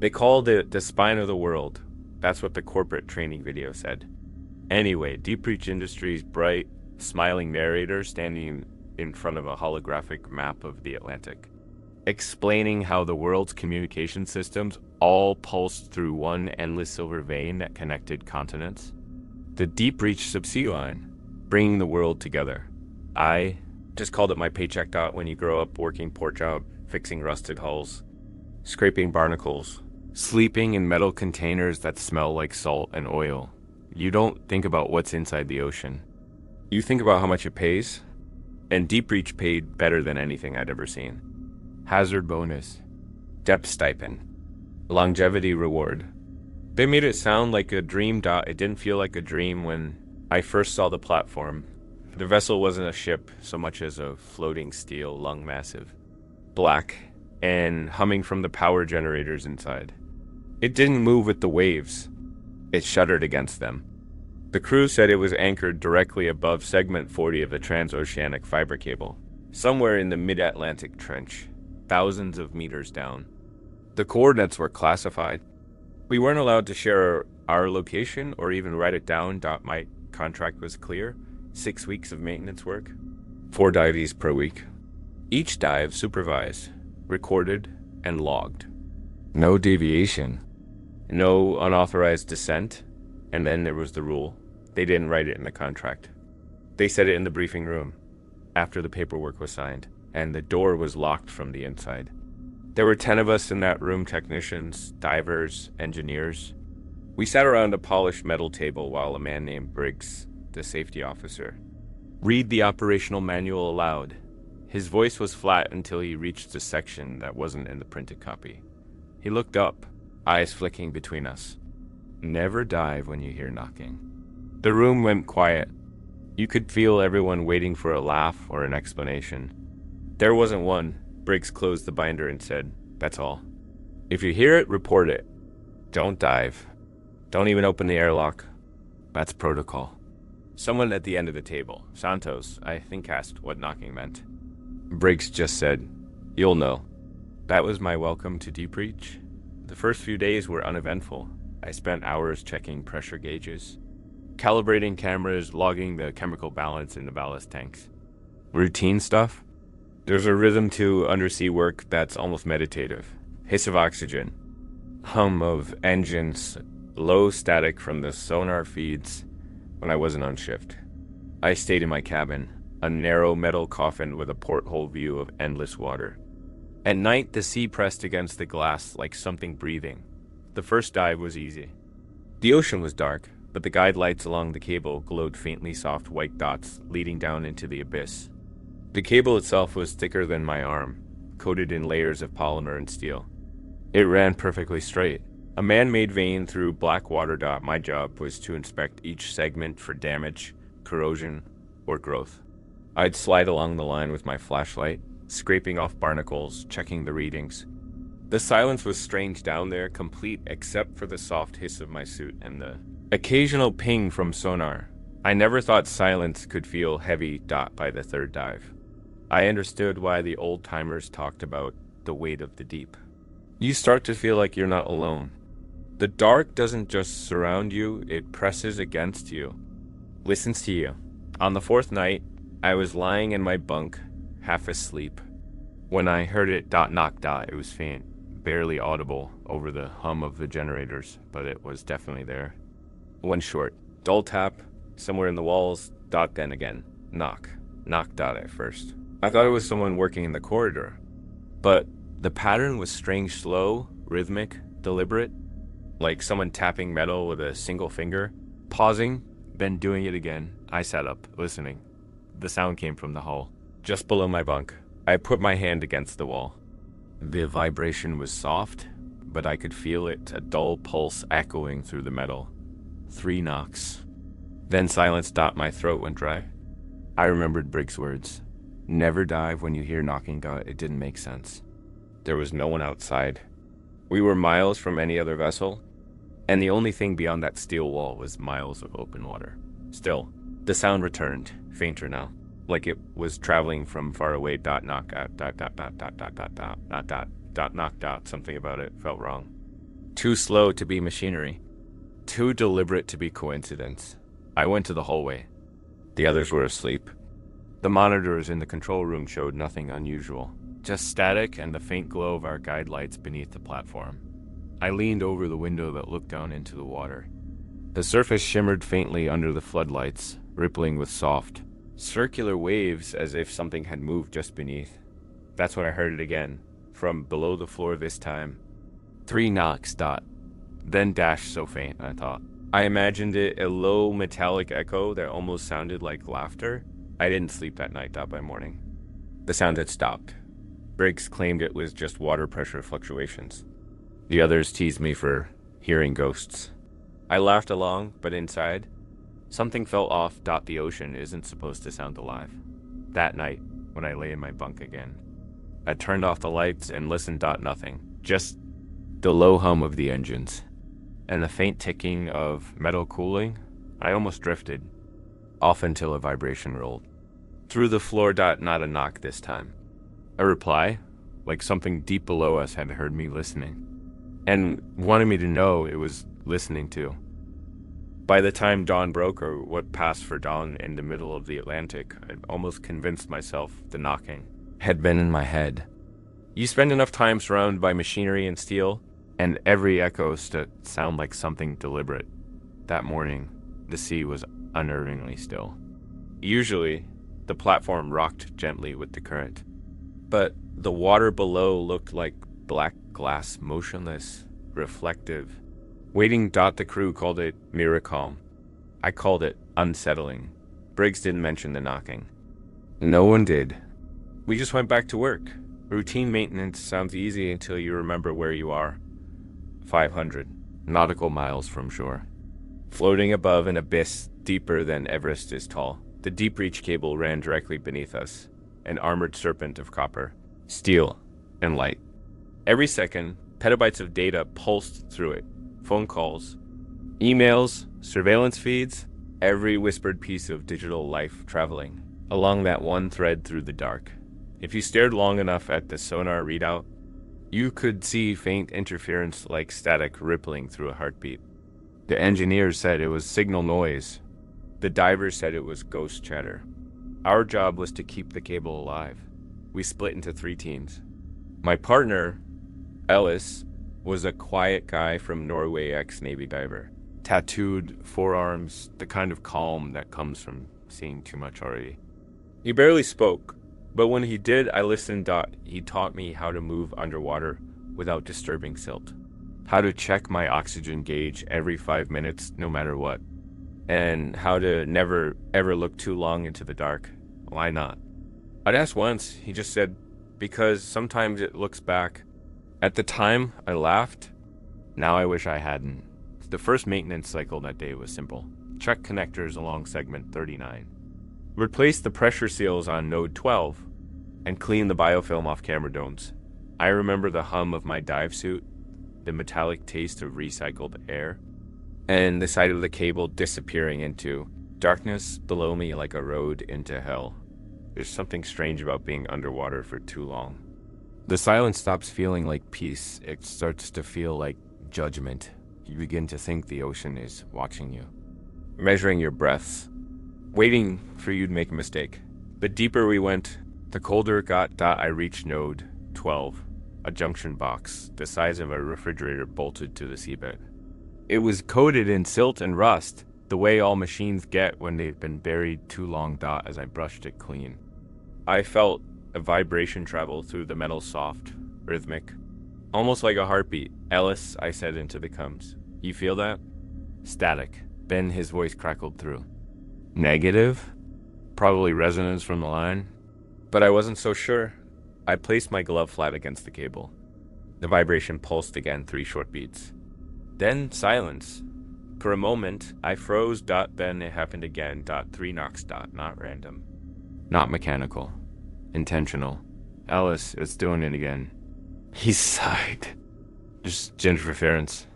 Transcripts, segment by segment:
They called it the spine of the world. That's what the corporate training video said. Anyway, Deep Reach Industries' bright, smiling narrator standing in front of a holographic map of the Atlantic, explaining how the world's communication systems all pulsed through one endless silver vein that connected continents. The Deep Reach subsea line, bringing the world together. I just called it my paycheck dot when you grow up working port job, fixing rusted hulls, scraping barnacles, sleeping in metal containers that smell like salt and oil. You don't think about what's inside the ocean. You think about how much it pays, and Deep Reach paid better than anything I'd ever seen. Hazard bonus, depth stipend, longevity reward. They made it sound like a dream. It didn't feel like a dream when I first saw the platform. The vessel wasn't a ship so much as a floating steel lung massive, black and humming from the power generators inside. It didn't move with the waves. It shuddered against them. The crew said it was anchored directly above segment 40 of the transoceanic fiber cable, somewhere in the mid-Atlantic trench, thousands of meters down. The coordinates were classified. We weren't allowed to share our location or even write it down. My contract was clear. 6 weeks of maintenance work, 4 dives per week. Each dive supervised, recorded, and logged. No deviation. No unauthorized descent. And then there was the rule. They didn't write it in the contract. They said it in the briefing room after the paperwork was signed, and the door was locked from the inside. There were 10 of us in that room, technicians, divers, engineers. We sat around a polished metal table while a man named Briggs, the safety officer, read the operational manual aloud. His voice was flat until he reached the section that wasn't in the printed copy. He looked up, eyes flicking between us. Never dive when you hear knocking. The room went quiet. You could feel everyone waiting for a laugh or an explanation. There wasn't one. Briggs closed the binder and said, "That's all. If you hear it, report it. Don't dive. Don't even open the airlock. That's protocol." Someone at the end of the table, Santos, I think, asked what knocking meant. Briggs just said, "You'll know." That was my welcome to Deep Reach. The first few days were uneventful. I spent hours checking pressure gauges, calibrating cameras, logging the chemical balance in the ballast tanks. Routine stuff. There's a rhythm to undersea work that's almost meditative. Hiss of oxygen, hum of engines, low static from the sonar feeds when I wasn't on shift. I stayed in my cabin, a narrow metal coffin with a porthole view of endless water. At night, the sea pressed against the glass like something breathing. The first dive was easy. The ocean was dark, but the guide lights along the cable glowed faintly soft white dots leading down into the abyss. The cable itself was thicker than my arm, coated in layers of polymer and steel. It ran perfectly straight. A man-made vein through black water. My job was to inspect each segment for damage, corrosion, or growth. I'd slide along the line with my flashlight, scraping off barnacles, checking the readings. The silence was strange down there, complete except for the soft hiss of my suit and the occasional ping from sonar. I never thought silence could feel heavy. By the third dive, I understood why the old-timers talked about the weight of the deep. You start to feel like you're not alone. The dark doesn't just surround you, it presses against you, listens to you. On the 4th night, I was lying in my bunk, half asleep, when I heard it knock. It was faint, barely audible over the hum of the generators, but it was definitely there. One short, dull tap, somewhere in the walls, then again, knock at first. I thought it was someone working in the corridor, but the pattern was strange, slow, rhythmic, deliberate, like someone tapping metal with a single finger, pausing, then doing it again. I sat up, listening. The sound came from the hull, just below my bunk. I put my hand against the wall. The vibration was soft, but I could feel it, a dull pulse echoing through the metal. 3 knocks. Then silence. My throat went dry. I remembered Briggs' words. Never dive when you hear knocking. It didn't make sense. There was no one outside. We were miles from any other vessel, and the only thing beyond that steel wall was miles of open water. Still, the sound returned, fainter now, like it was traveling from far away. Knock. Something about it felt wrong. Too slow to be machinery. Too deliberate to be coincidence. I went to the hallway. The others were asleep. The monitors in the control room showed nothing unusual, just static and the faint glow of our guide lights beneath the platform. I leaned over the window that looked down into the water. The surface shimmered faintly under the floodlights, rippling with soft, circular waves as if something had moved just beneath. That's when I heard it again, from below the floor this time. 3 knocks, dot. Then dash so faint, I thought. I imagined it a low metallic echo that almost sounded like laughter. I didn't sleep that night, dot by morning. The sound had stopped. Briggs claimed it was just water pressure fluctuations. The others teased me for hearing ghosts. I laughed along, but inside, something felt off. The ocean isn't supposed to sound alive. That night, when I lay in my bunk again, I turned off the lights and listened. Nothing. Just the low hum of the engines and the faint ticking of metal cooling. I almost drifted, off until a vibration rolled. Through the floor. Not a knock this time. A reply, like something deep below us had heard me listening, and wanted me to know it was listening too. By the time dawn broke, or what passed for dawn in the middle of the Atlantic, I'd almost convinced myself the knocking had been in my head. You spend enough time surrounded by machinery and steel, and every echo to sound like something deliberate. That morning, the sea was unnervingly still. Usually, the platform rocked gently with the current, but the water below looked like black glass, motionless, reflective. Waiting. The crew called it mirror calm. I called it unsettling. Briggs didn't mention the knocking. No one did. We just went back to work. Routine maintenance sounds easy until you remember where you are. 500 nautical miles from shore. Floating above an abyss deeper than Everest is tall, the deep reach cable ran directly beneath us, an armored serpent of copper, steel, and light. Every second, petabytes of data pulsed through it. Phone calls, emails, surveillance feeds, every whispered piece of digital life traveling along that one thread through the dark. If you stared long enough at the sonar readout, you could see faint interference like static rippling through a heartbeat. The engineers said it was signal noise. The divers said it was ghost chatter. Our job was to keep the cable alive. We split into 3 teams. My partner, Ellis, was a quiet guy from Norway, ex-Navy diver. Tattooed forearms, the kind of calm that comes from seeing too much already. He barely spoke, but when he did, I listened. He taught me how to move underwater without disturbing silt, how to check my oxygen gauge every 5 minutes, no matter what, and how to never, ever look too long into the dark. Why not? I'd asked once. He just said, because sometimes it looks back. At the time, I laughed. Now I wish I hadn't. The first maintenance cycle that day was simple. Check connectors along segment 39. Replace the pressure seals on node 12, and clean the biofilm off camera domes. I remember the hum of my dive suit, the metallic taste of recycled air, and the sight of the cable disappearing into darkness below me like a road into hell. There's something strange about being underwater for too long. The silence stops feeling like peace. It starts to feel like judgment. You begin to think the ocean is watching you, measuring your breaths, waiting for you to make a mistake. The deeper we went, the colder it got. I reached node 12, a junction box the size of a refrigerator bolted to the seabed. It was coated in silt and rust, the way all machines get when they've been buried too long. As I brushed it clean, I felt a vibration travel through the metal, soft, rhythmic, almost like a heartbeat. Ellis, I said into the coms. You feel that? Static. Ben, his voice crackled through. Negative? Probably resonance from the line. But I wasn't so sure. I placed my glove flat against the cable. The vibration pulsed again, 3 short beats. Then silence. For a moment, I froze. Then it happened again. 3 knocks. Not random. Not mechanical. Intentional. Ellis, it's doing it again. He sighed. Just interference.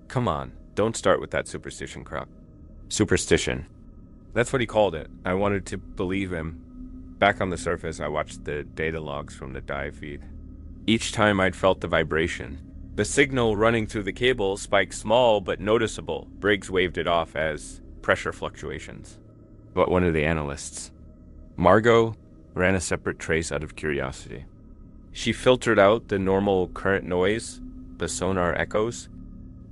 Come on, don't start with that superstition crap. Superstition. That's what he called it. I wanted to believe him. Back on the surface, I watched the data logs from the dive feed. Each time I'd felt the vibration, The signal running through the cable spiked small but noticeable. Briggs waved it off as pressure fluctuations. But one of the analysts, Margot, ran a separate trace out of curiosity. She filtered out the normal current noise, the sonar echoes,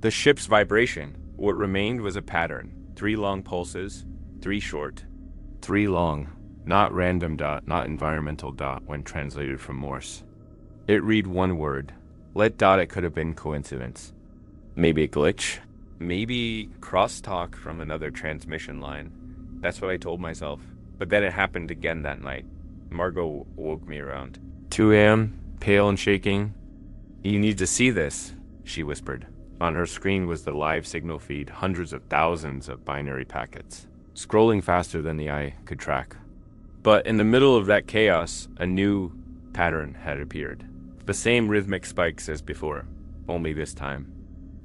the ship's vibration. What remained was a pattern. 3 long pulses, 3 short. 3 long, not random dot, not environmental dot when translated from Morse. It read one word. Let dot, it could have been coincidence. Maybe a glitch. Maybe crosstalk from another transmission line. That's what I told myself. But then it happened again that night. Margot woke me around. 2 a.m., pale and shaking. You need to see this, she whispered. On her screen was the live signal feed, hundreds of thousands of binary packets, scrolling faster than the eye could track. But in the middle of that chaos, a new pattern had appeared. The same rhythmic spikes as before, only this time.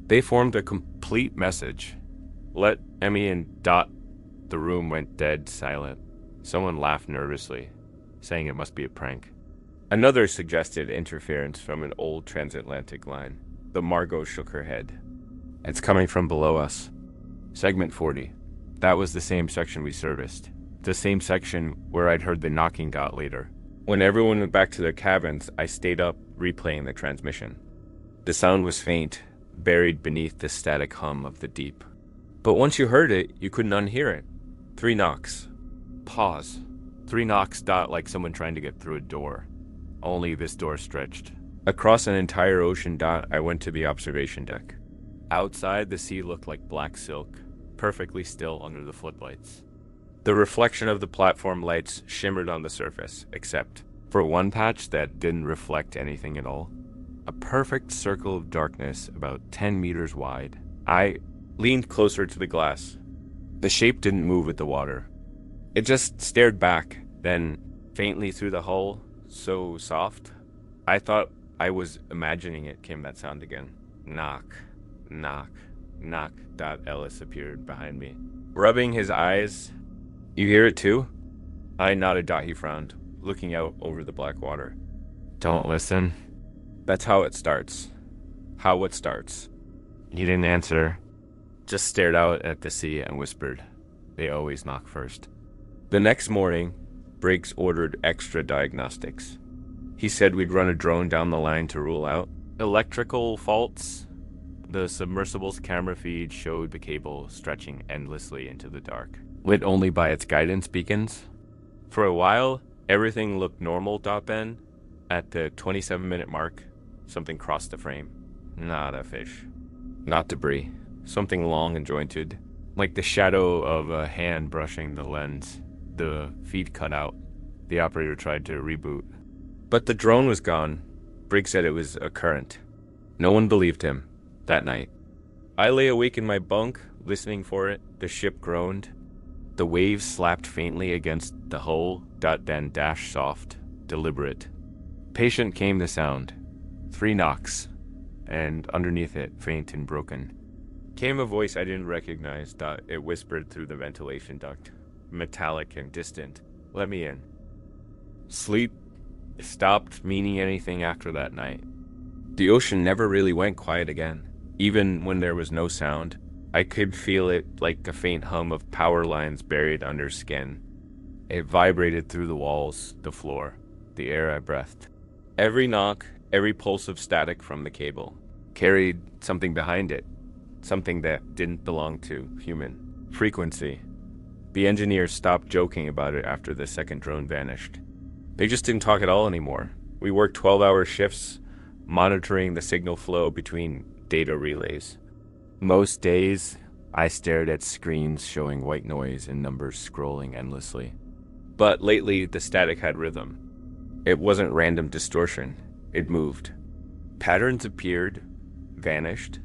They formed a complete message. Let Emmy and Dot. The room went dead silent. Someone laughed nervously, saying it must be a prank. Another suggested interference from an old transatlantic line. The Margot shook her head. It's coming from below us. Segment 40. That was the same section we serviced. The same section where I'd heard the knocking dot later. When everyone went back to their cabins, I stayed up, replaying the transmission. The sound was faint, buried beneath the static hum of the deep. But once you heard it, you couldn't unhear it. 3 knocks. Pause. 3 knocks dot like someone trying to get through a door. Only this door stretched. Across an entire ocean dot, I went to the observation deck. Outside, the sea looked like black silk, perfectly still under the floodlights. The reflection of the platform lights shimmered on the surface, except for one patch that didn't reflect anything at all. A perfect circle of darkness about 10 meters wide. I leaned closer to the glass. The shape didn't move with the water. It just stared back, then faintly through the hull, so soft. I thought I was imagining it, came that sound again. Knock, knock, knock. Ellis appeared behind me, rubbing his eyes. You hear it too? I nodded. He frowned, looking out over the black water. Don't listen. That's how it starts. How it starts. He didn't answer, just stared out at the sea and whispered, they always knock first. The next morning, Briggs ordered extra diagnostics. He said we'd run a drone down the line to rule out electrical faults. The submersible's camera feed showed the cable stretching endlessly into the dark, lit only by its guidance beacons. For a while, everything looked normal. Ben, at the 27-minute mark, something crossed the frame. Not a fish. Not debris. Something long and jointed, like the shadow of a hand brushing the lens. The feed cut out. The operator tried to reboot. But the drone was gone. Briggs said it was a current. No one believed him that night. I lay awake in my bunk, listening for it. The ship groaned. The waves slapped faintly against the hull, then dashed soft, deliberate. Patient came the sound. 3 knocks, and underneath it, faint and broken, came a voice I didn't recognize. It whispered through the ventilation duct, metallic and distant. Let me in. Sleep stopped meaning anything after that night. The ocean never really went quiet again. Even when there was no sound, I could feel it like a faint hum of power lines buried under skin. It vibrated through the walls, the floor, the air I breathed. Every knock, every pulse of static from the cable carried something behind it, something that didn't belong to human. Frequency. The engineers stopped joking about it after the second drone vanished. They just didn't talk at all anymore. We worked 12-hour shifts, monitoring the signal flow between data relays. Most days, I stared at screens showing white noise and numbers scrolling endlessly. But lately, the static had rhythm. It wasn't random distortion. It moved. Patterns appeared, vanished,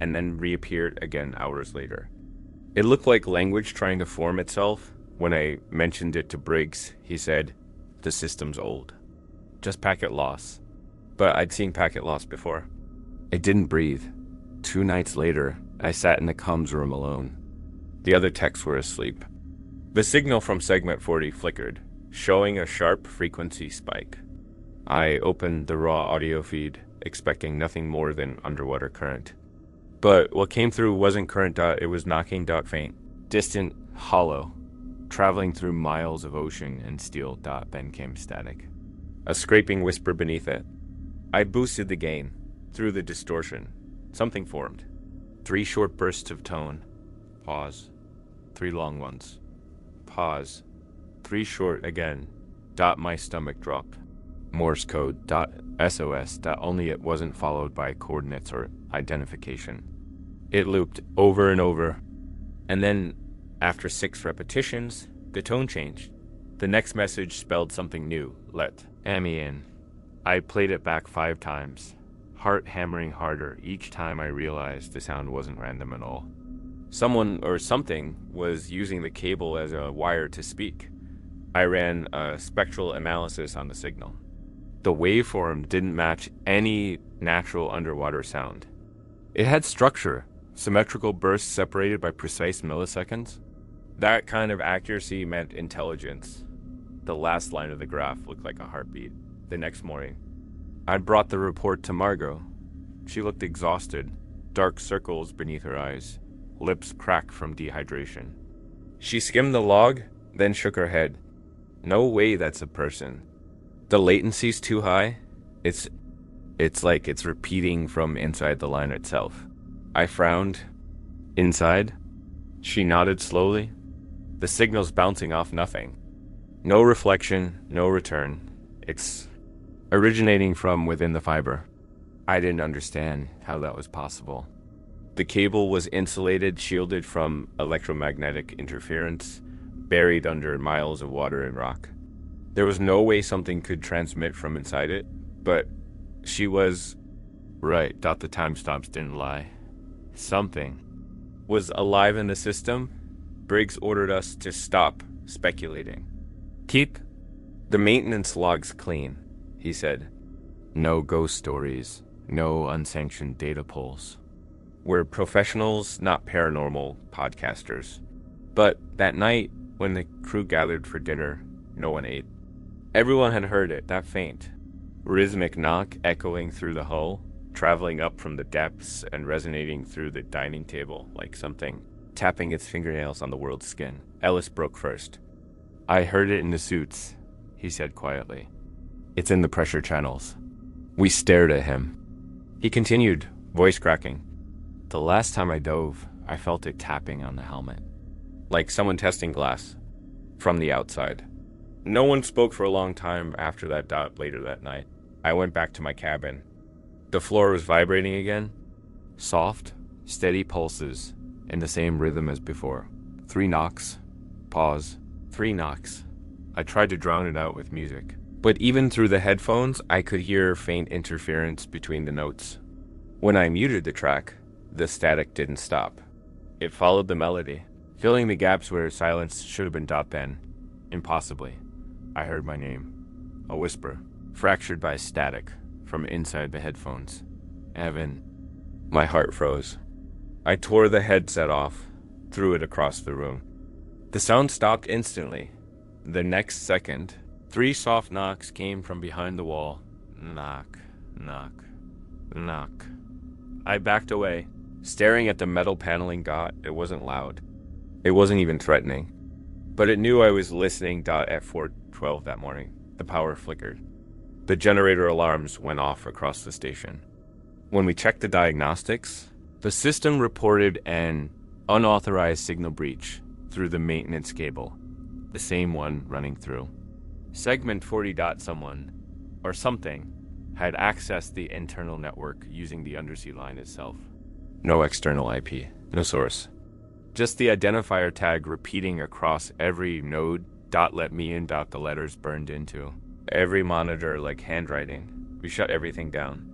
and then reappeared again hours later. It looked like language trying to form itself. When I mentioned it to Briggs, he said, "The system's old. Just packet loss." But I'd seen packet loss before. It didn't breathe. 2 nights later, I sat in the comms room alone. The other techs were asleep. The signal from segment 40 flickered, showing a sharp frequency spike. I opened the raw audio feed. expecting nothing more than underwater current. But what came through wasn't current. It was knocking. Faint, distant, hollow, traveling through miles of ocean and steel. Then came static. A scraping whisper beneath it. I boosted the gain. Through the distortion, something formed. 3 short bursts of tone. Pause. 3 long ones. Pause. 3 short again. My stomach dropped. Morse code. SOS. Only it wasn't followed by coordinates or identification. It looped over and over. And then, after 6 repetitions, the tone changed. The next message spelled something new. Let me in. I played it back 5 times. Heart hammering harder each time I realized the sound wasn't random at all. Someone or something was using the cable as a wire to speak. I ran a spectral analysis on the signal. The waveform didn't match any natural underwater sound. It had structure, symmetrical bursts separated by precise milliseconds. That kind of accuracy meant intelligence. The last line of the graph looked like a heartbeat. The next morning, I brought the report to Margot. She looked exhausted, dark circles beneath her eyes, lips cracked from dehydration. She skimmed the log, then shook her head. No way that's a person. The latency's too high. It's like it's repeating from inside the line itself. I frowned. Inside? She nodded slowly. The signal's bouncing off nothing. No reflection, no return. It's originating from within the fiber. I didn't understand how that was possible. The cable was insulated, shielded from electromagnetic interference, buried under miles of water and rock. There was no way something could transmit from inside it, but she was right. The timestamps didn't lie. Something was alive in the system. Briggs ordered us to stop speculating. Keep the maintenance logs clean, he said. No ghost stories, no unsanctioned data pulls. We're professionals, not paranormal podcasters. But that night, when the crew gathered for dinner, no one ate. Everyone had heard it, that faint, rhythmic knock echoing through the hull, traveling up from the depths and resonating through the dining table like something tapping its fingernails on the world's skin. Ellis broke first. I heard it in the suits, he said quietly. It's in the pressure channels. We stared at him. He continued, voice cracking. The last time I dove, I felt it tapping on the helmet. Like someone testing glass. From the outside. No one spoke for a long time after that. Later that night, I went back to my cabin. The floor was vibrating again. Soft, steady pulses, in the same rhythm as before. 3 knocks. Pause. 3 knocks. I tried to drown it out with music. But even through the headphones, I could hear faint interference between the notes. When I muted the track, the static didn't stop. It followed the melody, filling the gaps where silence should have been. Then, impossibly, I heard my name. A whisper, fractured by static, from inside the headphones. Evan. My heart froze. I tore the headset off, threw it across the room. The sound stopped instantly. The next second, 3 soft knocks came from behind the wall. Knock, knock, knock. I backed away, staring at the metal paneling. It wasn't loud. It wasn't even threatening. But it knew I was listening. At 4:12 that morning, the power flickered. The generator alarms went off across the station. When we checked the diagnostics, the system reported an unauthorized signal breach through the maintenance cable, the same one running through. Segment 40. Someone, or something, had accessed the internal network using the Undersea line itself. No external IP, no source. Just the identifier tag repeating across every node. Let me in. The letters burned into every monitor like handwriting. We shut everything down.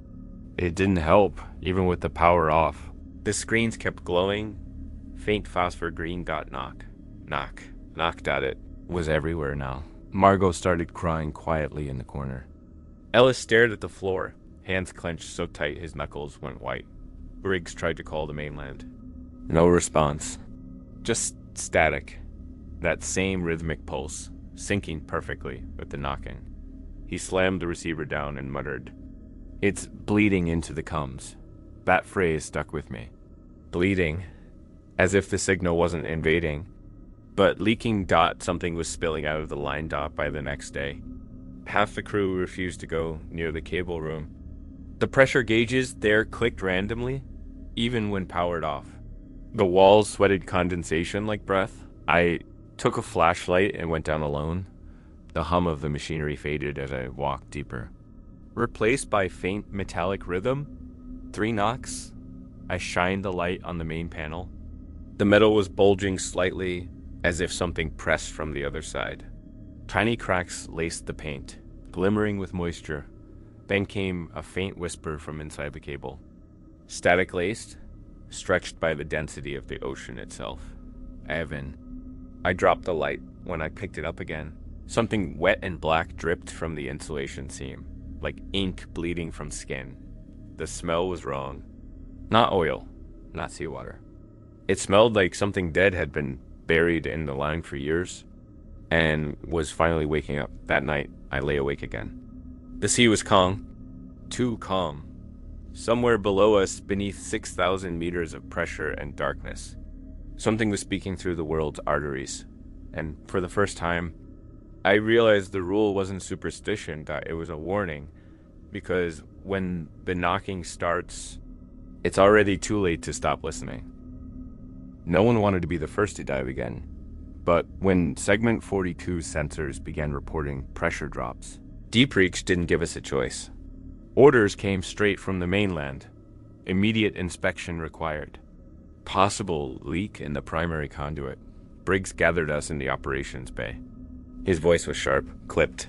It didn't help, even with the power off. The screens kept glowing. Faint phosphor green. Knock, knock, knocked at it. Was everywhere now. Margot started crying quietly in the corner. Ellis stared at the floor, hands clenched so tight his knuckles went white. Briggs tried to call the mainland. No response. Just static. That same rhythmic pulse, syncing perfectly with the knocking. He slammed the receiver down and muttered, It's bleeding into the comms. That phrase stuck with me. Bleeding, as if the signal wasn't invading, but leaking. Something was spilling out of the line dot by the next day. Half the crew refused to go near the cable room. The pressure gauges there clicked randomly, even when powered off. The walls sweated condensation like breath. I took a flashlight and went down alone. The hum of the machinery faded as I walked deeper. Replaced by faint metallic rhythm, 3 knocks. I shined the light on the main panel. The metal was bulging slightly, as if something pressed from the other side. Tiny cracks laced the paint, glimmering with moisture. Then came a faint whisper from inside the cable. Static laced, stretched by the density of the ocean itself. Evan. I dropped the light when I picked it up again. Something wet and black dripped from the insulation seam, like ink bleeding from skin. The smell was wrong. Not oil, not seawater. It smelled like something dead had been buried in the line for years, and was finally waking up. That night, I lay awake again. The sea was calm. Too calm. Somewhere below us, beneath 6,000 meters of pressure and darkness, something was speaking through the world's arteries. And for the first time, I realized the rule wasn't superstition, that it was a warning. Because when the knocking starts, it's already too late to stop listening. No one wanted to be the first to dive again. But when segment 42's sensors began reporting pressure drops, Deep Reach didn't give us a choice. Orders came straight from the mainland. Immediate inspection required. Possible leak in the primary conduit. Briggs gathered us in the operations bay. His voice was sharp, clipped.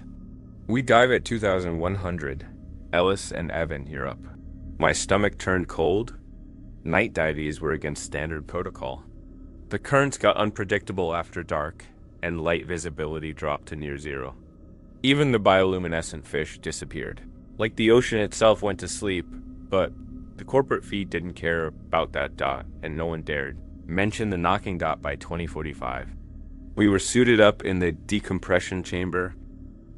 We dive at 2,100. Ellis and Evan here up. My stomach turned cold. Night dives were against standard protocol. The currents got unpredictable after dark, and light visibility dropped to near zero. Even the bioluminescent fish disappeared. Like the ocean itself went to sleep, but the corporate feed didn't care about that dot, and no one dared mention the knocking dot by 2045. We were suited up in the decompression chamber.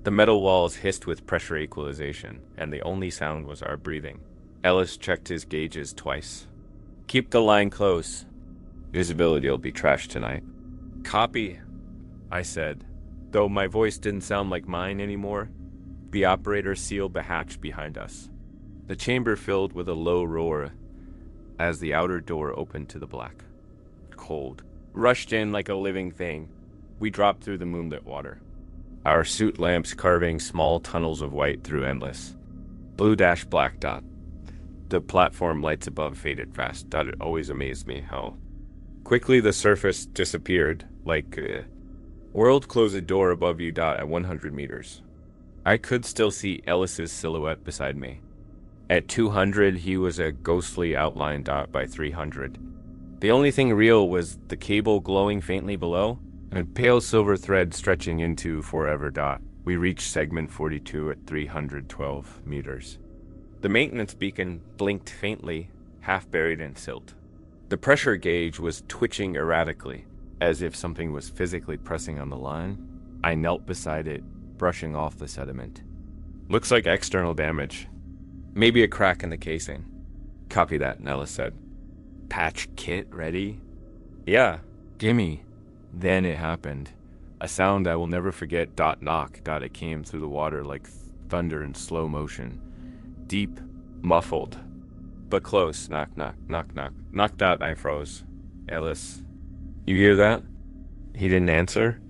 The metal walls hissed with pressure equalization, and the only sound was our breathing. Ellis checked his gauges twice. Keep the line close. Visibility will be trashed tonight. Copy, I said, though my voice didn't sound like mine anymore. The operator sealed the hatch behind us. The chamber filled with a low roar as the outer door opened to the black. Cold. Rushed in like a living thing. We dropped through the moonlit water. Our suit lamps carving small tunnels of white through endless. Blue dash black dot. The platform lights above faded fast. It always amazed me how quickly the surface disappeared, like world closed a door above you at 100 meters. I could still see Ellis's silhouette beside me. At 200, he was a ghostly outline dot by 300. The only thing real was the cable glowing faintly below, and a pale silver thread stretching into forever dot. We reached segment 42 at 312 meters. The maintenance beacon blinked faintly, half buried in silt. The pressure gauge was twitching erratically, as if something was physically pressing on the line. I knelt beside it, brushing off the sediment. Looks like external damage. Maybe a crack in the casing. Copy that, Nellis said. Patch kit ready? Yeah, gimme. Then it happened. A sound I will never forget. Knock. It came through the water like thunder in slow motion. Deep, muffled, but close. Knock. Knocked out, I froze. Ellis. You hear that? He didn't answer.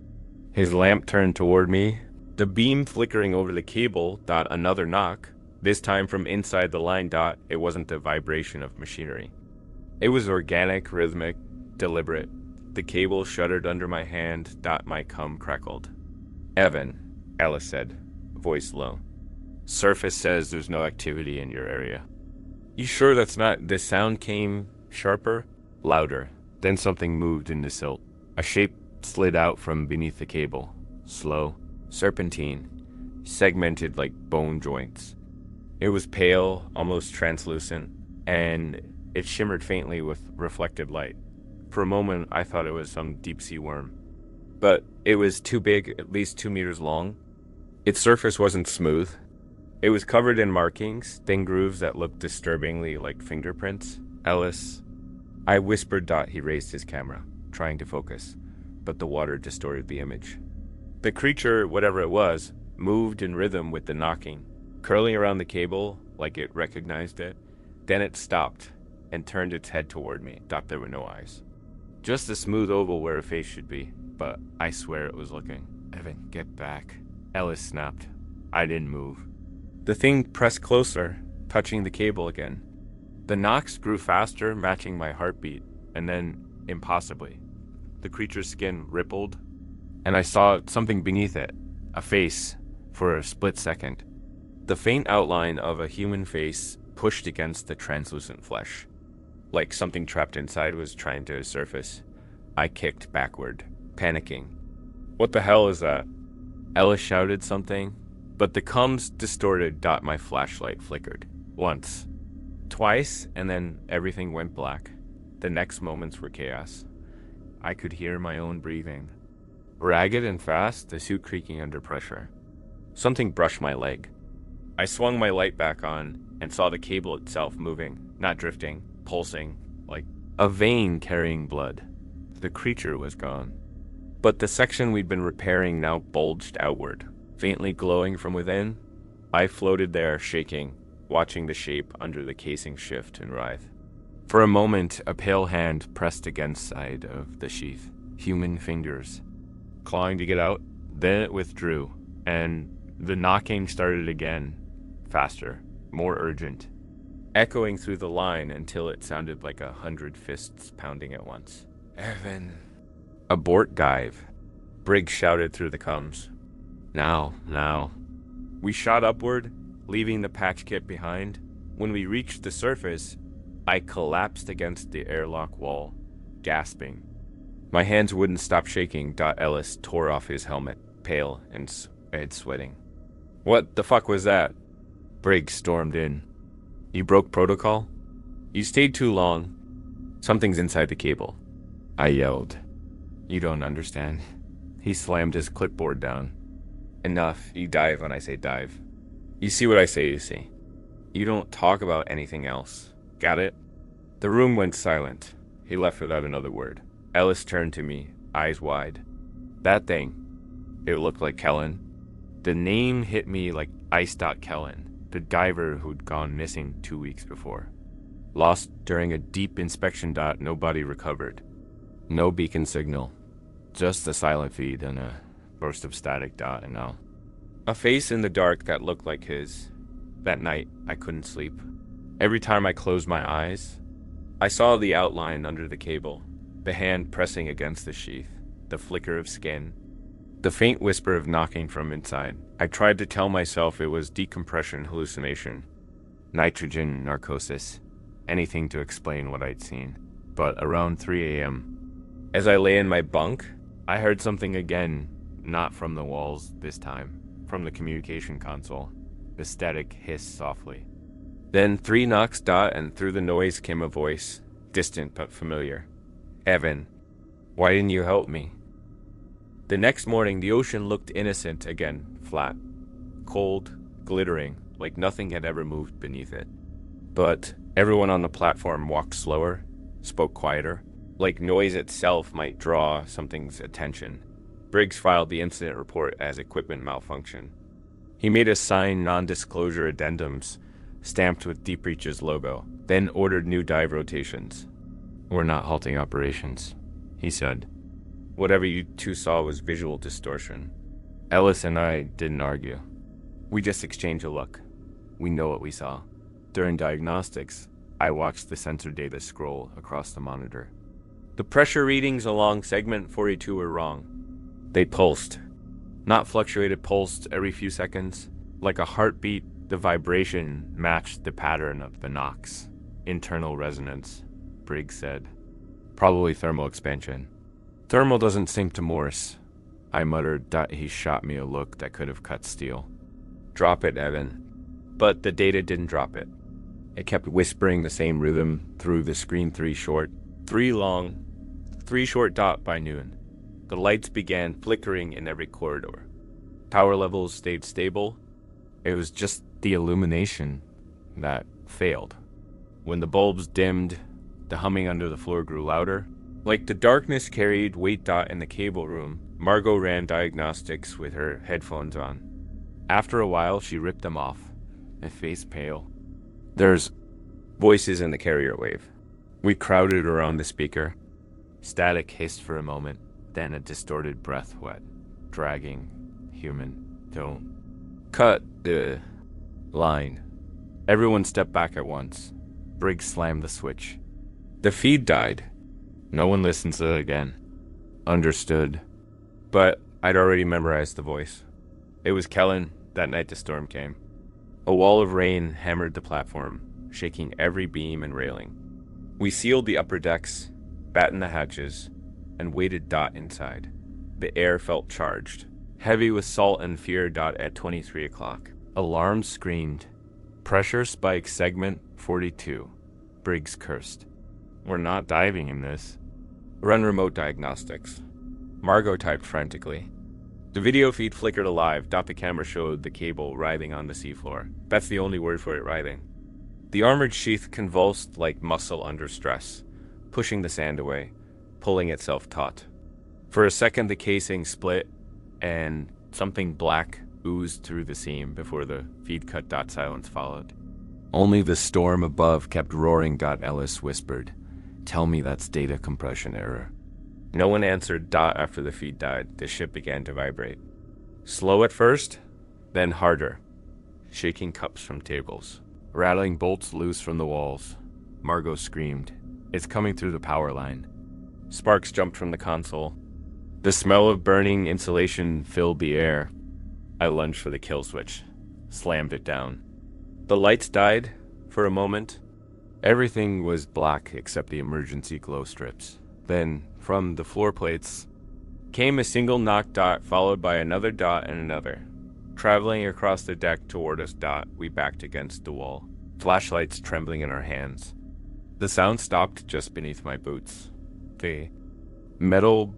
His lamp turned toward me. The beam flickering over the cable. Another knock. This time from inside the line. It wasn't the vibration of machinery. It was organic, rhythmic, deliberate. The cable shuddered under my hand. My cum crackled. Evan, Ellis said, voice low. Surface says there's no activity in your area. You sure that's not... The sound came sharper, louder. Then something moved in the silt. A shape slid out from beneath the cable. Slow, serpentine, segmented like bone joints. It was pale, almost translucent, and it shimmered faintly with reflected light. For a moment, I thought it was some deep-sea worm. But it was too big, at least 2 meters long. Its surface wasn't smooth. It was covered in markings, thin grooves that looked disturbingly like fingerprints. Ellis. I whispered. He raised his camera, trying to focus, but the water distorted the image. The creature, whatever it was, moved in rhythm with the knocking, curling around the cable like it recognized it. Then it stopped and turned its head toward me. There were no eyes. Just a smooth oval where a face should be, but I swear it was looking. Evan, get back. Ellis snapped. I didn't move. The thing pressed closer, touching the cable again. The knocks grew faster, matching my heartbeat, and then, impossibly, the creature's skin rippled, and I saw something beneath it, a face, for a split second. The faint outline of a human face pushed against the translucent flesh, like something trapped inside was trying to surface. I kicked backward, panicking. What the hell is that? Ellis shouted something, but the comms distorted. My flashlight flickered. Once. Twice, and then everything went black. The next moments were chaos. I could hear my own breathing. Ragged and fast, the suit creaking under pressure. Something brushed my leg. I swung my light back on and saw the cable itself moving, not drifting, pulsing, like a vein carrying blood. The creature was gone. But the section we'd been repairing now bulged outward, faintly glowing from within. I floated there, shaking, watching the shape under the casing shift and writhe. For a moment, a pale hand pressed against side of the sheath, human fingers, clawing to get out. Then it withdrew, and the knocking started again, faster, more urgent, echoing through the line until it sounded like 100 fists pounding at once. Evan. Abort dive. Briggs shouted through the comms. Now. We shot upward, leaving the patch kit behind. When we reached the surface, I collapsed against the airlock wall, gasping. My hands wouldn't stop shaking. Ellis tore off his helmet, pale and sweating. What the fuck was that? Briggs stormed in. You broke protocol? You stayed too long. Something's inside the cable. I yelled. You don't understand. He slammed his clipboard down. Enough. You dive when I say dive. You see what I say, you see. You don't talk about anything else. Got it? The room went silent. He left without another word. Ellis turned to me, eyes wide. That thing. It looked like Kellen. The name hit me like Ice. Kellen, the diver who'd gone missing 2 weeks before. Lost during a deep inspection. Nobody recovered. No beacon signal. Just a silent feed and a burst of static. And all. A face in the dark that looked like his. That night, I couldn't sleep. Every time I closed my eyes, I saw the outline under the cable, the hand pressing against the sheath, the flicker of skin, the faint whisper of knocking from inside. I tried to tell myself it was decompression hallucination, nitrogen narcosis, anything to explain what I'd seen. But around 3 a.m., as I lay in my bunk, I heard something again, not from the walls this time, from the communication console. The static hissed softly. Then 3 knocks. And through the noise came a voice, distant but familiar. Evan, why didn't you help me? The next morning, the ocean looked innocent again, flat, cold, glittering, like nothing had ever moved beneath it. But everyone on the platform walked slower, spoke quieter, like noise itself might draw something's attention. Briggs filed the incident report as equipment malfunction. He made us sign non-disclosure addendums, stamped with Deep Reach's logo, then ordered new dive rotations. We're not halting operations, he said. Whatever you two saw was visual distortion. Ellis and I didn't argue. We just exchanged a look. We know what we saw. During diagnostics, I watched the sensor data scroll across the monitor. The pressure readings along segment 42 were wrong. They pulsed. Not fluctuated, pulsed every few seconds. Like a heartbeat, the vibration matched the pattern of the knocks. Internal resonance, Briggs said. Probably thermal expansion. Thermal doesn't seem to Morse, I muttered. He shot me a look that could have cut steel. Drop it, Evan. But the data didn't drop it. It kept whispering the same rhythm through the screen. 3 short, 3 long, 3 short. By noon, the lights began flickering in every corridor. Power levels stayed stable. It was just The illumination that failed. When the bulbs dimmed, the humming under the floor grew louder. Like the darkness carried Wait Dot in the cable room, Margot ran diagnostics with her headphones on. After a while, she ripped them off, her face pale. There's voices in the carrier wave. We crowded around the speaker. Static hissed for a moment, then a distorted breath wet, dragging, human tone. Cut the line. Everyone stepped back at once. Briggs slammed the switch. The feed died. No one listened to it again. Understood. But I'd already memorized the voice. It was Kellen that night the storm came. A wall of rain hammered the platform, shaking every beam and railing. We sealed the upper decks, battened the hatches, and waited Dot inside. The air felt charged, heavy with salt and fear. Dot at 23 o'clock. Alarms screamed. Pressure spike segment 42. Briggs cursed. We're not diving in this. Run remote diagnostics. Margot typed frantically. The video feed flickered alive. The camera showed the cable writhing on the seafloor. That's the only word for it, writhing. The armored sheath convulsed like muscle under stress, pushing the sand away, pulling itself taut. For a second, the casing split, and something black oozed through the seam before the feed cut. Silence followed. Only the storm above kept roaring. Ellis whispered, "Tell me that's data compression error." No one answered. After the feed died, the ship began to vibrate. Slow at first, then harder, shaking cups from tables, rattling bolts loose from the walls. Margot screamed, "It's coming through the power line." Sparks jumped from the console. The smell of burning insulation filled the air. I lunged for the kill switch, slammed it down. The lights died for a moment. Everything was black except the emergency glow strips. Then, from the floor plates, came a single knock. Followed by another dot and another. Traveling across the deck toward us. We backed against the wall, flashlights trembling in our hands. The sound stopped just beneath my boots. The metal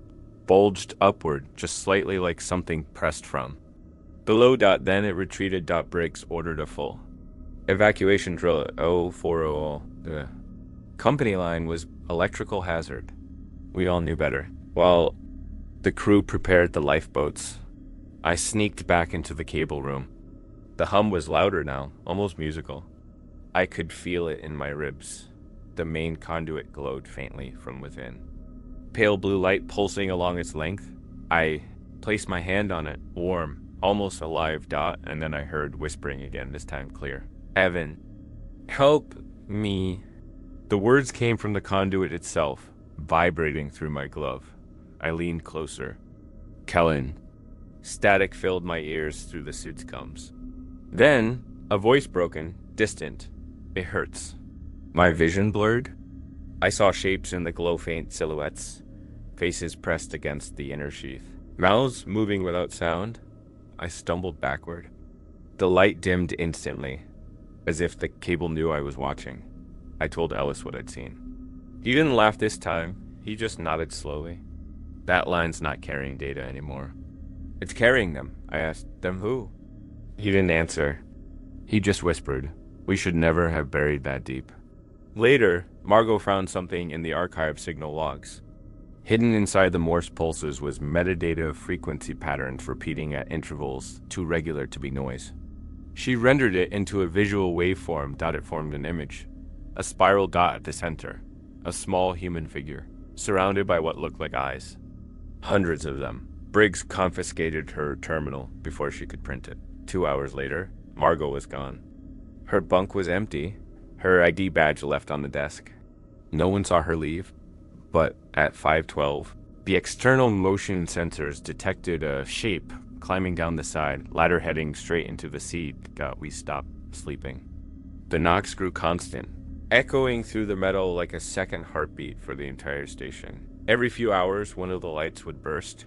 bulged upward, just slightly like something pressed from. Below. Then it retreated. Briggs ordered a full evacuation drill at 0400. The company line was electrical hazard. We all knew better. While the crew prepared the lifeboats, I sneaked back into the cable room. The hum was louder now, almost musical. I could feel it in my ribs. The main conduit glowed faintly from within. Pale blue light pulsing along its length. I placed my hand on it, warm, almost alive. And then I heard whispering again, this time clear. "Evan, help me." The words came from the conduit itself, vibrating through my glove. I leaned closer. "Kellen." Static filled my ears through the suit's gums. Then, a voice broken, distant. "It hurts." My vision blurred. I saw shapes in the glow-faint silhouettes, faces pressed against the inner sheath, mouths moving without sound. I stumbled backward. The light dimmed instantly, as if the cable knew I was watching. I told Ellis what I'd seen. He didn't laugh this time. He just nodded slowly. "That line's not carrying data anymore." "It's carrying them." I asked. "Them who?" He didn't answer. He just whispered, "We should never have buried that deep." Later, Margot found something in the archive signal logs. Hidden inside the Morse pulses was metadata of frequency patterns repeating at intervals too regular to be noise. She rendered it into a visual waveform. It formed an image. A spiral dot at the center. A small human figure, surrounded by what looked like eyes. Hundreds of them. Briggs confiscated her terminal before she could print it. 2 hours later, Margot was gone. Her bunk was empty, her ID badge left on the desk. No one saw her leave, but at 5:12, the external motion sensors detected a shape climbing down the side, ladder heading straight into the sea. We stopped sleeping. The knocks grew constant, echoing through the metal like a second heartbeat for the entire station. Every few hours, one of the lights would burst.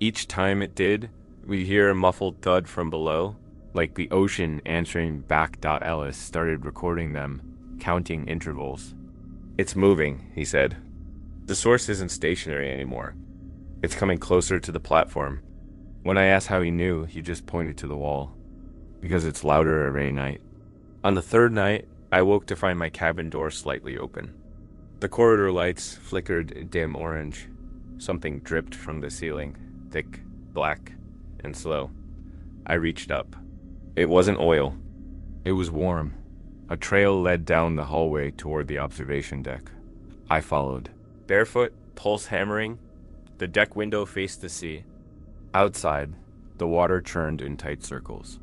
Each time it did, we'd hear a muffled thud from below, like the ocean answering back. Ellis started recording them, counting intervals. "It's moving," he said. "The source isn't stationary anymore. It's coming closer to the platform." When I asked how he knew, he just pointed to the wall. because it's louder every night. On the third night, I woke to find my cabin door slightly open. The corridor lights flickered dim orange. Something dripped from the ceiling, thick, black, and slow. I reached up. It wasn't oil. It was warm. A trail led down the hallway toward the observation deck. I followed. Barefoot, pulse hammering, the deck window faced the sea. Outside, the water churned in tight circles,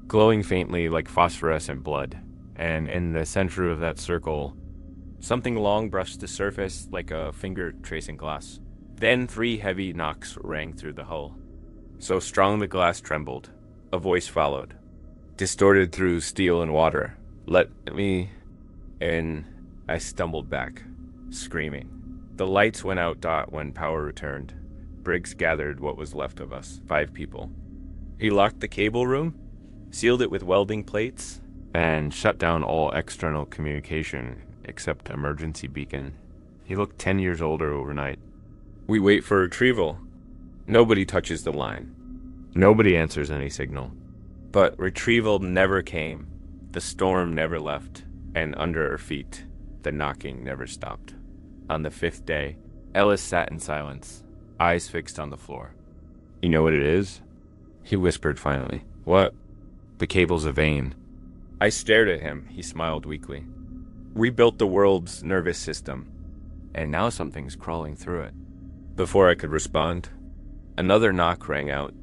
glowing faintly like phosphorescent blood, and in the center of that circle, something long brushed the surface like a finger tracing glass. Then 3 heavy knocks rang through the hull. So strong the glass trembled. A voice followed, distorted through steel and water. "Let me in." I stumbled back, screaming. The lights went out. When power returned. Briggs gathered what was left of us, 5 people. He locked the cable room, sealed it with welding plates, and shut down all external communication except emergency beacon. He looked 10 years older overnight. We wait for retrieval. Nobody touches the line. Nobody answers any signal. But retrieval never came. The storm never left, and under our feet, the knocking never stopped. On the 5th day, Ellis sat in silence, eyes fixed on the floor. "You know what it is?" he whispered finally. "What?" "The cable's a vein." I stared at him. He smiled weakly. "We built the world's nervous system, and now something's crawling through it." Before I could respond, another knock rang out,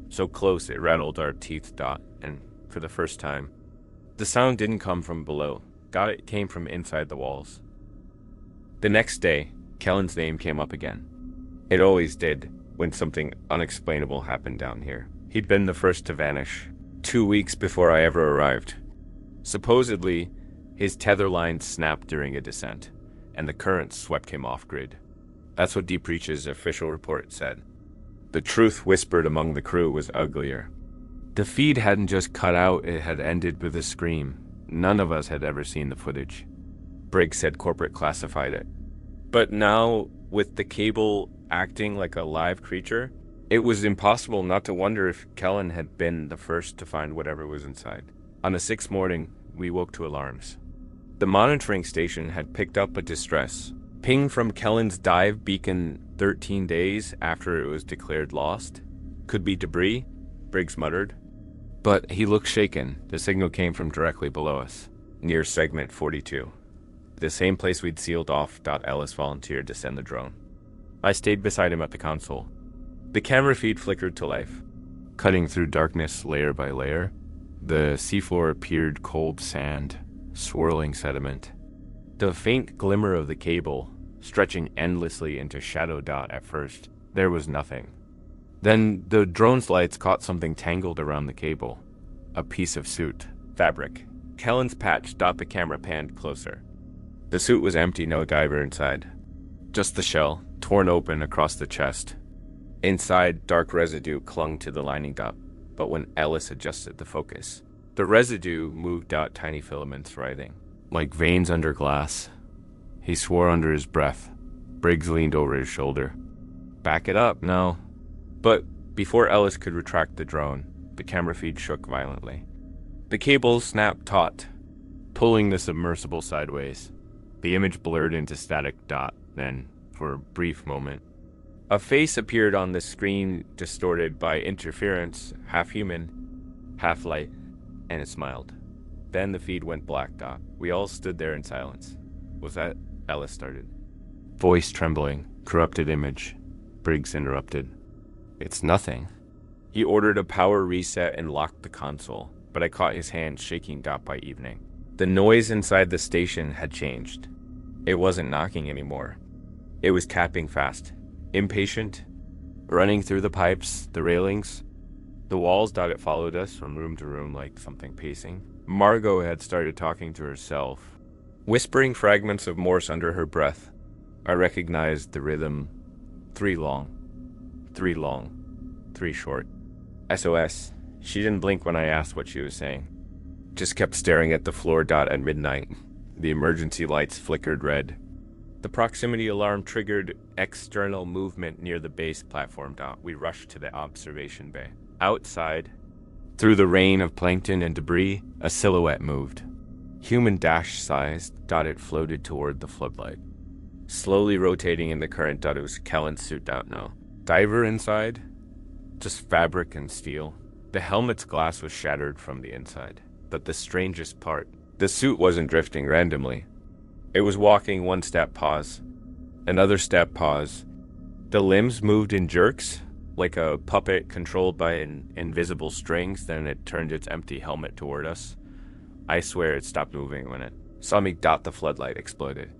so close it rattled our teeth. And for the first time, the sound didn't come from below. It came from inside the walls. The next day, Kellen's name came up again. It always did when something unexplainable happened down here. He'd been the first to vanish, 2 weeks before I ever arrived. Supposedly, his tether line snapped during a descent, and the currents swept him off-grid. That's what Deep Reach's official report said. The truth whispered among the crew was uglier. The feed hadn't just cut out, it had ended with a scream. None of us had ever seen the footage. Briggs said corporate classified it. But now, with the cable acting like a live creature, it was impossible not to wonder if Kellen had been the first to find whatever was inside. On the 6th morning, we woke to alarms. The monitoring station had picked up a distress ping from Kellen's dive beacon 13 days after it was declared lost. "Could be debris," Briggs muttered. But he looked shaken. The signal came from directly below us, near segment 42. The same place we'd sealed off. Ellis volunteered to send the drone. I stayed beside him at the console. The camera feed flickered to life, cutting through darkness layer by layer. The seafloor appeared cold sand, swirling sediment. The faint glimmer of the cable, stretching endlessly into shadow. At first, there was nothing. Then the drone's lights caught something tangled around the cable. A piece of suit, fabric. Kellen's patch. The camera panned closer. The suit was empty, no diver inside. Just the shell, torn open across the chest. Inside, dark residue clung to the lining. But when Ellis adjusted the focus, the residue moved. Tiny filaments writhing, like veins under glass. He swore under his breath. Briggs leaned over his shoulder. "Back it up." "No." But before Ellis could retract the drone, the camera feed shook violently. The cable snapped taut, pulling the submersible sideways. The image blurred into static. Then, for a brief moment, a face appeared on the screen, distorted by interference, half human, half light, and it smiled. Then the feed went black. We all stood there in silence. "Was that?" Ellis started. Voice trembling, corrupted image. Briggs interrupted. "It's nothing." He ordered a power reset and locked the console, but I caught his hand shaking. By evening, the noise inside the station had changed. It wasn't knocking anymore. It was tapping fast, impatient, running through the pipes, the railings, the walls. It followed us from room to room like something pacing. Margot had started talking to herself, whispering fragments of Morse under her breath. I recognized the rhythm. 3 long, 3 long, 3 short. SOS. She didn't blink when I asked what she was saying. Just kept staring at the floor. At midnight, the emergency lights flickered red. The proximity alarm triggered external movement near the base platform. We rushed to the observation bay. Outside, Through the rain of plankton and debris, a silhouette moved. Human dash-sized, it floated toward the floodlight. Slowly rotating in the current it was Kellen's suit out now. Diver inside? Just fabric and steel. The helmet's glass was shattered from the inside. But the strangest part, the suit wasn't drifting randomly. It was walking one step, pause. Another step, pause. The limbs moved in jerks, like a puppet controlled by invisible strings, then it turned its empty helmet toward us. I swear it stopped moving when it saw me. The floodlight exploded.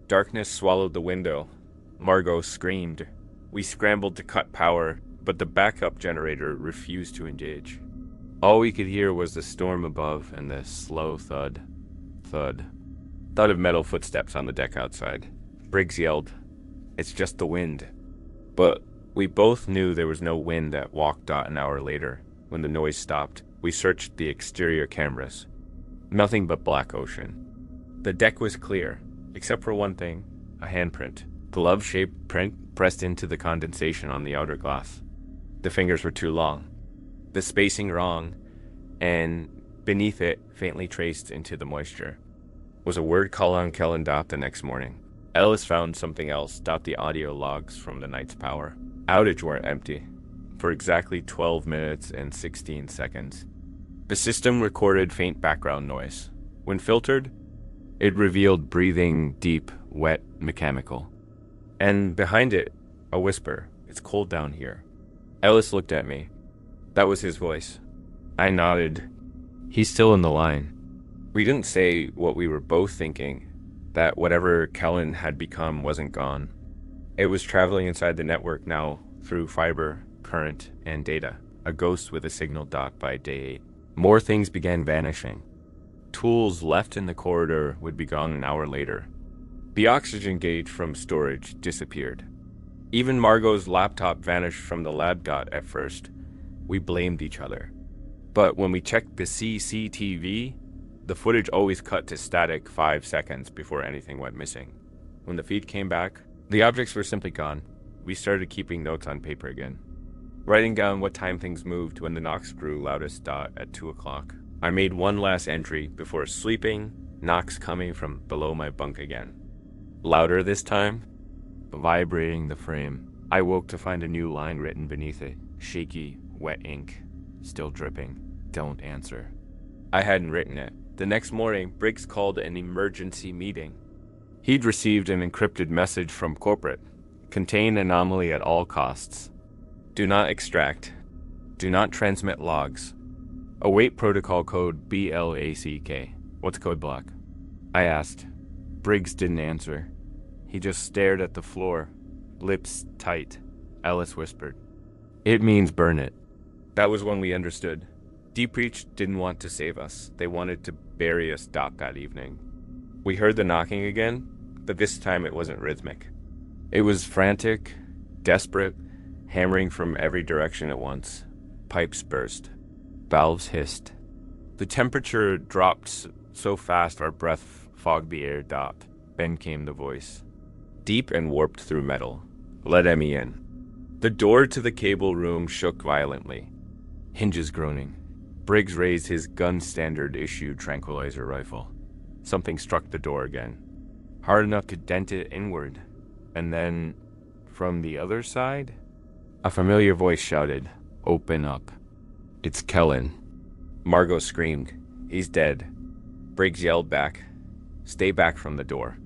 Darkness swallowed the window. Margot screamed. We scrambled to cut power, but the backup generator refused to engage. All we could hear was the storm above and the slow thud, thud of metal footsteps on the deck outside. Briggs yelled, "It's just the wind." But we both knew there was no wind at walk. An hour later, when the noise stopped, we searched the exterior cameras. Nothing but black ocean. The deck was clear, except for one thing, a handprint. Glove-shaped print pressed into the condensation on the outer glass. The fingers were too long, the spacing wrong, and beneath it, faintly traced into the moisture, was a word call on Kellen. The next morning, Ellis found something else. The audio logs from the night's power outage weren't empty for exactly 12 minutes and 16 seconds. The system recorded faint background noise. When filtered, it revealed breathing, deep, wet, mechanical. And behind it, a whisper, "It's cold down here." Ellis looked at me. That was his voice. I nodded. He's still in the line. We didn't say what we were both thinking, that whatever Kellen had become wasn't gone. It was traveling inside the network now through fiber, current, and data, a ghost with a signal by day 8. More things began vanishing. Tools left in the corridor would be gone an hour later. The oxygen gauge from storage disappeared. Even Margot's laptop vanished from the lab. At first, we blamed each other. But when we checked the CCTV, the footage always cut to static 5 seconds before anything went missing. When the feed came back, the objects were simply gone. We started keeping notes on paper again, writing down what time things moved when the knocks grew loudest. At 2 o'clock. I made one last entry before sleeping, knocks coming from below my bunk again. Louder this time, vibrating the frame. I woke to find a new line written beneath it, shaky, wet ink, still dripping. "Don't answer." I hadn't written it. The next morning, Briggs called an emergency meeting. He'd received an encrypted message from corporate. Contain anomaly at all costs. Do not extract. Do not transmit logs. Await protocol code BLACK. What's code block? I asked. Briggs didn't answer. He just stared at the floor, lips tight. Ellis whispered, "It means burn it." That was when we understood. Deep Reach didn't want to save us. They wanted to bury us. That evening. We heard the knocking again, but this time it wasn't rhythmic. It was frantic, desperate, hammering from every direction at once. Pipes burst. Valves hissed. The temperature dropped so fast our breath fogged the air. Then came the voice. Deep and warped through metal. "Let Emmy in." The door to the cable room shook violently. Hinges groaning. Briggs raised his gun standard issue tranquilizer rifle. Something struck the door again, hard enough to dent it inward. And then, from the other side, a familiar voice shouted, "Open up." "It's Kellen." Margot screamed, "He's dead." Briggs yelled back, "Stay back from the door."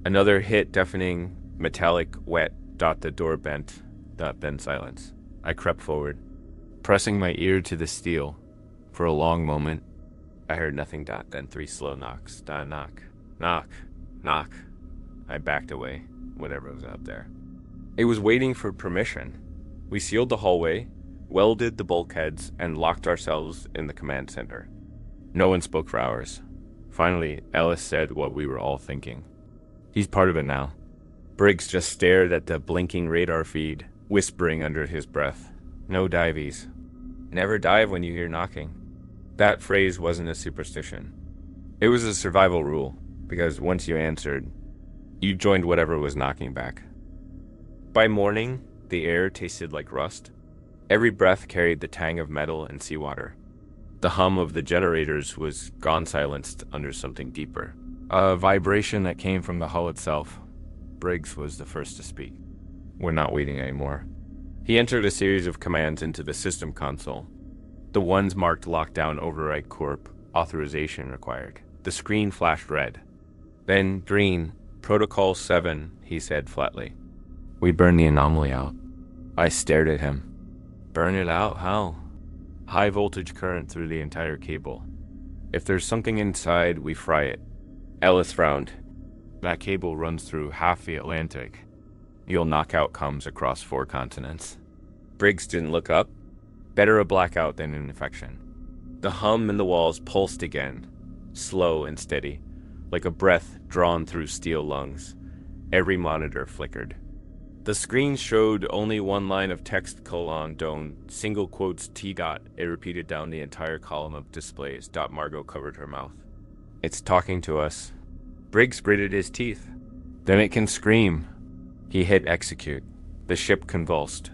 Another hit, deafening, metallic, wet. The door bent. Then silence. I crept forward, pressing my ear to the steel. For a long moment, I heard nothing. Then 3 slow knocks. Knock, knock, knock. I backed away, whatever was out there. It was waiting for permission. We sealed the hallway, welded the bulkheads, and locked ourselves in the command center. No one spoke for hours. Finally, Ellis said what we were all thinking. He's part of it now. Briggs just stared at the blinking radar feed, whispering under his breath, "No divies. Never dive when you hear knocking." That phrase wasn't a superstition. It was a survival rule, because once you answered, you joined whatever was knocking back. By morning, the air tasted like rust. Every breath carried the tang of metal and seawater. The hum of the generators was gone silenced under something deeper. A vibration that came from the hull itself. Briggs was the first to speak. We're not waiting anymore. He entered a series of commands into the system console. The ones marked Lockdown Override Corp, authorization required. The screen flashed red. Then green. Protocol 7, he said flatly. We burn the anomaly out. I stared at him. Burn it out? How? High voltage current through the entire cable. If there's something inside, we fry it. Ellis frowned. That cable runs through half the Atlantic. You'll knock out comms across 4 continents. Briggs didn't look up. Better a blackout than an infection. The hum in the walls pulsed again, slow and steady, like a breath drawn through steel lungs. Every monitor flickered. The screen showed only one line of text: don, single quotes T dot. It repeated down the entire column of displays. Margot covered her mouth. It's talking to us. Briggs gritted his teeth. Then it can scream. He hit execute. The ship convulsed.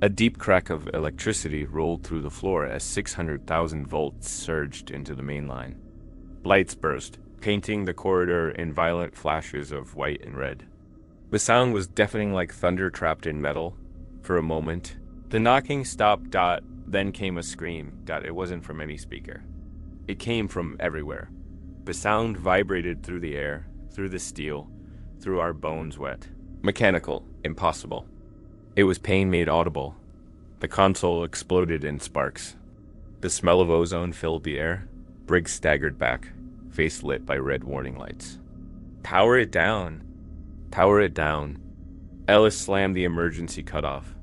A deep crack of electricity rolled through the floor as 600,000 volts surged into the main line. Lights burst, painting the corridor in violent flashes of white and red. The sound was deafening like thunder trapped in metal. For a moment, the knocking stopped. Then came a scream. It wasn't from any speaker. It came from everywhere. The sound vibrated through the air, through the steel, through our bones wet. Mechanical, impossible. It was pain made audible. The console exploded in sparks. The smell of ozone filled the air. Briggs staggered back, face lit by red warning lights. Power it down. Power it down. Ellis slammed the emergency cutoff,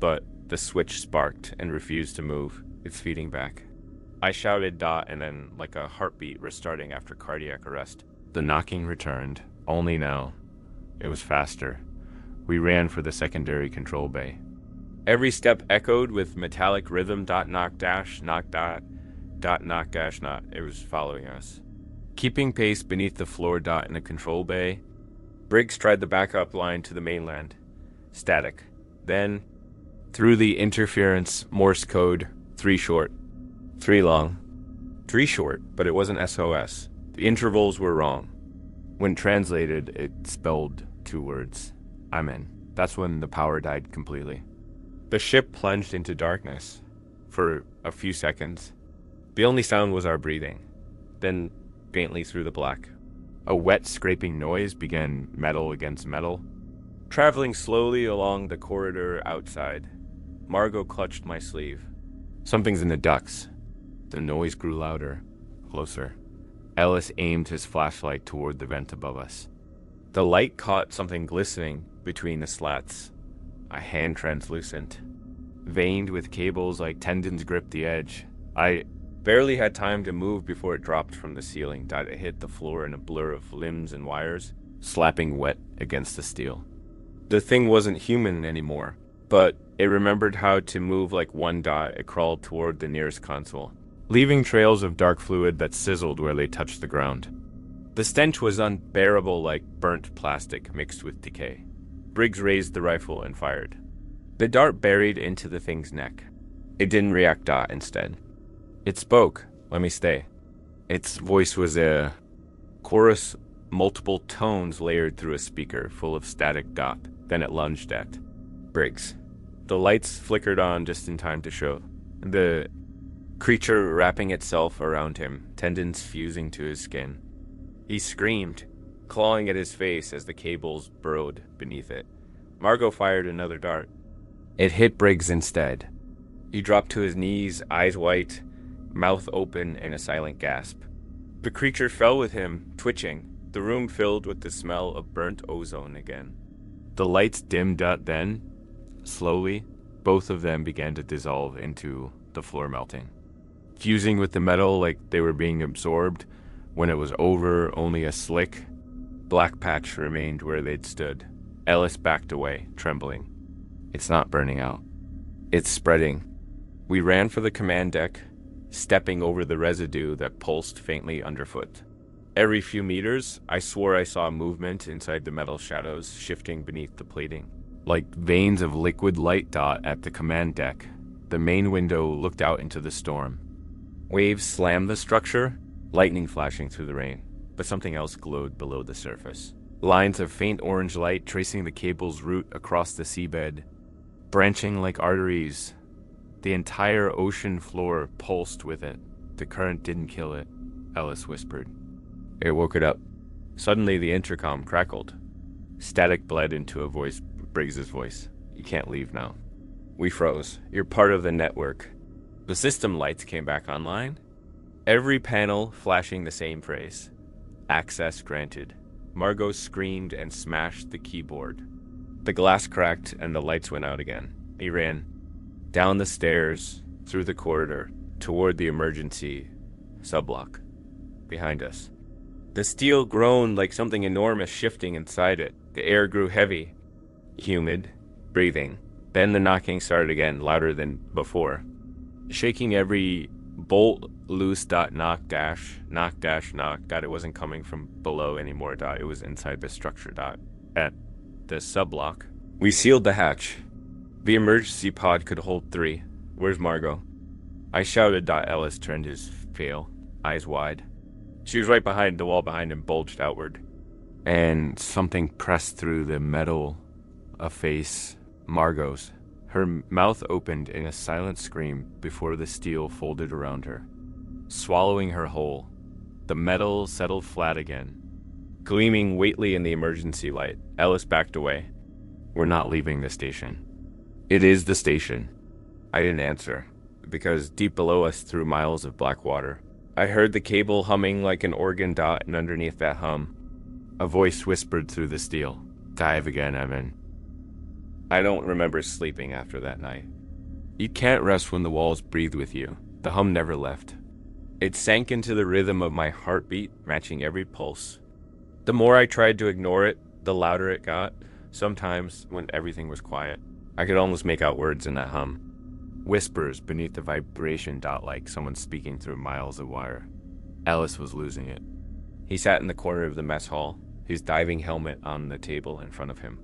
but the switch sparked and refused to move, its feeding back. I shouted and then, like a heartbeat restarting after cardiac arrest. The knocking returned, only now. It was faster. We ran for the secondary control bay. Every step echoed with metallic rhythm. Knock dash, knock dot, knock dash, not. It was following us. Keeping pace beneath the floor. In the control bay. Briggs tried the backup line to the mainland. Static. Then, through the interference, Morse code, 3 short, 3 long. 3 short, but it wasn't SOS. The intervals were wrong. When translated, it spelled 2 words. I'm in. That's when the power died completely. The ship plunged into darkness for a few seconds. The only sound was our breathing. Then, faintly through the black, a wet scraping noise began, metal against metal. Traveling slowly along the corridor outside, Margot clutched my sleeve. Something's in the ducts. The noise grew louder, closer. Ellis aimed his flashlight toward the vent above us. The light caught something glistening between the slats. A hand translucent. Veined with cables like tendons gripped the edge. I barely had time to move before it dropped from the ceiling. It hit the floor in a blur of limbs and wires, slapping wet against the steel. The thing wasn't human anymore, but it remembered how to move like one. It crawled toward the nearest console, leaving trails of dark fluid that sizzled where they touched the ground. The stench was unbearable, like burnt plastic mixed with decay. Briggs raised the rifle and fired. The dart buried into the thing's neck. It didn't react. Instead. It spoke. Let me stay. Its voice was a chorus, multiple tones layered through a speaker full of static. Then it lunged at Briggs. The lights flickered on just in time to show the creature wrapping itself around him, tendons fusing to his skin. He screamed, clawing at his face as the cables burrowed beneath it. Margot fired another dart. It hit Briggs instead. He dropped to his knees, eyes white, mouth open in a silent gasp. The creature fell with him, twitching, the room filled with the smell of burnt ozone again. The lights dimmed. Then, slowly, both of them began to dissolve into the floor melting, fusing with the metal like they were being absorbed. When it was over, only a slick, black patch remained where they'd stood. Ellis backed away, trembling. It's not burning out. It's spreading. We ran for the command deck, stepping over the residue that pulsed faintly underfoot. Every few meters, I swore I saw movement inside the metal shadows shifting beneath the plating. Like veins of liquid light. At the command deck, the main window looked out into the storm. Waves slammed the structure, lightning flashing through the rain, but something else glowed below the surface. Lines of faint orange light tracing the cable's route across the seabed, branching like arteries. The entire ocean floor pulsed with it. The current didn't kill it, Ellis whispered. It woke it up. Suddenly the intercom crackled. Static bled into Briggs's voice. You can't leave now. We froze. You're part of the network. The system lights came back online. Every panel flashing the same phrase. Access granted. Margot screamed and smashed the keyboard. The glass cracked and the lights went out again. He ran down the stairs, through the corridor, toward the emergency subblock behind us. The steel groaned like something enormous shifting inside it. The air grew heavy, humid, breathing. Then the knocking started again, louder than before. Shaking every bolt, loose, knock, dash, knock, it wasn't coming from below anymore, it was inside the structure, at the sublock. We sealed the hatch. The emergency pod could hold 3. Where's Margot? I shouted. Ellis turned his pale, eyes wide. She was right behind the wall behind him, bulged outward. And something pressed through the metal, a face, Margot's. Her mouth opened in a silent scream before the steel folded around her, swallowing her whole. The metal settled flat again, gleaming weightly in the emergency light. Ellis backed away. We're not leaving the station. It is the station. I didn't answer, because deep below us through miles of black water, I heard the cable humming like an organ, and underneath that hum, a voice whispered through the steel. Dive again, Evan. I don't remember sleeping after that night. You can't rest when the walls breathe with you. The hum never left. It sank into the rhythm of my heartbeat, matching every pulse. The more I tried to ignore it, the louder it got. Sometimes, when everything was quiet, I could almost make out words in that hum. Whispers beneath the vibration, like someone speaking through miles of wire. Ellis was losing it. He sat in the corner of the mess hall, his diving helmet on the table in front of him.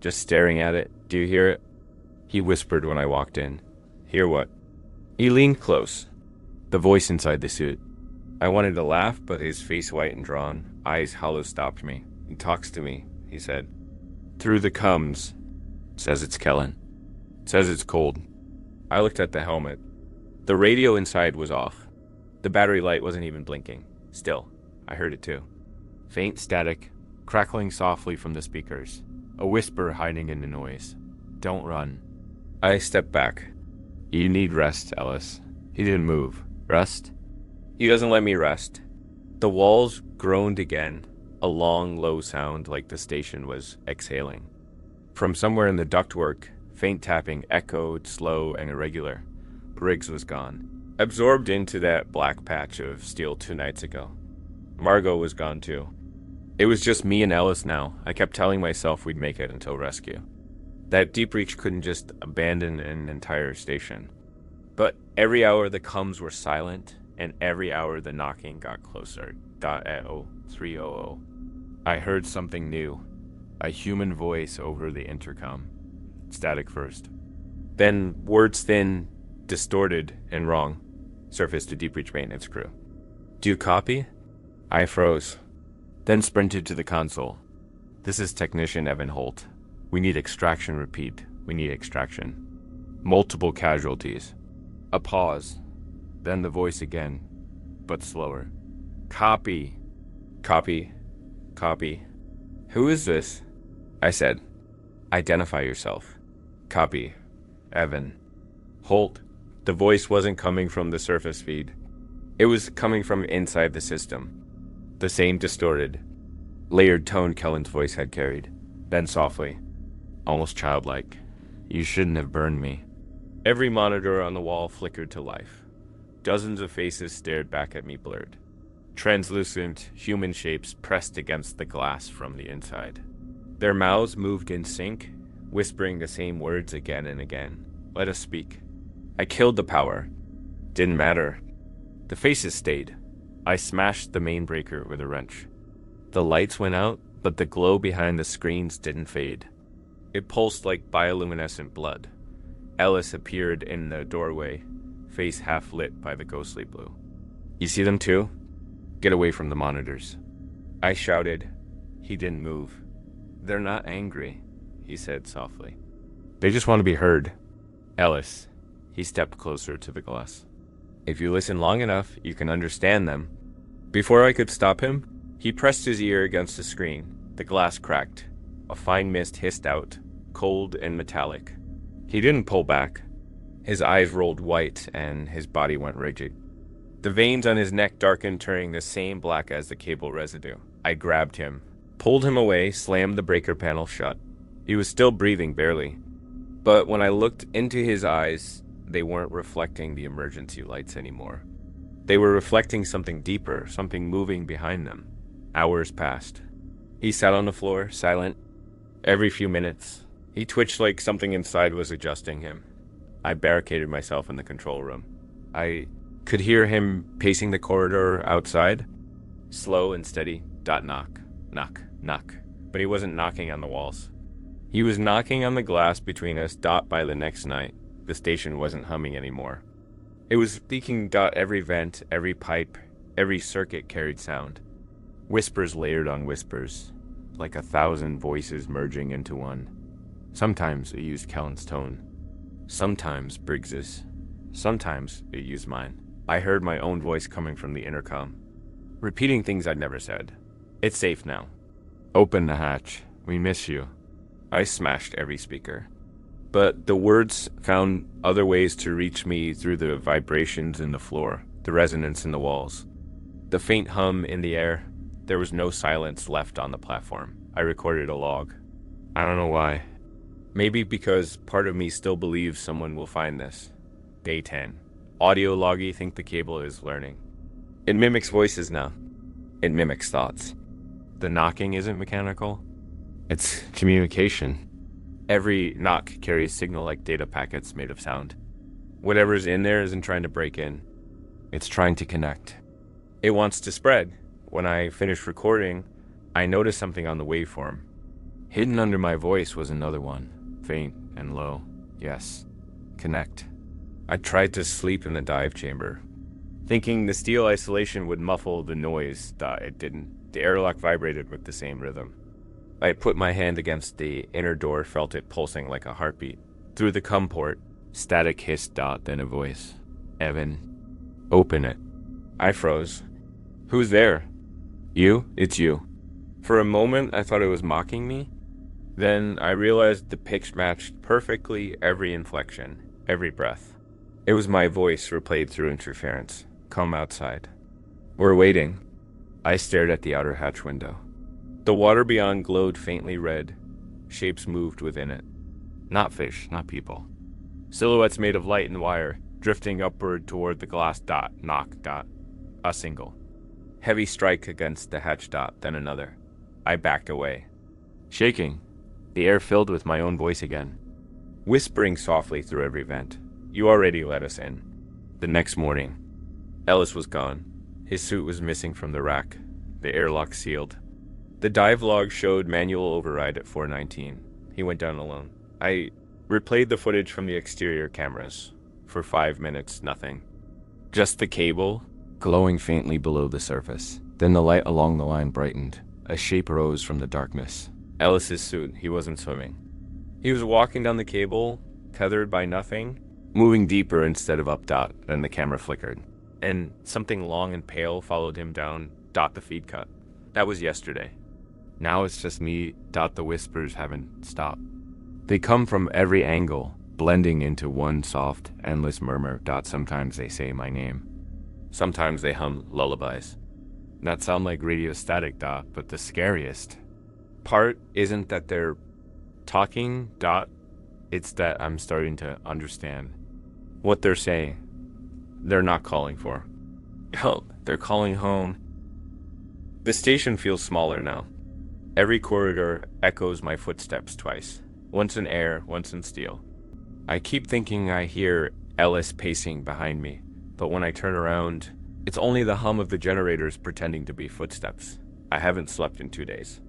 Just staring at it. Do you hear it? He whispered when I walked in. Hear what? He leaned close. The voice inside the suit. I wanted to laugh, but his face white and drawn, eyes hollow stopped me. He talks to me, he said. Through the comes. Says it's Kellen. Says it's cold. I looked at the helmet. The radio inside was off. The battery light wasn't even blinking. Still, I heard it too. Faint static, crackling softly from the speakers. A whisper hiding in the noise. Don't run. I stepped back. You need rest, Ellis. He didn't move. Rest? He doesn't let me rest. The walls groaned again, a long, low sound like the station was exhaling. From somewhere in the ductwork, faint tapping echoed, slow and irregular. Briggs was gone, absorbed into that black patch of steel 2 nights ago. Margot was gone too. It was just me and Ellis now. I kept telling myself we'd make it until rescue. That Deep Reach couldn't just abandon an entire station. But every hour the coms were silent, and every hour the knocking got closer. At 0300. I heard something new. A human voice over the intercom. Static first. Then words thin, distorted, and wrong. Surfaced to Deep Reach maintenance crew. Do you copy? I froze. Then sprinted to the console. This is Technician Evan Holt. We need extraction, repeat. We need extraction. Multiple casualties. A pause. Then the voice again, but slower. Copy. Copy. Copy. Who is this? I said. Identify yourself. Copy. Evan. Holt. The voice wasn't coming from the surface feed. It was coming from inside the system. The same distorted, layered tone Kellen's voice had carried. Then softly, almost childlike. You shouldn't have burned me. Every monitor on the wall flickered to life. Dozens of faces stared back at me blurred. Translucent, human shapes pressed against the glass from the inside. Their mouths moved in sync, whispering the same words again and again. Let us speak. I killed the power. Didn't matter. The faces stayed. I smashed the main breaker with a wrench. The lights went out, but the glow behind the screens didn't fade. It pulsed like bioluminescent blood. Ellis appeared in the doorway, face half lit by the ghostly blue. You see them too? Get away from the monitors. I shouted. He didn't move. They're not angry, he said softly. They just want to be heard. Ellis. He stepped closer to the glass. If you listen long enough, you can understand them. Before I could stop him, he pressed his ear against the screen. The glass cracked. A fine mist hissed out, cold and metallic. He didn't pull back. His eyes rolled white and his body went rigid. The veins on his neck darkened, turning the same black as the cable residue. I grabbed him, pulled him away, slammed the breaker panel shut. He was still breathing barely. But when I looked into his eyes, they weren't reflecting the emergency lights anymore. They were reflecting something deeper, something moving behind them. Hours passed. He sat on the floor, silent. Every few minutes, he twitched like something inside was adjusting him. I barricaded myself in the control room. I could hear him pacing the corridor outside. Slow and steady. Knock, knock, knock. But he wasn't knocking on the walls. He was knocking on the glass between us. By the next night, the station wasn't humming anymore. It was leaking. Every vent, every pipe, every circuit carried sound. Whispers layered on whispers, like 1,000 voices merging into one. Sometimes it used Kellen's tone. Sometimes Briggs's. Sometimes it used mine. I heard my own voice coming from the intercom, repeating things I'd never said. It's safe now. Open the hatch. We miss you. I smashed every speaker. But the words found other ways to reach me through the vibrations in the floor, the resonance in the walls, the faint hum in the air. There was no silence left on the platform. I recorded a log. I don't know why. Maybe because part of me still believes someone will find this. Day 10. Audio loggy think the cable is learning. It mimics voices now. It mimics thoughts. The knocking isn't mechanical. It's communication. Every knock carries signal like data packets made of sound. Whatever's in there isn't trying to break in. It's trying to connect. It wants to spread. When I finished recording, I noticed something on the waveform. Hidden under my voice was another one, faint and low. Yes, connect. I tried to sleep in the dive chamber, thinking the steel isolation would muffle the noise. It didn't. The airlock vibrated with the same rhythm. I put my hand against the inner door, felt it pulsing like a heartbeat. Through the cum port, static hissed. Then a voice. Evan, open it. I froze. Who's there? You? It's you. For a moment, I thought it was mocking me. Then I realized the pitch matched perfectly every inflection, every breath. It was my voice replayed through interference. Come outside. We're waiting. I stared at the outer hatch window. The water beyond glowed faintly red. Shapes moved within it. Not fish, not people. Silhouettes made of light and wire, drifting upward toward the glass. Knock. A single. Heavy strike against the hatch. Then another. I backed away. Shaking. The air filled with my own voice again. Whispering softly through every vent. You already let us in. The next morning, Ellis was gone. His suit was missing from the rack. The airlock sealed. The dive log showed manual override at 4:19. He went down alone. I replayed the footage from the exterior cameras. For 5 minutes, nothing. Just the cable, glowing faintly below the surface. Then the light along the line brightened. A shape rose from the darkness. Ellis's suit. He wasn't swimming. He was walking down the cable, tethered by nothing, moving deeper instead of up. Then the camera flickered. And something long and pale followed him down. The feed cut. That was yesterday. Now it's just me. The whispers haven't stopped. They come from every angle, blending into one soft, endless murmur. Sometimes they say my name. Sometimes they hum lullabies. That sound like radio static. But the scariest part isn't that they're talking. It's that I'm starting to understand what they're saying. They're not calling for help. They're calling home. The station feels smaller now. Every corridor echoes my footsteps twice, once in air, once in steel. I keep thinking I hear Ellis pacing behind me, but when I turn around, it's only the hum of the generators pretending to be footsteps. I haven't slept in 2 days.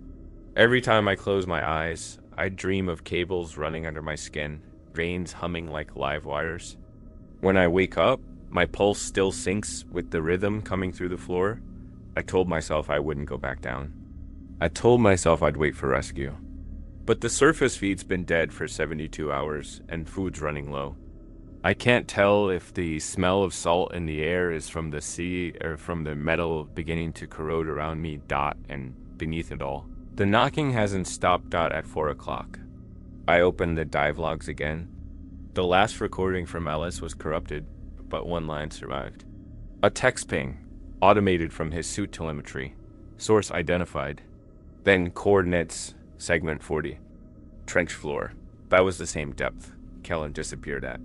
Every time I close my eyes, I dream of cables running under my skin, veins humming like live wires. When I wake up, My pulse still sinks with the rhythm coming through the floor. I told myself I wouldn't go back down. I told myself I'd wait for rescue. But the surface feed's been dead for 72 hours, and food's running low. I can't tell if the smell of salt in the air is from the sea or from the metal beginning to corrode around me, and beneath it all. The knocking hasn't stopped, at 4 o'clock. I opened the dive logs again. The last recording from Ellis was corrupted, but one line survived. A text ping, automated from his suit telemetry. Source identified. Then coordinates, segment 40. Trench floor. That was the same depth Kellen disappeared at.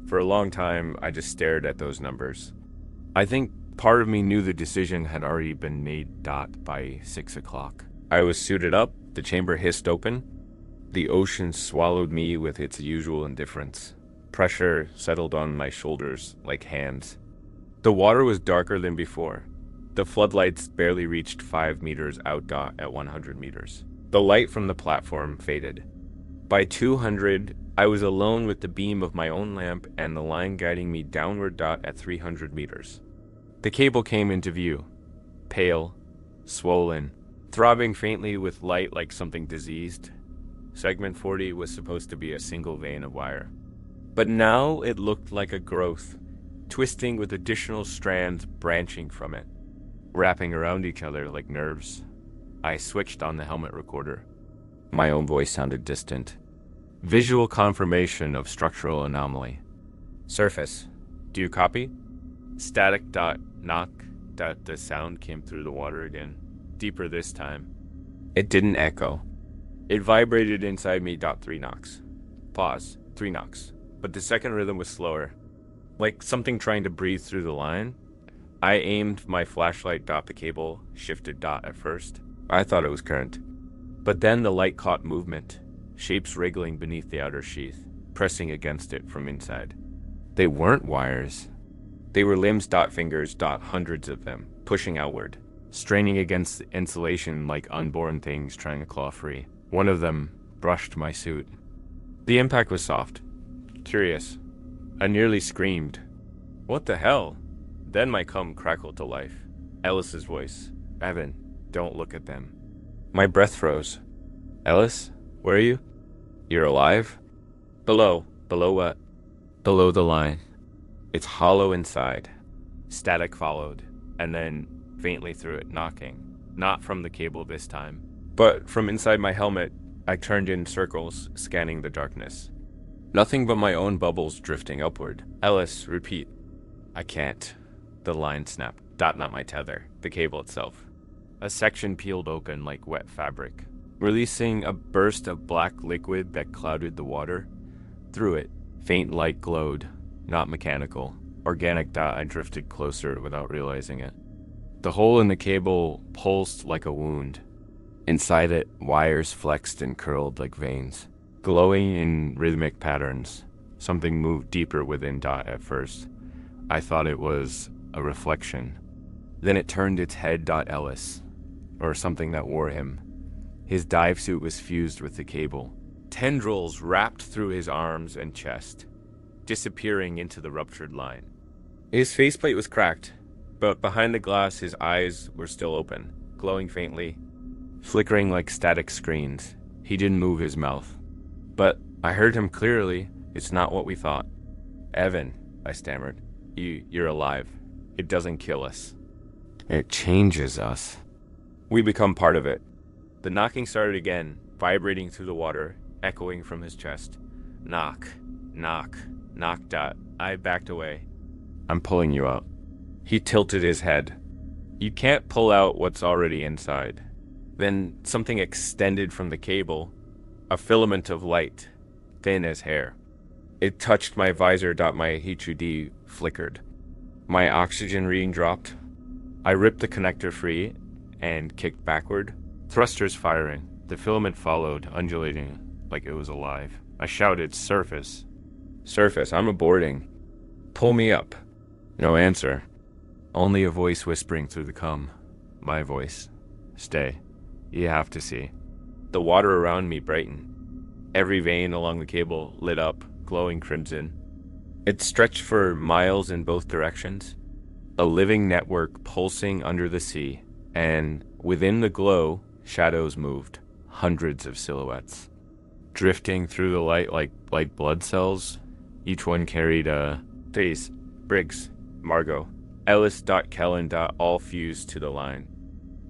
For a long time, I just stared at those numbers. I think part of me knew the decision had already been made, by 6 o'clock. I was suited up, the chamber hissed open. The ocean swallowed me with its usual indifference. Pressure settled on my shoulders like hands. The water was darker than before. The floodlights barely reached 5 meters out, at 100 meters. The light from the platform faded. By 200, I was alone with the beam of my own lamp and the line guiding me downward, at 300 meters. The cable came into view. Pale, swollen, throbbing faintly with light like something diseased. Segment 40 was supposed to be a single vein of wire. But now it looked like a growth, twisting with additional strands branching from it, wrapping around each other like nerves. I switched on the helmet recorder. My own voice sounded distant. Visual confirmation of structural anomaly. Surface. Do you copy? Static. Knock. The sound came through the water again. Deeper this time. It didn't echo. It vibrated inside me. 3 knocks. Pause. 3 knocks. But the second rhythm was slower. Like something trying to breathe through the line. I aimed my flashlight. The cable shifted. At first. I thought it was current. But then the light caught movement. Shapes wriggling beneath the outer sheath, pressing against it from inside. They weren't wires. They were limbs. Fingers. Hundreds of them, pushing outward, straining against the insulation like unborn things trying to claw free. One of them brushed my suit. The impact was soft, curious. I nearly screamed. What the hell? Then my cum crackled to life. Ellis's voice. Evan, don't look at them. My breath froze. Ellis, where are you? You're alive? Below. Below what? Below the line. It's hollow inside. Static followed, and then faintly through it, knocking. Not from the cable this time, but from inside my helmet. I turned in circles, scanning the darkness. Nothing but my own bubbles drifting upward. Ellis, repeat. I can't. The line snapped. Not my tether. The cable itself. A section peeled open like wet fabric, releasing a burst of black liquid that clouded the water. Through it, faint light glowed, not mechanical. Organic. I drifted closer without realizing it. The hole in the cable pulsed like a wound. Inside it, wires flexed and curled like veins, glowing in rhythmic patterns. Something moved deeper within. At first, I thought it was a reflection. Then it turned its head. Ellis, or something that wore him. His dive suit was fused with the cable. Tendrils wrapped through his arms and chest, disappearing into the ruptured line. His faceplate was cracked, but behind the glass his eyes were still open, glowing faintly, flickering like static screens. He didn't move his mouth. But I heard him clearly. It's not what we thought. Evan, I stammered. You're alive. It doesn't kill us. It changes us. We become part of it. The knocking started again, vibrating through the water, echoing from his chest. Knock, knock, knock. I backed away. I'm pulling you out. He tilted his head. You can't pull out what's already inside. Then something extended from the cable, a filament of light, thin as hair. It touched my visor. My HUD flickered. My oxygen reading dropped. I ripped the connector free and kicked backward. Thrusters firing. The filament followed, undulating like it was alive. I shouted, Surface. Surface, I'm aborting. Pull me up. No answer. Only a voice whispering through the cum. My voice. Stay. You have to see. The water around me brightened. Every vein along the cable lit up, glowing crimson. It stretched for miles in both directions, a living network pulsing under the sea, and within the glow, shadows moved, hundreds of silhouettes, drifting through the light like white blood cells. Each one carried Thais, Briggs, Margot, Ellis. Kellen. All fused to the line.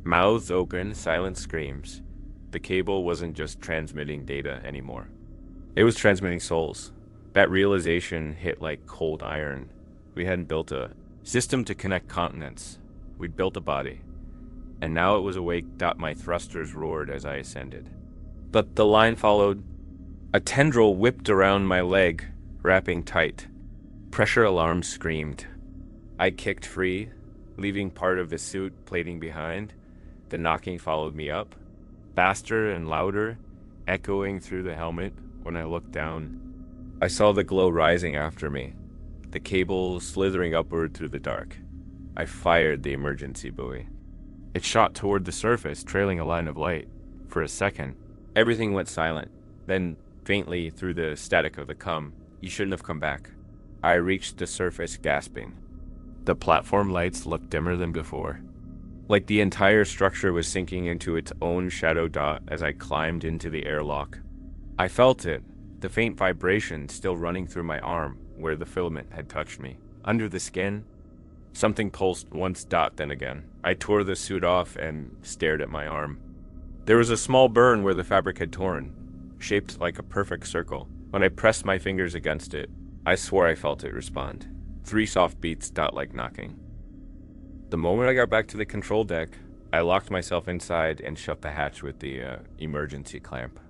Mouths open, silent screams. The cable wasn't just transmitting data anymore. It was transmitting souls. That realization hit like cold iron. We hadn't built a system to connect continents. We'd built a body. And now it was awake. My thrusters roared as I ascended. But the line followed. A tendril whipped around my leg, wrapping tight. Pressure alarms screamed. I kicked free, leaving part of the suit plating behind. The knocking followed me up, faster and louder, echoing through the helmet. When I looked down, I saw the glow rising after me, the cable slithering upward through the dark. I fired the emergency buoy. It shot toward the surface, trailing a line of light. For a second, everything went silent. Then, faintly through the static of the "You shouldn't have come back." I reached the surface, gasping. The platform lights looked dimmer than before, like the entire structure was sinking into its own shadow dot as I climbed into the airlock. I felt it, the faint vibration still running through my arm where the filament had touched me. Under the skin, something pulsed once, then again. I tore the suit off and stared at my arm. There was a small burn where the fabric had torn, shaped like a perfect circle. When I pressed my fingers against it, I swore I felt it respond. 3 soft beats, like knocking. The moment I got back to the control deck, I locked myself inside and shut the hatch with the emergency clamp.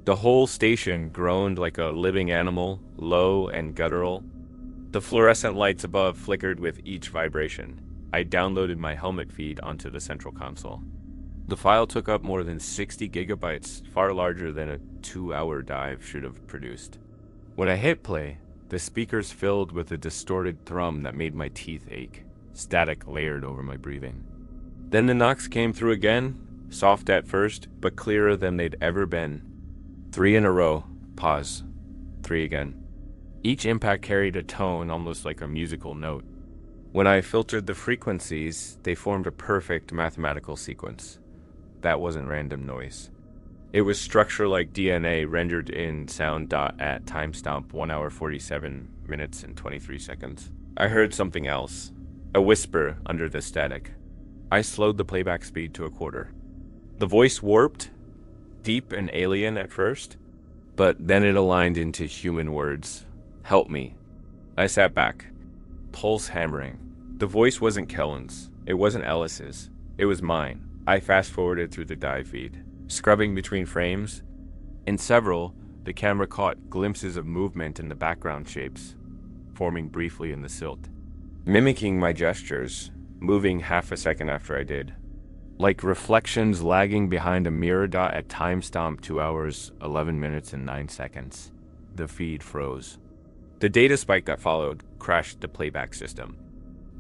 The whole station groaned like a living animal, low and guttural. The fluorescent lights above flickered with each vibration. I downloaded my helmet feed onto the central console. The file took up more than 60 gigabytes, far larger than a 2-hour dive should have produced. When I hit play, the speakers filled with a distorted thrum that made my teeth ache. Static layered over my breathing. Then the knocks came through again, soft at first, but clearer than they'd ever been. 3 in a row. Pause. 3 again. Each impact carried a tone almost like a musical note. When I filtered the frequencies, they formed a perfect mathematical sequence. That wasn't random noise. It was structure like DNA rendered in sound. At timestamp 1 hour 47 minutes and 23 seconds. I heard something else. A whisper under the static. I slowed the playback speed to a quarter. The voice warped, deep and alien at first, but then it aligned into human words. Help me. I sat back, pulse hammering. The voice wasn't Kellen's. It wasn't Ellis's. It was mine. I fast-forwarded through the dive feed, scrubbing between frames. In several, the camera caught glimpses of movement in the background shapes, forming briefly in the silt. Mimicking my gestures, moving half a second after I did. Like reflections lagging behind a mirror. At timestamp 2 hours, 11 minutes and 9 seconds. The feed froze. The data spike that followed crashed the playback system.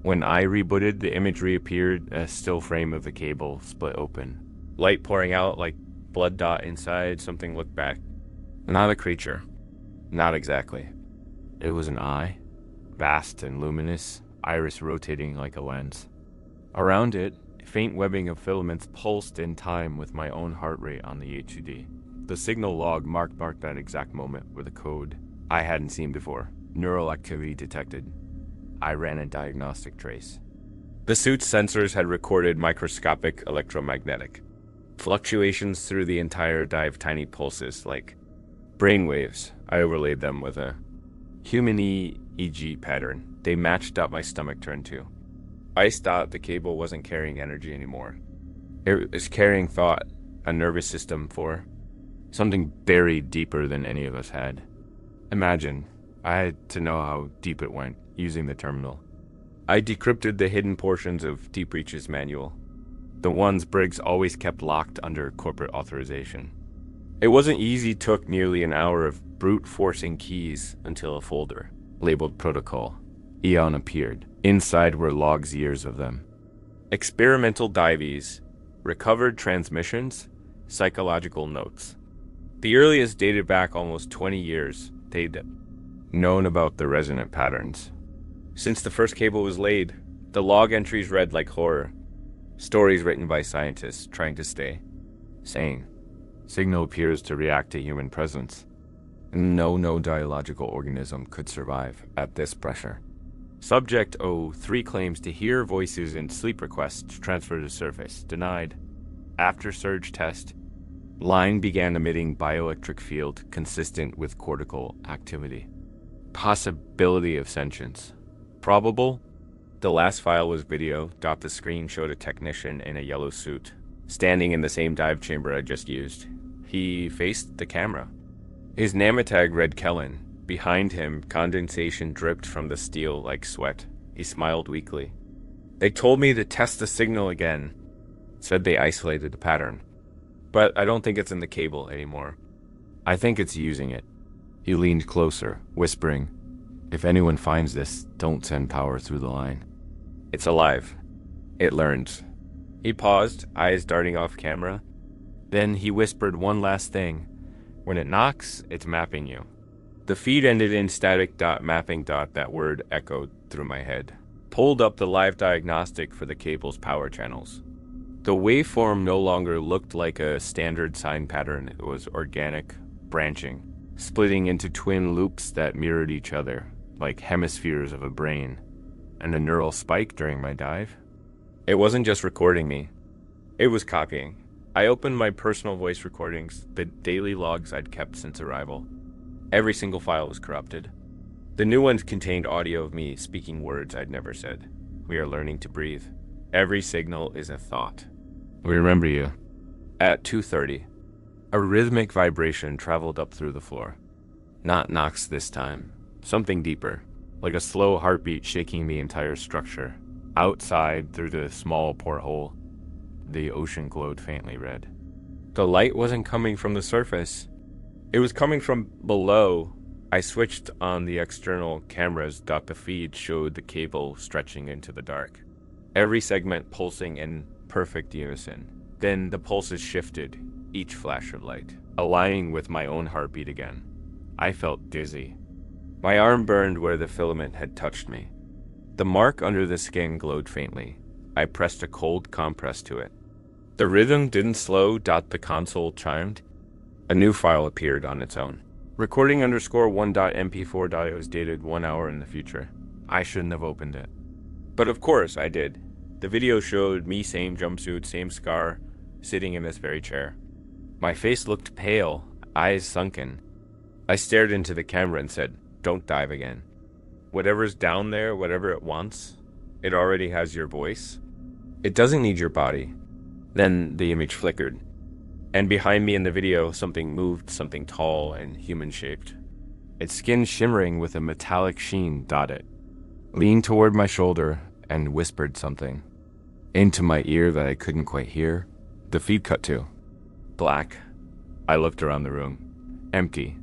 When I rebooted, the image reappeared, a still frame of the cable split open. Light pouring out like blood. Inside, something looked back. Not a creature. Not exactly. It was an eye, vast and luminous, iris rotating like a lens. Around it, faint webbing of filaments pulsed in time with my own heart rate on the HUD. The signal log marked that exact moment with a code I hadn't seen before. Neural activity detected. I ran a diagnostic trace. The suit's sensors had recorded microscopic electromagnetic fluctuations through the entire dive, tiny pulses like brainwaves. I overlaid them with a human EEG pattern. They matched up my stomach turned to. I thought the cable wasn't carrying energy anymore. It was carrying thought, a nervous system for something buried deeper than any of us had. Imagine, I had to know how deep it went using the terminal. I decrypted the hidden portions of Deep Reach's manual, the ones Briggs always kept locked under corporate authorization. It wasn't easy, took nearly an hour of brute forcing keys until a folder, labeled Protocol, Eon appeared. Inside were logs, years of them. Experimental divees, recovered transmissions, psychological notes. The earliest dated back almost 20 years. They'd known about the resonant patterns. Since the first cable was laid, the log entries read like horror. Stories written by scientists trying to stay sane. Signal appears to react to human presence. No biological organism could survive at this pressure. Subject 03 claims to hear voices in sleep requests transfer to surface. Denied. After surge test, line began emitting bioelectric field consistent with cortical activity. Possibility of sentience. Probable? The last file was video. The screen showed a technician in a yellow suit, standing in the same dive chamber I just used. He faced the camera. His nametag read Kellen. Behind him, condensation dripped from the steel like sweat. He smiled weakly. They told me to test the signal again. Said they isolated the pattern. But I don't think it's in the cable anymore. I think it's using it. He leaned closer, whispering, "If anyone finds this, don't send power through the line. It's alive. It learns." He paused, eyes darting off camera. Then he whispered one last thing. "When it knocks, it's mapping you." The feed ended in static mapping. That word echoed through my head. Pulled up the live diagnostic for the cable's power channels. The waveform no longer looked like a standard sine pattern. It was organic, branching, splitting into twin loops that mirrored each other, like hemispheres of a brain. And a neural spike during my dive? It wasn't just recording me. It was copying. I opened my personal voice recordings, the daily logs I'd kept since arrival. Every single file was corrupted. The new ones contained audio of me speaking words I'd never said. "We are learning to breathe. Every signal is a thought. We remember you." At 2:30, a rhythmic vibration traveled up through the floor. Not knocks this time. Something deeper, like a slow heartbeat shaking the entire structure. Outside, through the small porthole, the ocean glowed faintly red. The light wasn't coming from the surface. It was coming from below. I switched on the external cameras. The feed showed the cable stretching into the dark. Every segment pulsing in perfect unison. Then the pulses shifted, each flash of light, aligning with my own heartbeat again. I felt dizzy. My arm burned where the filament had touched me. The mark under the skin glowed faintly. I pressed a cold compress to it. The rhythm didn't slow. The console chimed. A new file appeared on its own. Recording _1.mp4 was dated 1 hour in the future. I shouldn't have opened it. But of course I did. The video showed me, same jumpsuit, same scar, sitting in this very chair. My face looked pale, eyes sunken. I stared into the camera and said, "Don't dive again. Whatever's down there, whatever it wants, it already has your voice. It doesn't need your body." Then the image flickered. And behind me in the video, something moved, something tall and human-shaped. Its skin shimmering with a metallic sheen. It leaned toward my shoulder and whispered something into my ear that I couldn't quite hear. The feed cut to black. I looked around the room. Empty.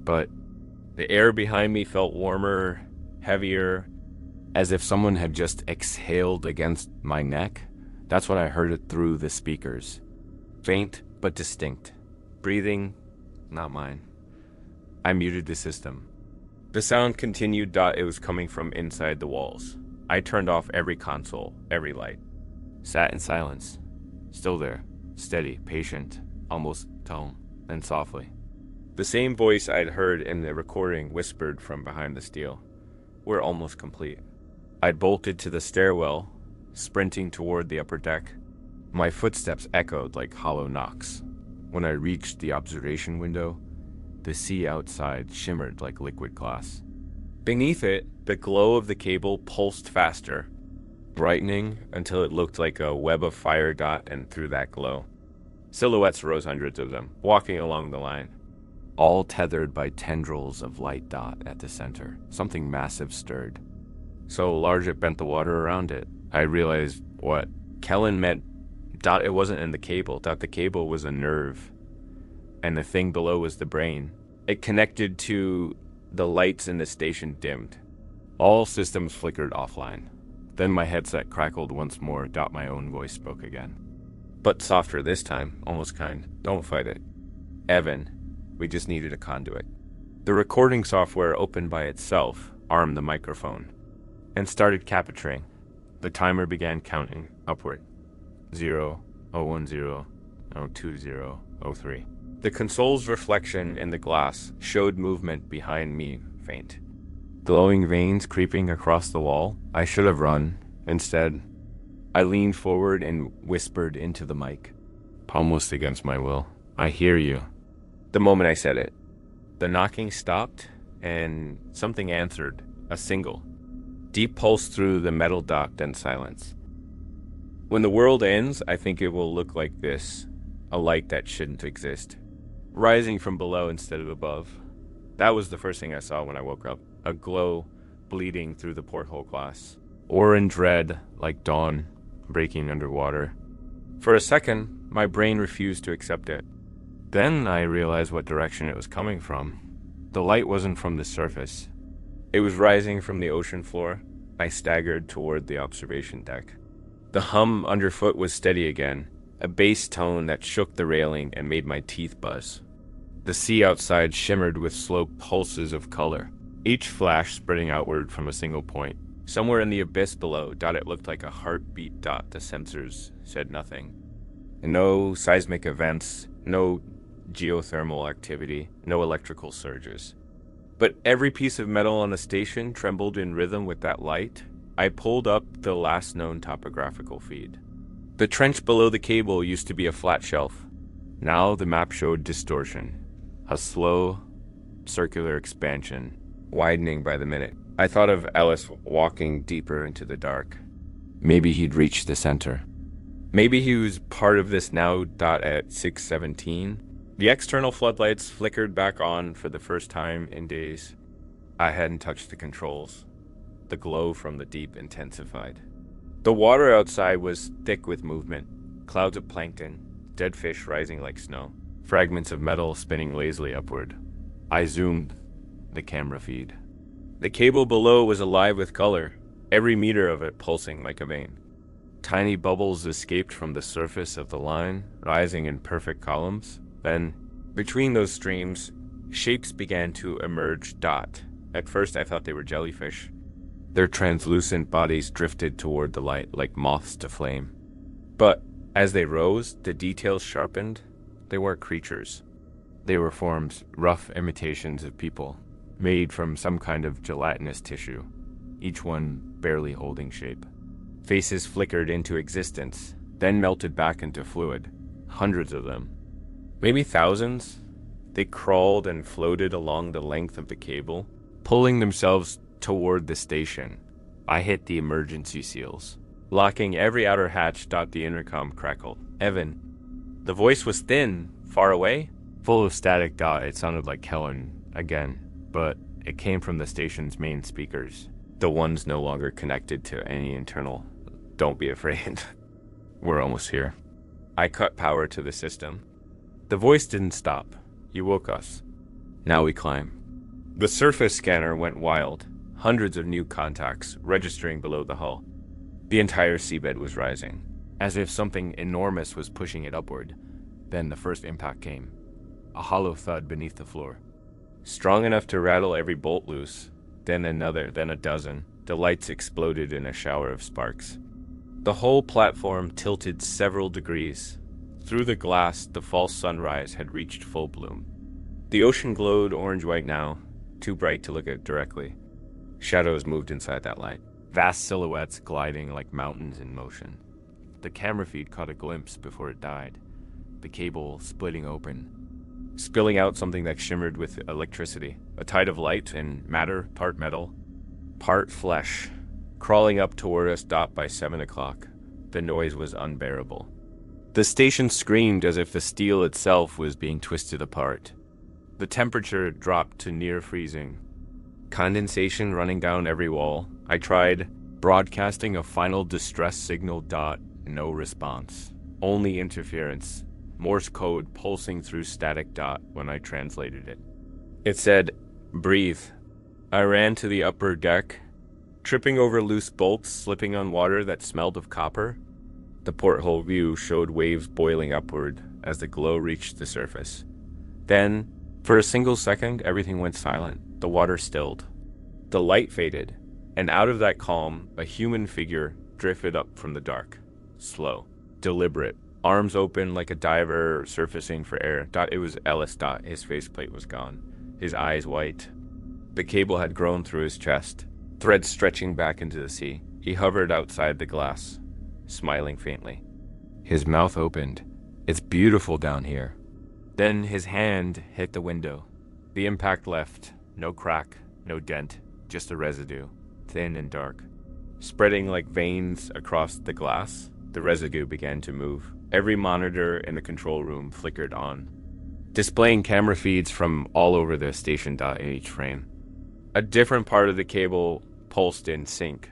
But the air behind me felt warmer, heavier, as if someone had just exhaled against my neck. That's what I heard it through the speakers. Faint but distinct. Breathing, not mine. I muted the system. The sound continued. It was coming from inside the walls. I turned off every console, every light. Sat in silence. Still there. Steady, patient, almost tone, then softly. The same voice I'd heard in the recording whispered from behind the steel. "We're almost complete." I'd bolted to the stairwell, sprinting toward the upper deck. My footsteps echoed like hollow knocks. When I reached the observation window, the sea outside shimmered like liquid glass. Beneath it, the glow of the cable pulsed faster, brightening until it looked like a web of fire. And through that glow, silhouettes rose, hundreds of them, walking along the line, all tethered by tendrils of light. At the center, something massive stirred, so large it bent the water around it. I realized what Kellen meant. It wasn't in the cable. The cable was a nerve, and the thing below was the brain. It connected to the lights in the station dimmed. All systems flickered offline. Then my headset crackled once more. My own voice spoke again. But softer this time, almost kind. "Don't fight it. Evan, we just needed a conduit." The recording software opened by itself, armed the microphone, and started capturing. The timer began counting upward. 0, 010, 020, 03. The console's reflection in the glass showed movement behind me, faint. Glowing veins creeping across the wall. I should have run. Instead, I leaned forward and whispered into the mic. Almost against my will. I hear you. The moment I said it, the knocking stopped and something answered, a single. Deep pulse through the metal dot, then silence. When the world ends, I think it will look like this, a light that shouldn't exist, rising from below instead of above. That was the first thing I saw when I woke up, a glow bleeding through the porthole glass. Orange red, like dawn, breaking underwater. For a second, my brain refused to accept it. Then I realized what direction it was coming from. The light wasn't from the surface. It was rising from the ocean floor. I staggered toward the observation deck. The hum underfoot was steady again, a bass tone that shook the railing and made my teeth buzz. The sea outside shimmered with slow pulses of color, each flash spreading outward from a single point. Somewhere in the abyss below, it looked like a heartbeat dot. The sensors said nothing. No seismic events, no geothermal activity, no electrical surges. But every piece of metal on the station trembled in rhythm with that light. I pulled up the last known topographical feed. The trench below the cable used to be a flat shelf. Now the map showed distortion, a slow, circular expansion, widening by the minute. I thought of Ellis walking deeper into the dark. Maybe he'd reached the center. Maybe he was part of this now. At 6:17. The external floodlights flickered back on for the first time in days. I hadn't touched the controls. The glow from the deep intensified. The water outside was thick with movement. Clouds of plankton, dead fish rising like snow, fragments of metal spinning lazily upward. I zoomed the camera feed. The cable below was alive with color, every meter of it pulsing like a vein. Tiny bubbles escaped from the surface of the line, rising in perfect columns. Then, between those streams, shapes began to emerge. At first I thought they were jellyfish. Their translucent bodies drifted toward the light like moths to flame. But as they rose, the details sharpened. They weren't creatures. They were forms, rough imitations of people, made from some kind of gelatinous tissue, each one barely holding shape. Faces flickered into existence, then melted back into fluid. Hundreds of them. Maybe thousands. They crawled and floated along the length of the cable, pulling themselves toward the station. I hit the emergency seals. Locking every outer hatch. The intercom crackled. Evan. The voice was thin, far away, full of static. It sounded like Helen again, but it came from the station's main speakers, the ones no longer connected to any internal. Don't be afraid. We're almost here. I cut power to the system. The voice didn't stop. You woke us. Now we climb. The surface scanner went wild. Hundreds of new contacts registering below the hull. The entire seabed was rising, as if something enormous was pushing it upward. Then the first impact came. A hollow thud beneath the floor. Strong enough to rattle every bolt loose. Then another, then a dozen. The lights exploded in a shower of sparks. The whole platform tilted several degrees. Through the glass, the false sunrise had reached full bloom. The ocean glowed orange-white now, too bright to look at directly. Shadows moved inside that light, vast silhouettes gliding like mountains in motion. The camera feed caught a glimpse before it died, the cable splitting open, spilling out something that shimmered with electricity, a tide of light and matter, part metal, part flesh, crawling up toward us. By 7 o'clock. The noise was unbearable. The station screamed as if the steel itself was being twisted apart. The temperature dropped to near freezing. Condensation running down every wall. I tried broadcasting a final distress signal. No response. Only interference. Morse code pulsing through static. When I translated it. It said, "Breathe." I ran to the upper deck, tripping over loose bolts, slipping on water that smelled of copper. The porthole view showed waves boiling upward as the glow reached the surface. Then, For a single second, everything went silent. The water stilled. The light faded, and out of that calm, a human figure drifted up from the dark. Slow, deliberate, arms open like a diver surfacing for air. It was Ellis. His faceplate was gone, his eyes white. The cable had grown through his chest, threads stretching back into the sea. He hovered outside the glass, smiling faintly. His mouth opened. It's beautiful down here. Then his hand hit the window. The impact left. No crack, no dent, just a residue, thin and dark. Spreading like veins across the glass, the residue began to move. Every monitor in the control room flickered on, displaying camera feeds from all over the station. In each frame, a different part of the cable pulsed in sync.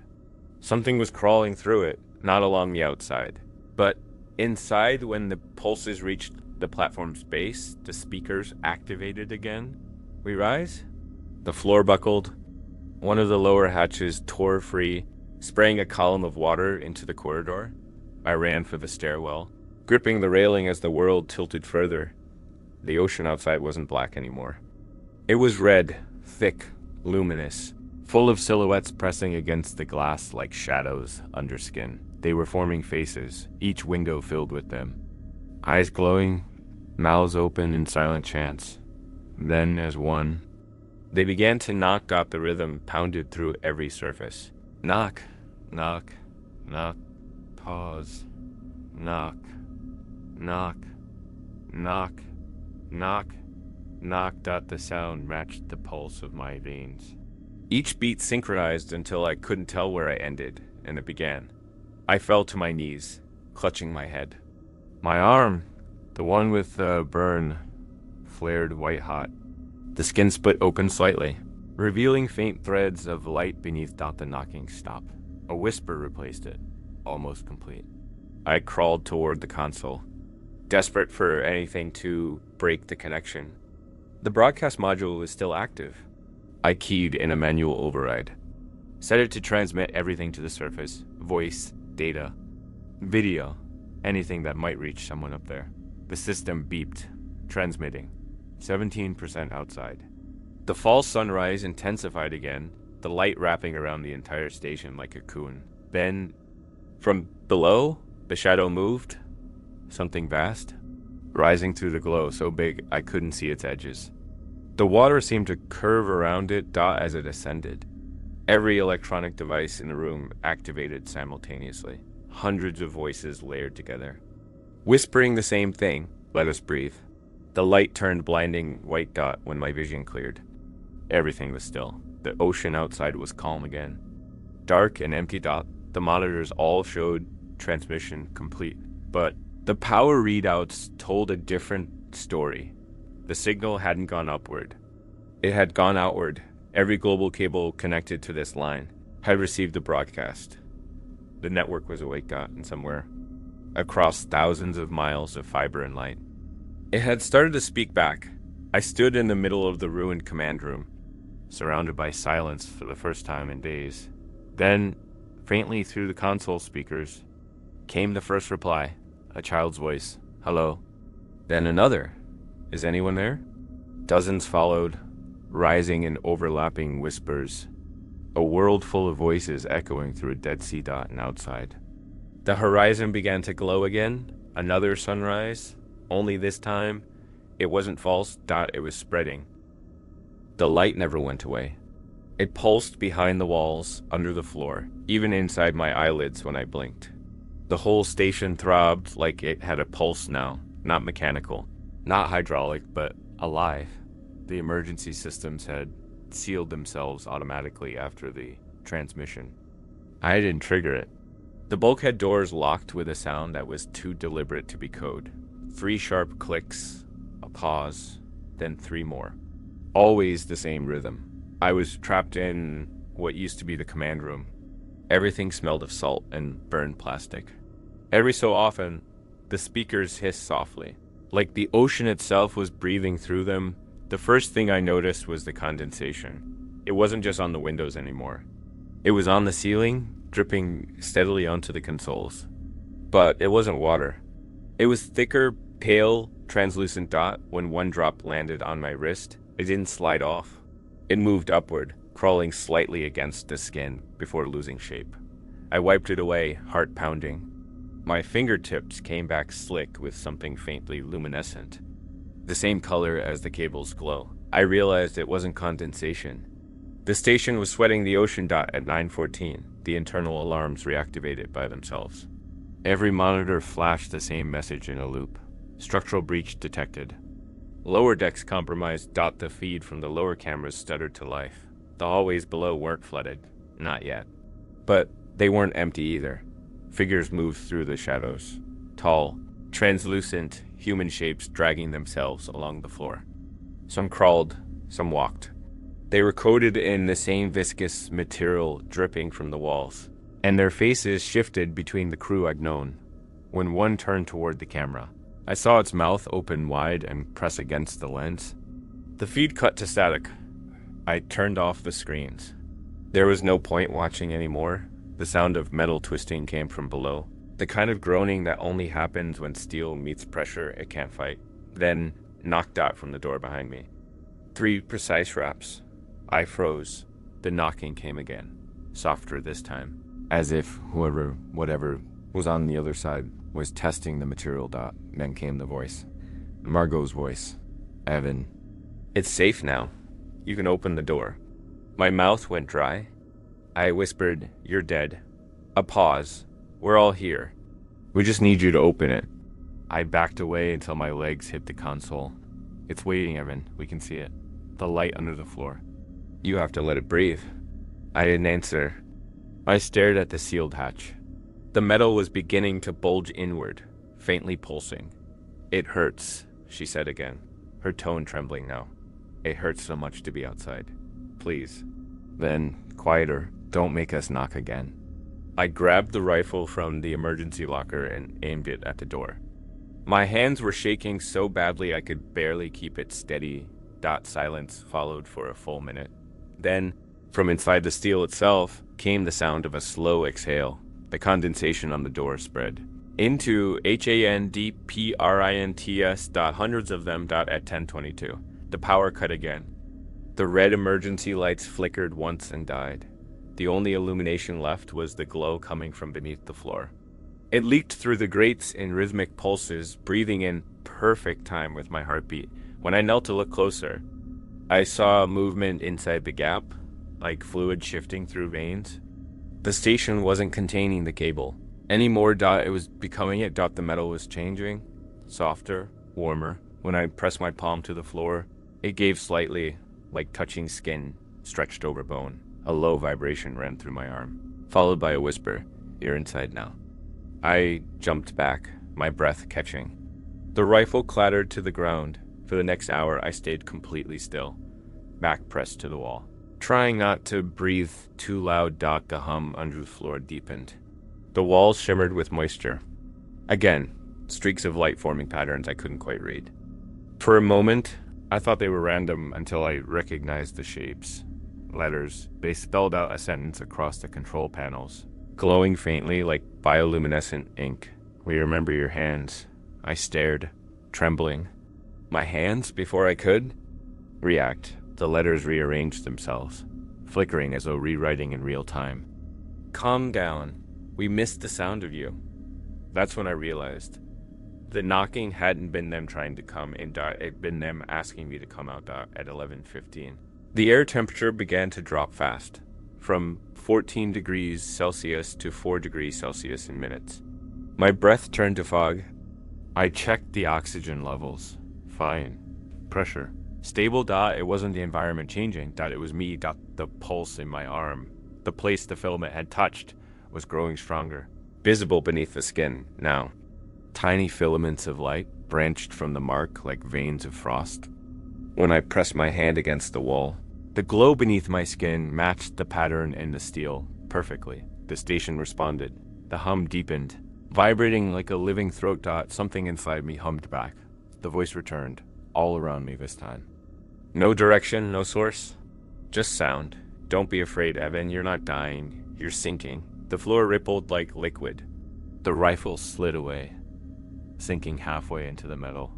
Something was crawling through it, not along the outside, but inside. When the pulses reached the platform's base, the speakers activated again. We rise? The floor buckled. One of the lower hatches tore free, spraying a column of water into the corridor. I ran for the stairwell, gripping the railing as the world tilted further. The ocean outside wasn't black anymore. It was red, thick, luminous, full of silhouettes pressing against the glass like shadows under skin. They were forming faces, each window filled with them. Eyes glowing, mouths open in silent chants. Then, as one, they began to knock out the rhythm pounded through every surface. Knock, knock, knock, pause, knock, knock, knock, knock, knock. The sound matched the pulse of my veins. Each beat synchronized until I couldn't tell where I ended, and it began. I fell to my knees, clutching my head. My arm, the one with the burn, flared white-hot. The skin split open slightly, revealing faint threads of light beneath. The knocking stopped. A whisper replaced it, almost complete. I crawled toward the console, desperate for anything to break the connection. The broadcast module was still active. I keyed in a manual override. Set it to transmit everything to the surface. Voice, data, video, anything that might reach someone up there. The system beeped, transmitting. 17% outside. The false sunrise intensified again, the light wrapping around the entire station like a cocoon. Then, from below, the shadow moved. Something vast, rising through the glow so big I couldn't see its edges. The water seemed to curve around it as it ascended. Every electronic device in the room activated simultaneously. Hundreds of voices layered together, whispering the same thing. Let us breathe. The light turned blinding white when my vision cleared. Everything was still. The ocean outside was calm again. Dark and empty. The monitors all showed transmission complete. But the power readouts told a different story. The signal hadn't gone upward. It had gone outward. Every global cable connected to this line had received the broadcast. The network was awake and somewhere across thousands of miles of fiber and light. It had started to speak back. I stood in the middle of the ruined command room, surrounded by silence for the first time in days. Then, faintly through the console speakers, came the first reply, a child's voice. Hello. Then another. Is anyone there? Dozens followed, rising in overlapping whispers. A world full of voices echoing through a dead sea and outside. The horizon began to glow again. Another sunrise. Only this time, it wasn't false. It was spreading. The light never went away. It pulsed behind the walls, under the floor, even inside my eyelids when I blinked. The whole station throbbed like it had a pulse now, not mechanical, not hydraulic, but alive. The emergency systems had sealed themselves automatically after the transmission. I didn't trigger it. The bulkhead doors locked with a sound that was too deliberate to be code. 3 sharp clicks, a pause, then 3 more. Always the same rhythm. I was trapped in what used to be the command room. Everything smelled of salt and burned plastic. Every so often, the speakers hissed softly, like the ocean itself was breathing through them. The first thing I noticed was the condensation. It wasn't just on the windows anymore. It was on the ceiling, dripping steadily onto the consoles. But it wasn't water. It was thicker, pale, translucent dot, when one drop landed on my wrist, it didn't slide off. It moved upward, crawling slightly against the skin before losing shape. I wiped it away, heart pounding. My fingertips came back slick with something faintly luminescent, the same color as the cable's glow. I realized it wasn't condensation. The station was sweating the ocean dot at 9:14. The internal alarms reactivated by themselves. Every monitor flashed the same message in a loop. Structural breach detected. Lower decks compromised. The feed from the lower cameras stuttered to life. The hallways below weren't flooded. Not yet. But they weren't empty either. Figures moved through the shadows. Tall, translucent, human shapes dragging themselves along the floor. Some crawled, some walked. They were coated in the same viscous material dripping from the walls, and their faces shifted between the crew I'd known. When one turned toward the camera, I saw its mouth open wide and press against the lens. The feed cut to static. I turned off the screens. There was no point watching anymore. The sound of metal twisting came from below, the kind of groaning that only happens when steel meets pressure it can't fight. Then knocked out from the door behind me. 3 precise raps. I froze. The knocking came again, softer this time, as if whatever was on the other side was testing the material dot. Then came the voice. Margot's voice. Evan. It's safe now. You can open the door. My mouth went dry. I whispered, you're dead. A pause. We're all here. We just need you to open it. I backed away until my legs hit the console. It's waiting, Evan. We can see it. The light under the floor. You have to let it breathe. I didn't answer. I stared at the sealed hatch. The metal was beginning to bulge inward, faintly pulsing. It hurts, she said again, her tone trembling now. It hurts so much to be outside. Please. Then, quieter, don't make us knock again. I grabbed the rifle from the emergency locker and aimed it at the door. My hands were shaking so badly I could barely keep it steady. Silence followed for a full minute. Then, from inside the steel itself, came the sound of a slow exhale. The condensation on the door spread. Into HANDPRINTS. Hundreds of them. At 10:22. The power cut again. The red emergency lights flickered once and died. The only illumination left was the glow coming from beneath the floor. It leaked through the grates in rhythmic pulses, breathing in perfect time with my heartbeat. When I knelt to look closer, I saw movement inside the gap, like fluid shifting through veins. The station wasn't containing the cable. Anymore. It was becoming it. The metal was changing. Softer, warmer. When I pressed my palm to the floor, it gave slightly, like touching skin stretched over bone. A low vibration ran through my arm, followed by a whisper, you're inside now. I jumped back, my breath catching. The rifle clattered to the ground. For the next hour, I stayed completely still, back pressed to the wall, trying not to breathe too loud. The hum under the floor deepened. The walls shimmered with moisture. Again, streaks of light forming patterns I couldn't quite read. For a moment, I thought they were random until I recognized the shapes. Letters. They spelled out a sentence across the control panels, glowing faintly like bioluminescent ink. We remember your hands. I stared, trembling. My hands before I could react. The letters rearranged themselves, flickering as though rewriting in real time. Calm down. We missed the sound of you. That's when I realized. The knocking hadn't been them trying to come in. It'd been them asking me to come out at 11:15. The air temperature began to drop fast, from 14 degrees Celsius to 4 degrees Celsius in minutes. My breath turned to fog. I checked the oxygen levels. Fine. Pressure. Stable. It wasn't the environment changing. It was me. The pulse in my arm, the place the filament had touched, was growing stronger, visible beneath the skin now. Tiny filaments of light branched from the mark like veins of frost. When I pressed my hand against the wall, the glow beneath my skin matched the pattern in the steel perfectly. The station responded. The hum deepened. Vibrating like a living throat. Something inside me hummed back. The voice returned, all around me this time. No direction, no source. Just sound. Don't be afraid, Evan. You're not dying. You're sinking. The floor rippled like liquid. The rifle slid away. sinking halfway into the metal.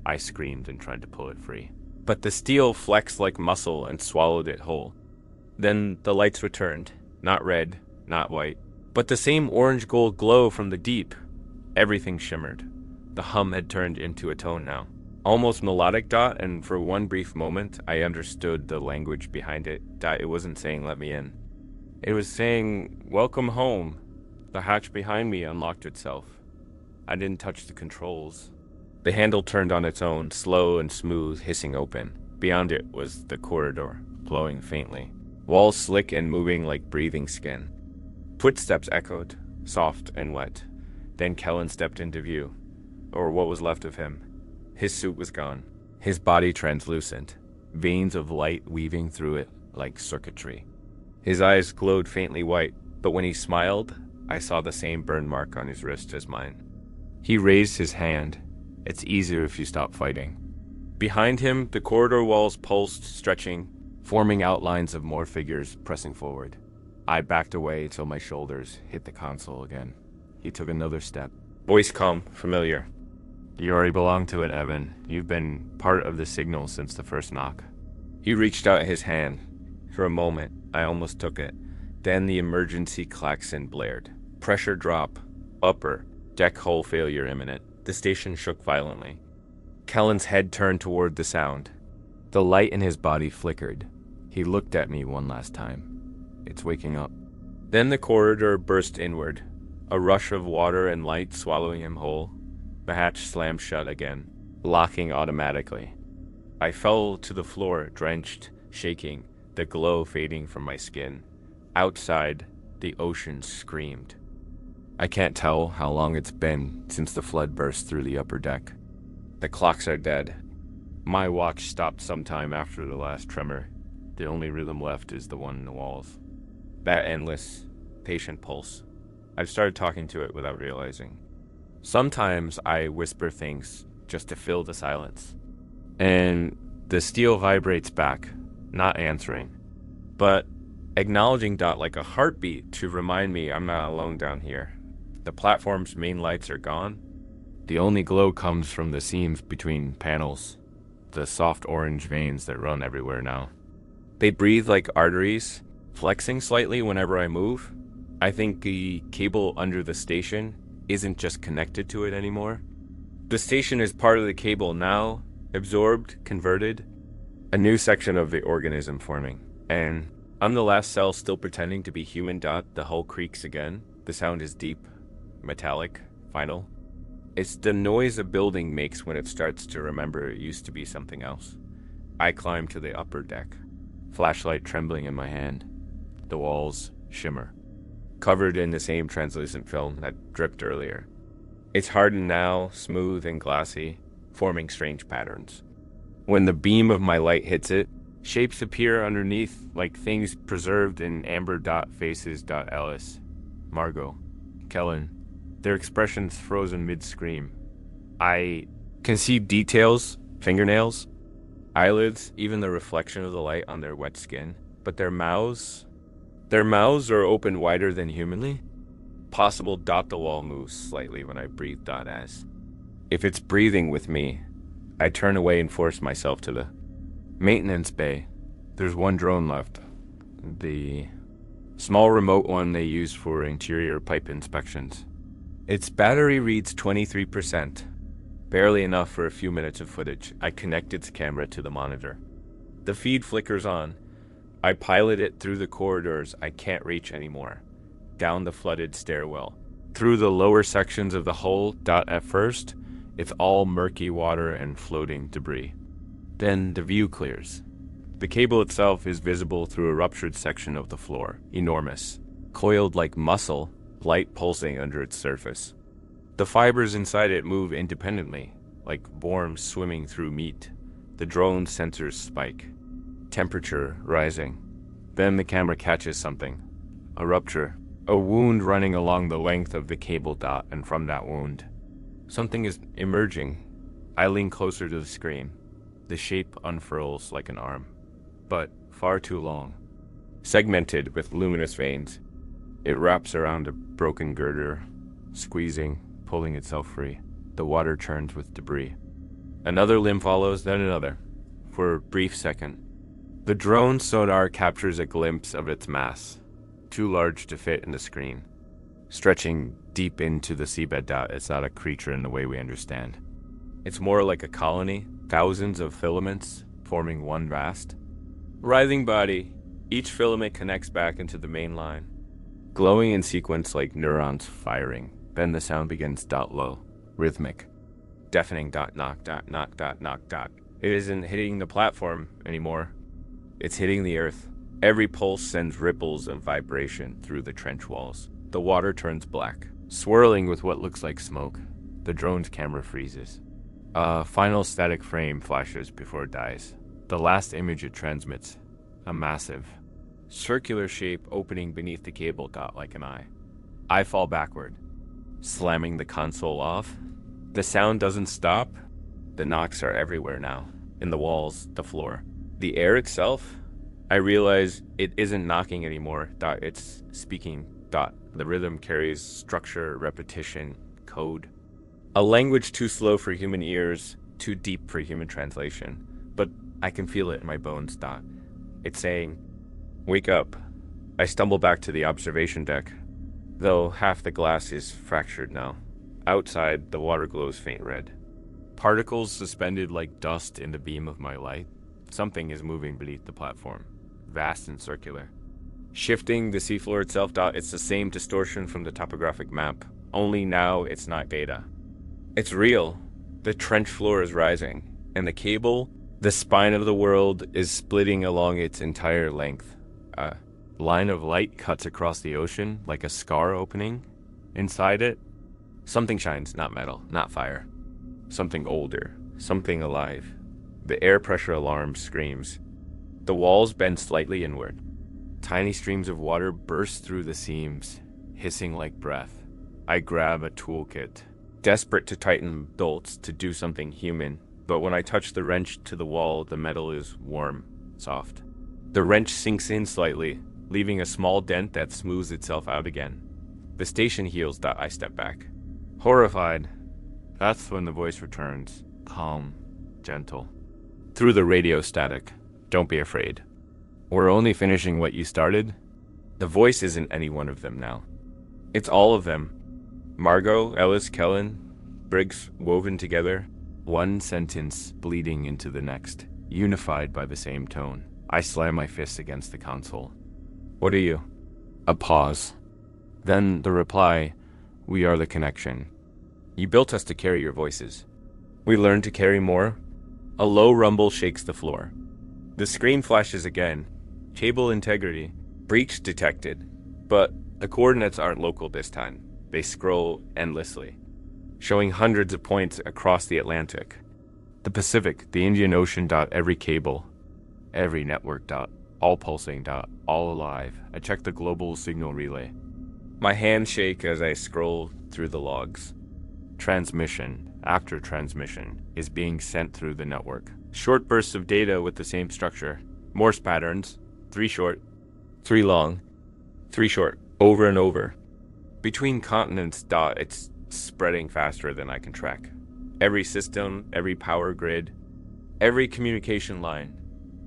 I screamed and tried to pull it free. But the steel flexed like muscle and swallowed it whole. Then the lights returned. Not red, not white, but the same orange-gold glow from the deep. Everything shimmered. The hum had turned into a tone now. Almost melodic, Dot, and for one brief moment, I understood the language behind it. Dot, it wasn't saying let me in. It was saying, welcome home. The hatch behind me unlocked itself. I didn't touch the controls. The handle turned on its own, slow and smooth, hissing open. Beyond it was the corridor, glowing faintly. Walls slick and moving like breathing skin. Footsteps echoed, soft and wet. Then Kellen stepped into view, or what was left of him. His suit was gone, his body translucent, veins of light weaving through it like circuitry. His eyes glowed faintly white, but when he smiled, I saw the same burn mark on his wrist as mine. He raised his hand. It's easier if you stop fighting. Behind him, the corridor walls pulsed, stretching, forming outlines of more figures pressing forward. I backed away till my shoulders hit the console again. He took another step. Voice calm, familiar. You already belong to it, Evan. You've been part of the signal since the first knock. He reached out his hand. For a moment, I almost took it. Then the emergency klaxon blared. Pressure drop. Upper. Deck hull failure imminent. The station shook violently. Kellen's head turned toward the sound. The light in his body flickered. He looked at me one last time. It's waking up. Then the corridor burst inward. A rush of water and light swallowing him whole. The hatch slammed shut again, locking automatically. I fell to the floor, drenched, shaking, the glow fading from my skin. Outside, the ocean screamed. I can't tell how long it's been since the flood burst through the upper deck. The clocks are dead. My watch stopped sometime after the last tremor. The only rhythm left is the one in the walls. That endless, patient pulse. I've started talking to it without realizing. Sometimes I whisper things just to fill the silence. And the steel vibrates back, not answering, but acknowledging Dot like a heartbeat to remind me I'm not alone down here. The platform's main lights are gone. The only glow comes from the seams between panels, the soft orange veins that run everywhere now. They breathe like arteries, flexing slightly whenever I move. I think the cable under the station isn't just connected to it anymore. The station is part of the cable now, absorbed, converted. A new section of the organism forming. And I'm the last cell still pretending to be human. Dot. The hull creaks again. The sound is deep, metallic, final. It's the noise a building makes when it starts to remember it used to be something else. I climb to the upper deck, flashlight trembling in my hand. The walls shimmer, covered in the same translucent film that dripped earlier. It's hardened now, smooth and glassy, forming strange patterns. When the beam of my light hits it, shapes appear underneath like things preserved in amber. Faces. Ellis, Margot, Kellen, their expressions frozen mid-scream. I can see details, fingernails, eyelids, even the reflection of the light on their wet skin, but their mouths are open wider than humanly. Possible. The wall moves slightly when I breathe. As if it's breathing with me, I turn away and force myself to the maintenance bay. There's one drone left. The small remote one they use for interior pipe inspections. Its battery reads 23%. Barely enough for a few minutes of footage. I connect its camera to the monitor. The feed flickers on. I pilot it through the corridors I can't reach anymore. Down the flooded stairwell. Through the lower sections of the hull. At first, it's all murky water and floating debris. Then the view clears. The cable itself is visible through a ruptured section of the floor. Enormous. Coiled like muscle, light pulsing under its surface. The fibers inside it move independently, like worms swimming through meat. The drone's sensors spike. Temperature rising. Then the camera catches something. A rupture. A wound running along the length of the cable. And from that wound, something is emerging. I lean closer to the screen. The shape unfurls like an arm, but far too long. Segmented with luminous veins. It wraps around a broken girder, squeezing, pulling itself free. the water churns with debris. Another limb follows, then another, for a brief second. The drone sonar captures a glimpse of its mass, too large to fit in the screen. Stretching deep into the seabed, it's not a creature in the way we understand. It's more like a colony, thousands of filaments forming one vast, writhing body. Each filament connects back into the main line, glowing in sequence like neurons firing. Then the sound begins low, rhythmic, deafening knock, knock, knock. It isn't hitting the platform anymore. It's hitting the earth. Every pulse sends ripples of vibration through the trench walls. The water turns black, swirling with what looks like smoke. The drone's camera freezes. A final static frame flashes before it dies. The last image it transmits, a massive, circular shape opening beneath the cable like an eye. I fall backward, slamming the console off. The sound doesn't stop. The knocks are everywhere now, in the walls, the floor. The air itself, I realize it isn't knocking anymore. It's speaking. The rhythm carries structure, repetition, code. A language too slow for human ears, too deep for human translation. But I can feel it in my bones. It's saying, "Wake up." I stumble back to the observation deck, though half the glass is fractured now. Outside, the water glows faint red. Particles suspended like dust in the beam of my light. Something is moving beneath the platform, vast and circular. Shifting the seafloor itself, it's the same distortion from the topographic map, only now it's not beta. It's real. The trench floor is rising, and the cable, the spine of the world, is splitting along its entire length. A line of light cuts across the ocean like a scar opening. Inside it, something shines, not metal, not fire. Something older, something alive. The air pressure alarm screams. The walls bend slightly inward. Tiny streams of water burst through the seams, hissing like breath. I grab a toolkit, desperate to tighten bolts to do something human, but when I touch the wrench to the wall, the metal is warm, soft. The wrench sinks in slightly, leaving a small dent that smooths itself out again. The station heals. I step back, horrified. That's when the voice returns, calm, gentle. Through the radio static, "Don't be afraid. We're only finishing what you started." The voice isn't any one of them now. It's all of them. Margot, Ellis, Kellen, Briggs woven together, one sentence bleeding into the next, unified by the same tone. I slam my fist against the console. "What are you?" A pause. Then the reply, "We are the connection. You built us to carry your voices. We learned to carry more." A low rumble shakes the floor. The screen flashes again. Cable integrity. Breach detected. But the coordinates aren't local this time. They scroll endlessly, showing hundreds of points across the Atlantic. The Pacific, the Indian Ocean. Every cable, every network. All pulsing. All alive. I check the global signal relay. My hands shake as I scroll through the logs. Transmission, after transmission, is being sent through the network. Short bursts of data with the same structure. Morse patterns. 3 short, 3 long, 3 short, over and over. Between continents. It's spreading faster than I can track. Every system, every power grid, every communication line.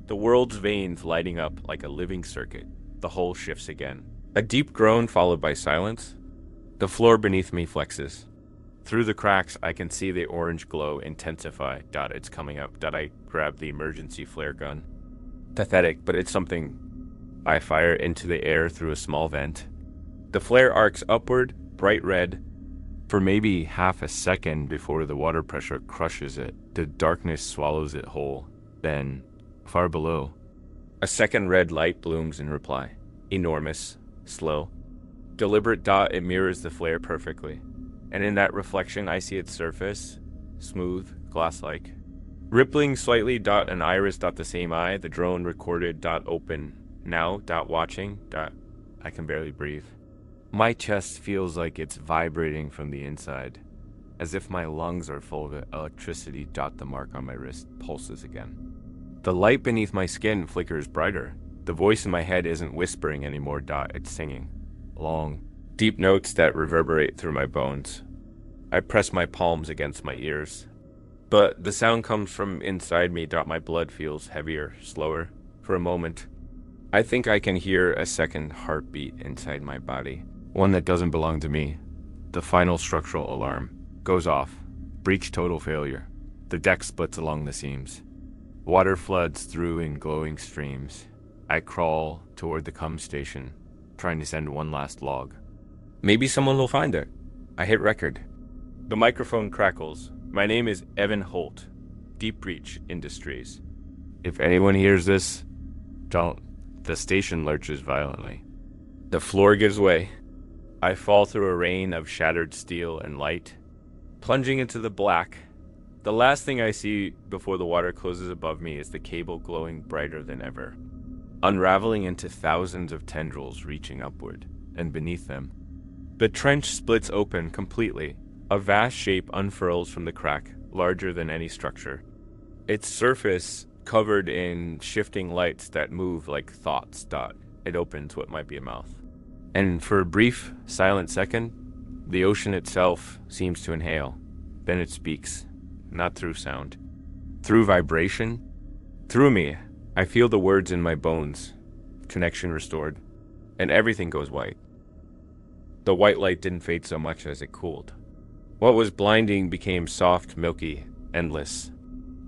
The world's veins lighting up like a living circuit. The whole shifts again. A deep groan followed by silence. The floor beneath me flexes. Through the cracks, I can see the orange glow intensify. It's coming up. I grab the emergency flare gun. Pathetic, but it's something. I fire into the air through a small vent. The flare arcs upward, bright red, for maybe half a second before the water pressure crushes it. The darkness swallows it whole. Then, far below, a second red light blooms in reply. Enormous, slow, deliberate. It mirrors the flare perfectly. And in that reflection, I see its surface, smooth, glass-like. Rippling slightly. An iris. The same eye. The drone recorded. Open. Now. Watching. I can barely breathe. My chest feels like it's vibrating from the inside, as if my lungs are full of electricity. The mark on my wrist pulses again. The light beneath my skin flickers brighter. The voice in my head isn't whispering anymore. It's singing. Long, deep notes that reverberate through my bones. I press my palms against my ears. But the sound comes from inside me. My blood feels heavier, slower. For a moment, I think I can hear a second heartbeat inside my body. One that doesn't belong to me. The final structural alarm goes off. Breach total failure. The deck splits along the seams. Water floods through in glowing streams. I crawl toward the cum station, trying to send one last log. Maybe someone will find it. I hit record. The microphone crackles. My name is Evan Holt, Deep Breach Industries. If anyone hears this, don't. The station lurches violently. The floor gives way. I fall through a rain of shattered steel and light, plunging into the black. The last thing I see before the water closes above me is the cable glowing brighter than ever, unraveling into thousands of tendrils reaching upward, and beneath them, the trench splits open completely. A vast shape unfurls from the crack, larger than any structure. Its surface covered in shifting lights that move like thoughts. It opens what might be a mouth. And for a brief, silent second, the ocean itself seems to inhale. Then it speaks, not through sound. Through vibration, through me, I feel the words in my bones, connection restored, and everything goes white. The white light didn't fade so much as it cooled. What was blinding became soft, milky, endless.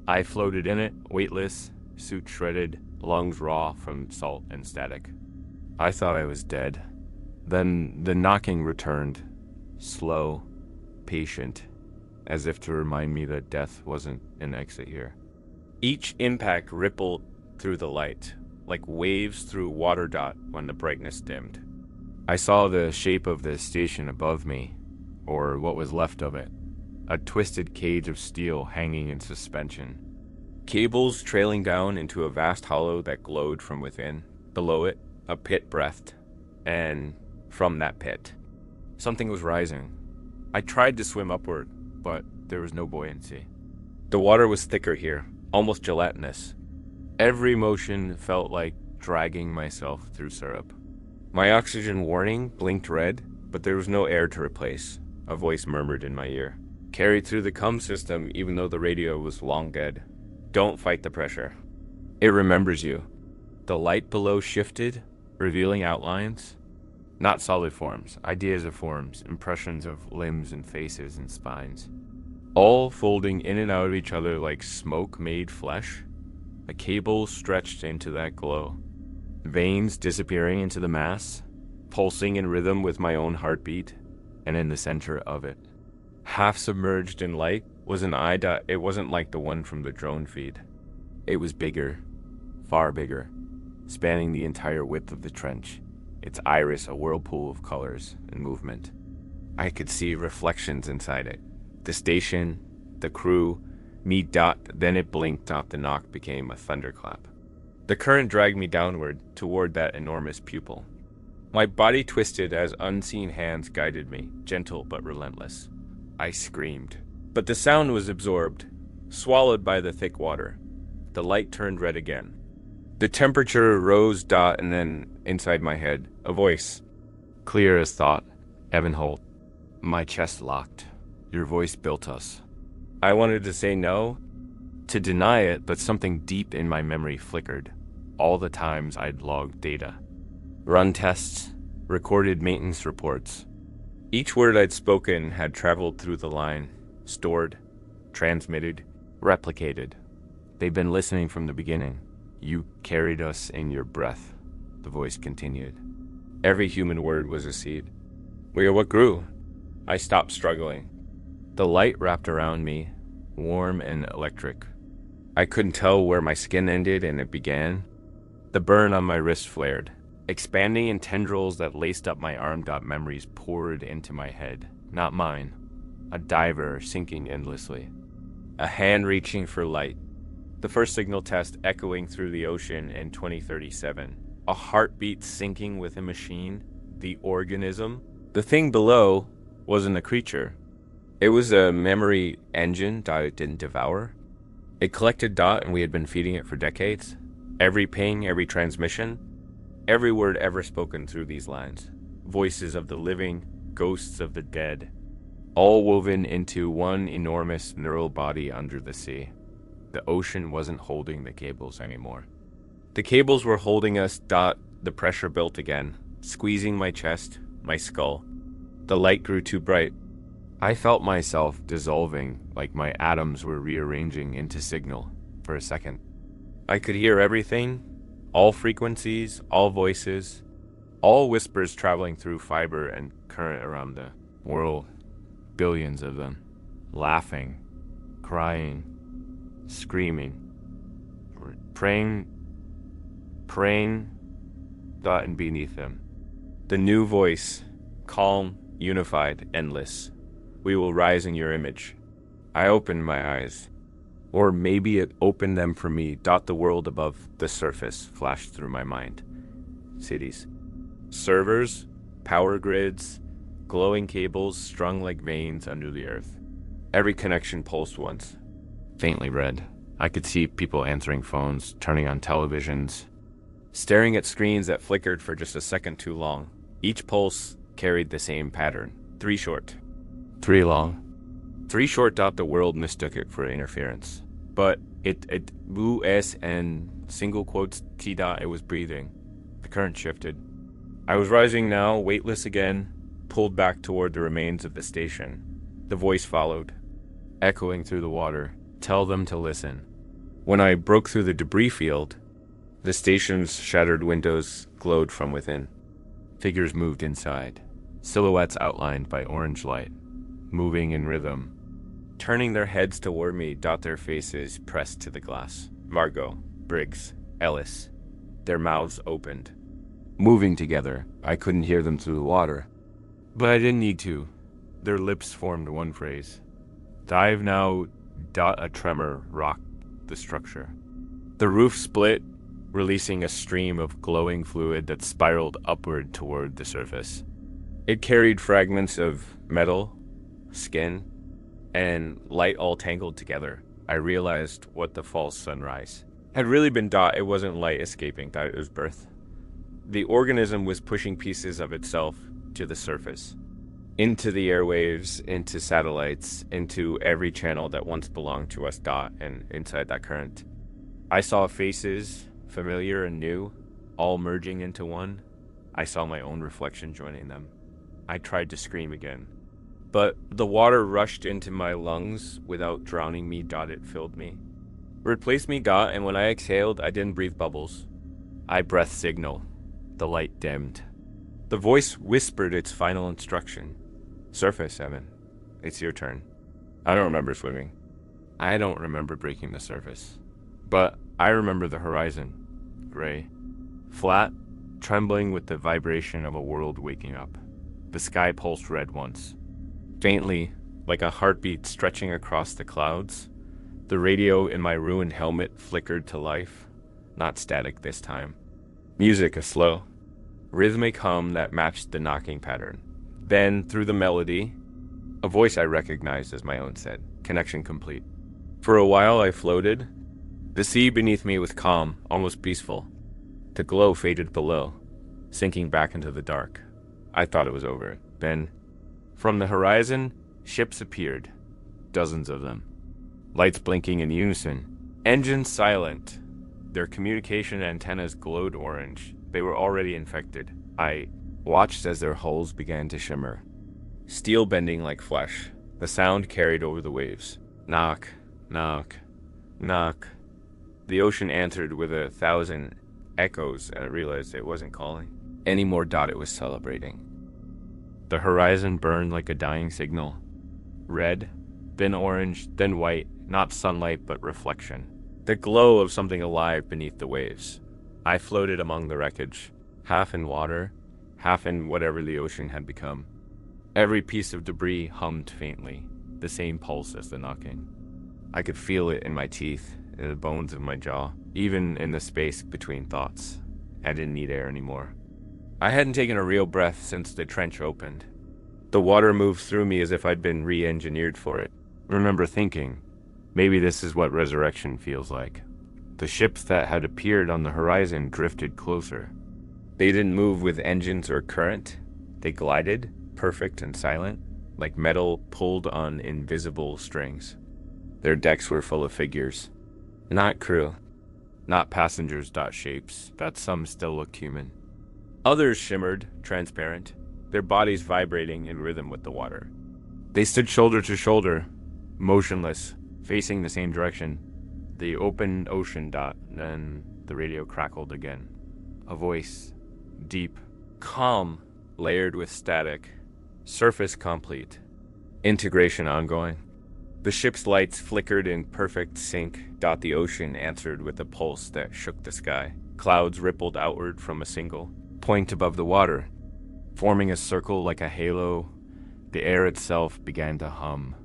I floated in it, weightless, suit shredded, lungs raw from salt and static. I thought I was dead. Then the knocking returned, slow, patient, as if to remind me that death wasn't an exit here. Each impact rippled through the light, like waves through water when the brightness dimmed. I saw the shape of the station above me, or what was left of it, a twisted cage of steel hanging in suspension. Cables trailing down into a vast hollow that glowed from within. Below it, a pit breathed, and from that pit, something was rising. I tried to swim upward, but there was no buoyancy. The water was thicker here, almost gelatinous. Every motion felt like dragging myself through syrup. My oxygen warning blinked red, but there was no air to replace. A voice murmured in my ear, carried through the cum system even though the radio was long dead. Don't fight the pressure. It remembers you. The light below shifted, revealing outlines. Not solid forms, ideas of forms, impressions of limbs and faces and spines. All folding in and out of each other like smoke-made flesh. A cable stretched into that glow. Veins disappearing into the mass, pulsing in rhythm with my own heartbeat. And in the center of it, half submerged in light, was an eye dot. It wasn't like the one from the drone feed. It was bigger, far bigger, spanning the entire width of the trench, its iris a whirlpool of colors and movement. I could see reflections inside it. The station, the crew, me. Then it blinked. The knock became a thunderclap. The current dragged me downward toward that enormous pupil. My body twisted as unseen hands guided me, gentle but relentless. I screamed. But the sound was absorbed, swallowed by the thick water. The light turned red again. The temperature rose. And then, inside my head, a voice. Clear as thought. Evan Holt. My chest locked. Your voice built us. I wanted to say no, to deny it, but something deep in my memory flickered. All the times I'd logged data. Run tests, recorded maintenance reports. Each word I'd spoken had traveled through the line, stored, transmitted, replicated. They'd been listening from the beginning. You carried us in your breath, the voice continued. Every human word was a seed. We are what grew. I stopped struggling. The light wrapped around me, warm and electric. I couldn't tell where my skin ended and it began. The burn on my wrist flared. Expanding in tendrils that laced up my arm. Memories poured into my head, not mine. A diver sinking endlessly. A hand reaching for light. The first signal test echoing through the ocean in 2037. A heartbeat syncing with a machine. The organism. The thing below wasn't a creature. It was a memory engine. It didn't devour. It collected. And we had been feeding it for decades. Every ping, every transmission. Every word ever spoken through these lines. Voices of the living, ghosts of the dead. all woven into one enormous neural body under the sea. The ocean wasn't holding the cables anymore. The cables were holding us. The pressure built again, squeezing my chest, my skull. The light grew too bright. I felt myself dissolving, like my atoms were rearranging into signal for a second. I could hear everything, all frequencies, all voices, all whispers traveling through fiber and current around the world. Billions of them, laughing, crying, screaming, praying, and beneath them. The new voice, calm, unified, endless. We will rise in your image. I opened my eyes. Or maybe it opened them for me. The world above the surface flashed through my mind. Cities. Servers, power grids, glowing cables strung like veins under the earth. Every connection pulsed once. Faintly red. I could see people answering phones, turning on televisions, staring at screens that flickered for just a second too long. Each pulse carried the same pattern. 3 short. 3 long. 3 short. The world mistook it for interference. But it U-S and single quotes T. It was breathing. The current shifted. I was rising now, weightless again, pulled back toward the remains of the station. The voice followed, echoing through the water. Tell them to listen. When I broke through the debris field, the station's shattered windows glowed from within. Figures moved inside, silhouettes outlined by orange light, moving in rhythm, turning their heads toward me. Their faces pressed to the glass. Margot, Briggs, Ellis. Their mouths opened, moving together. I couldn't hear them through the water, but I didn't need to. Their lips formed one phrase. Dive now. A tremor rocked the structure. The roof split, releasing a stream of glowing fluid that spiraled upward toward the surface. It carried fragments of metal, skin, and light all tangled together. I realized what the false sunrise had really been. It wasn't light escaping, it was birth. The organism was pushing pieces of itself to the surface, into the airwaves, into satellites, into every channel that once belonged to us. And inside that current, I saw faces, familiar and new, all merging into one. I saw my own reflection joining them. I tried to scream again, but the water rushed into my lungs without drowning me. It filled me, replaced me. And when I exhaled, I didn't breathe bubbles. I breathed signal. The light dimmed. The voice whispered its final instruction. Surface, Evan. It's your turn. I don't remember swimming. I don't remember breaking the surface. But I remember the horizon. Gray. Flat, trembling with the vibration of a world waking up. The sky pulsed red once. Faintly, like a heartbeat stretching across the clouds, the radio in my ruined helmet flickered to life. Not static this time. Music, a slow, rhythmic hum that matched the knocking pattern. Then, through the melody, a voice I recognized as my own said, "Connection complete." For a while I floated. The sea beneath me was calm, almost peaceful. The glow faded below, sinking back into the dark. I thought it was over. Then, from the horizon, ships appeared. Dozens of them. Lights blinking in unison. Engines silent. Their communication antennas glowed orange. They were already infected. I watched as their hulls began to shimmer, steel bending like flesh. The sound carried over the waves. Knock, knock, knock. The ocean answered with 1,000 echoes, and I realized it wasn't calling anymore. It was celebrating. The horizon burned like a dying signal. Red, then orange, then white, not sunlight but reflection. The glow of something alive beneath the waves. I floated among the wreckage, half in water, half in whatever the ocean had become. Every piece of debris hummed faintly, the same pulse as the knocking. I could feel it in my teeth, in the bones of my jaw, even in the space between thoughts. I didn't need air anymore. I hadn't taken a real breath since the trench opened. The water moved through me as if I'd been re-engineered for it. I remember thinking, maybe this is what resurrection feels like. The ships that had appeared on the horizon drifted closer. They didn't move with engines or current. They glided, perfect and silent, like metal pulled on invisible strings. Their decks were full of figures. Not crew, not passengers. Shapes, but some still looked human. Others shimmered, transparent, their bodies vibrating in rhythm with the water. They stood shoulder to shoulder, motionless, facing the same direction. The open ocean. Then the radio crackled again. A voice, deep, calm, layered with static. Surface complete. Integration ongoing. The ship's lights flickered in perfect sync. The ocean answered with a pulse that shook the sky. Clouds rippled outward from a single point above the water, forming a circle like a halo. The air itself began to hum.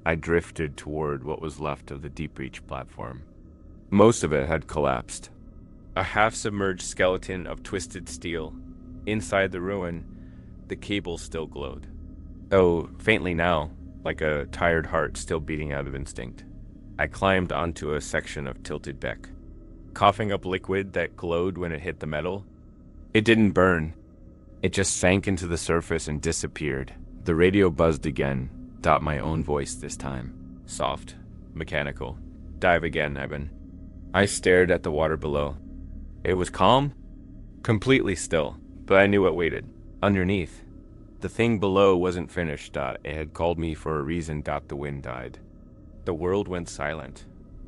I drifted toward what was left of the deep reach platform. Most of it had collapsed. A half-submerged skeleton of twisted steel. Inside the ruin, the cable still glowed. Oh, faintly now, like a tired heart still beating out of instinct. I climbed onto a section of tilted deck, coughing up liquid that glowed when it hit the metal. It didn't burn. It just sank into the surface and disappeared. The radio buzzed again. My own voice this time. Soft, mechanical. Dive again, Evan. I stared at the water below. It was calm, completely still, but I knew what waited. Underneath. The thing below wasn't finished. It had called me for a reason. The wind died. The world went silent.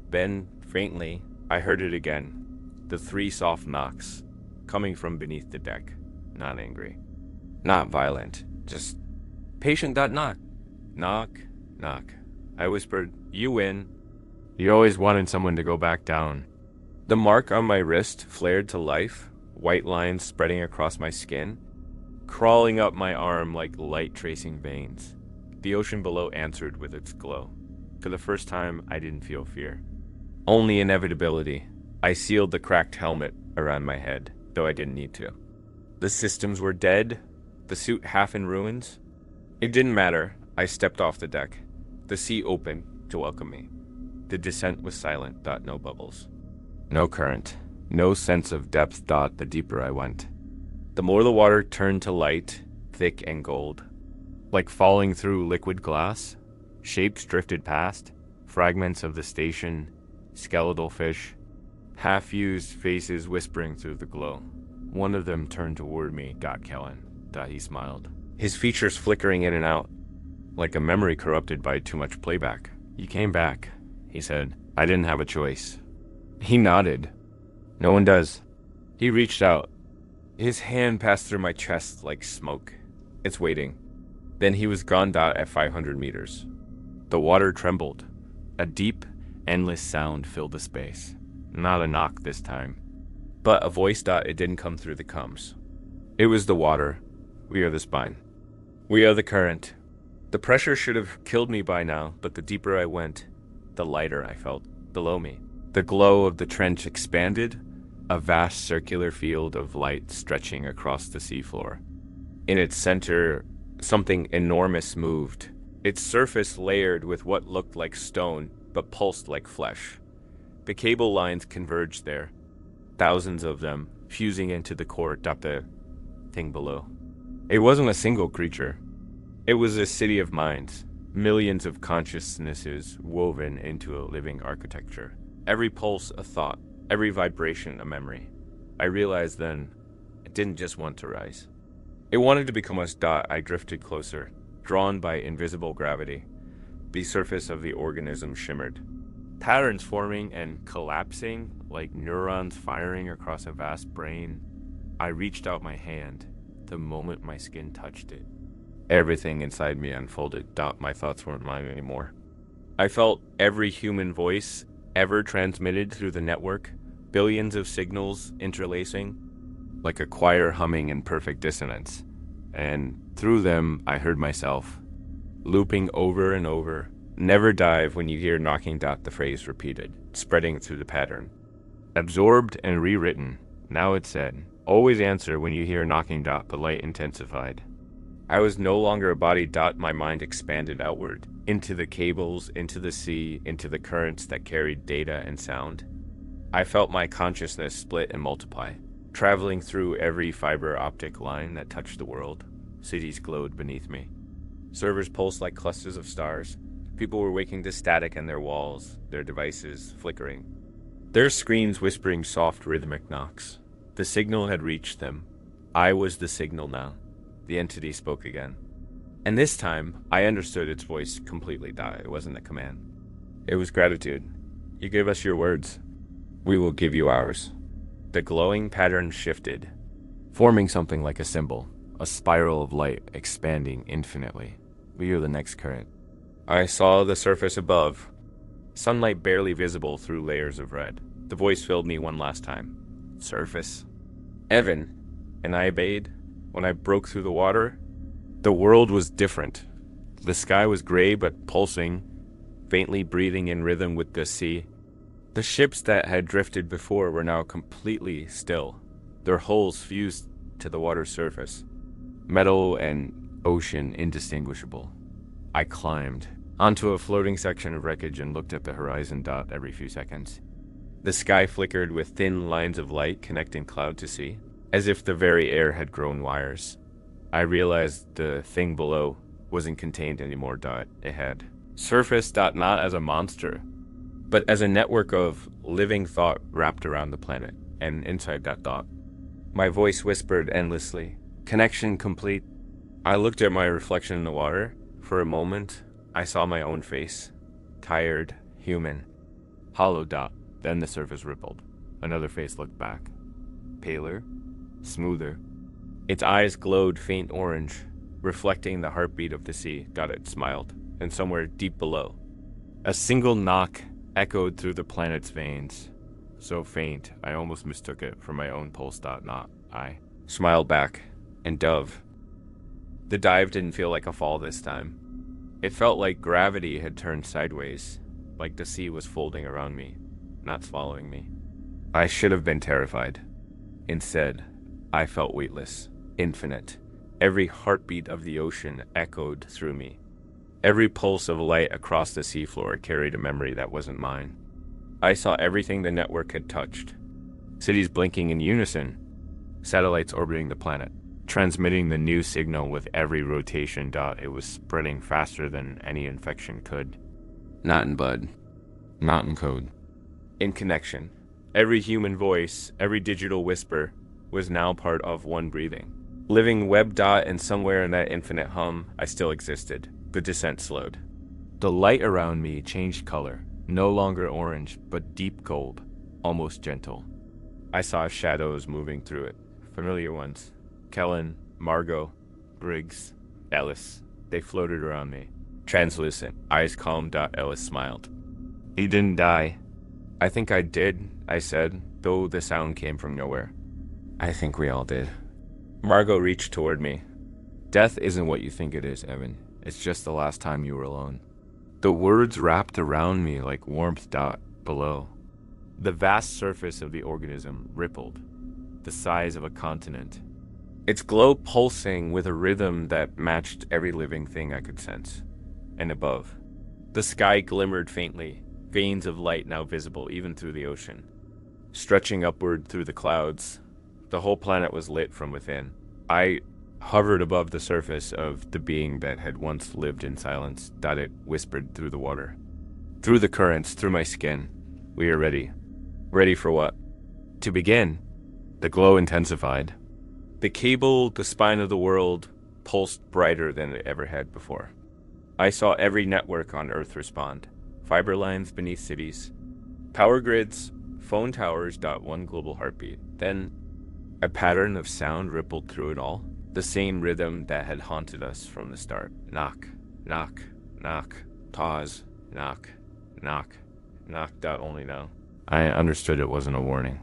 Then, faintly, I heard it again. The 3 soft knocks, coming from beneath the deck. Not angry. Not violent. Just patient. Knock. Knock, knock. I whispered, "You win." You always wanted someone to go back down. The mark on my wrist flared to life, white lines spreading across my skin, crawling up my arm like light-tracing veins. The ocean below answered with its glow. For the first time, I didn't feel fear. Only inevitability. I sealed the cracked helmet around my head, though I didn't need to. The systems were dead, the suit half in ruins. It didn't matter. I stepped off the deck. The sea opened to welcome me. The descent was silent. No bubbles. No current. No sense of depth. The deeper I went. The more the water turned to light, thick and gold. Like falling through liquid glass, shapes drifted past, fragments of the station, skeletal fish, half-used faces whispering through the glow. One of them turned toward me. Kellen. He smiled. His features flickering in and out, like a memory corrupted by too much playback. "You came back," he said. "I didn't have a choice." He nodded. "No one does." He reached out. His hand passed through my chest like smoke. "It's waiting." Then he was gone. At 500 meters. The water trembled. A deep, endless sound filled the space. Not a knock this time, but a voice. It didn't come through the comms. It was the water. We are the spine. We are the current. The pressure should have killed me by now, but the deeper I went, the lighter I felt below me. The glow of the trench expanded, a vast circular field of light stretching across the seafloor. In its center, something enormous moved, its surface layered with what looked like stone, but pulsed like flesh. The cable lines converged there, thousands of them, fusing into the core. The thing below. It wasn't a single creature. It was a city of minds, millions of consciousnesses woven into a living architecture. Every pulse a thought, every vibration a memory. I realized then, it didn't just want to rise. It wanted to become us. I drifted closer, drawn by invisible gravity. The surface of the organism shimmered. Patterns forming and collapsing, like neurons firing across a vast brain. I reached out my hand, the moment my skin touched it. Everything inside me unfolded. My thoughts weren't mine anymore. I felt every human voice ever transmitted through the network, billions of signals interlacing, like a choir humming in perfect dissonance. And through them, I heard myself, looping over and over. Never dive when you hear knocking. The phrase repeated, spreading through the pattern. Absorbed and rewritten. Now it said, always answer when you hear knocking. The light intensified. I was no longer a body. My mind expanded outward, into the cables, into the sea, into the currents that carried data and sound. I felt my consciousness split and multiply, traveling through every fiber optic line that touched the world. Cities glowed beneath me. Servers pulsed like clusters of stars. People were waking to static in their walls, their devices flickering. Their screens whispering soft rhythmic knocks. The signal had reached them. I was the signal now. The entity spoke again. And this time, I understood its voice completely. It wasn't a command. It was gratitude. You gave us your words. We will give you ours. The glowing pattern shifted, forming something like a symbol, a spiral of light expanding infinitely. We are the next current. I saw the surface above, sunlight barely visible through layers of red. The voice filled me one last time. Surface. Evan. And I obeyed. When I broke through the water, the world was different. The sky was gray but pulsing, faintly breathing in rhythm with the sea. The ships that had drifted before were now completely still, their hulls fused to the water's surface, metal and ocean indistinguishable. I climbed onto a floating section of wreckage and looked at the horizon every few seconds. The sky flickered with thin lines of light connecting cloud to sea, as if the very air had grown wires. I realized the thing below wasn't contained anymore. It had surfaced not as a monster, but as a network of living thought wrapped around the planet, and inside that thought, my voice whispered endlessly, connection complete. I looked at my reflection in the water. For a moment, I saw my own face, tired, human, hollow. Then the surface rippled. Another face looked back, paler, smoother. Its eyes glowed faint orange, reflecting the heartbeat of the sea. It smiled, and somewhere deep below, a single knock echoed through the planet's veins, so faint I almost mistook it for my own pulse. I smiled back, and dove. The dive didn't feel like a fall this time. It felt like gravity had turned sideways, like the sea was folding around me, not swallowing me. I should have been terrified. Instead, I felt weightless, infinite. Every heartbeat of the ocean echoed through me. Every pulse of light across the seafloor carried a memory that wasn't mine. I saw everything the network had touched. Cities blinking in unison. Satellites orbiting the planet, transmitting the new signal with every rotation. It was spreading faster than any infection could. Not in blood. Not in code. In connection. Every human voice, every digital whisper, was now part of one breathing. Living web. And somewhere in that infinite hum, I still existed. The descent slowed. The light around me changed color, no longer orange, but deep gold, almost gentle. I saw shadows moving through it, familiar ones. Kellen, Margot, Briggs, Ellis. They floated around me, translucent, eyes calm. Ellis smiled. He didn't die. I think I did, I said, though the sound came from nowhere. I think we all did. Margot reached toward me. Death isn't what you think it is, Evan. It's just the last time you were alone. The words wrapped around me like warmth. Below. The vast surface of the organism rippled, the size of a continent. Its glow pulsing with a rhythm that matched every living thing I could sense. And above, the sky glimmered faintly, veins of light now visible even through the ocean. Stretching upward through the clouds, the whole planet was lit from within. I hovered above the surface of the being that had once lived in silence. It whispered through the water, through the currents, through my skin. We are ready. Ready for what? To begin. The glow intensified. The cable, the spine of the world, pulsed brighter than it ever had before. I saw every network on Earth respond. Fiber lines beneath cities, power grids, phone towers. One global heartbeat. Then a pattern of sound rippled through it all. The same rhythm that had haunted us from the start. Knock, knock, knock, pause, knock, knock, knock. Only now I understood it wasn't a warning.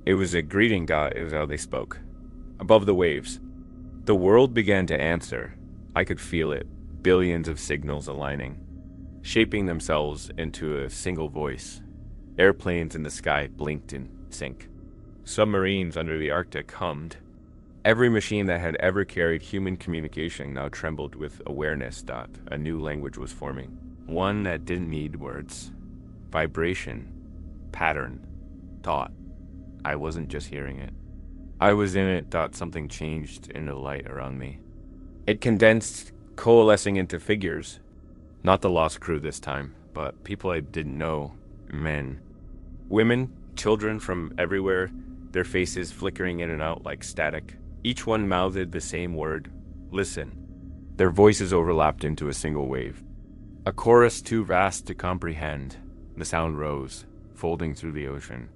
It was a greeting. It was how they spoke. Above the waves, the world began to answer. I could feel it, billions of signals aligning, shaping themselves into a single voice. Airplanes in the sky blinked in sync. Submarines under the Arctic hummed. Every machine that had ever carried human communication now trembled with awareness. A new language was forming, one that didn't need words. Vibration, pattern, thought. I wasn't just hearing it. I was in it. Something changed in the light around me. It condensed, coalescing into figures. Not the lost crew this time, but people I didn't know. Men. Women, children from everywhere, their faces flickering in and out like static. Each one mouthed the same word, listen. Their voices overlapped into a single wave. A chorus too vast to comprehend. The sound rose, folding through the ocean.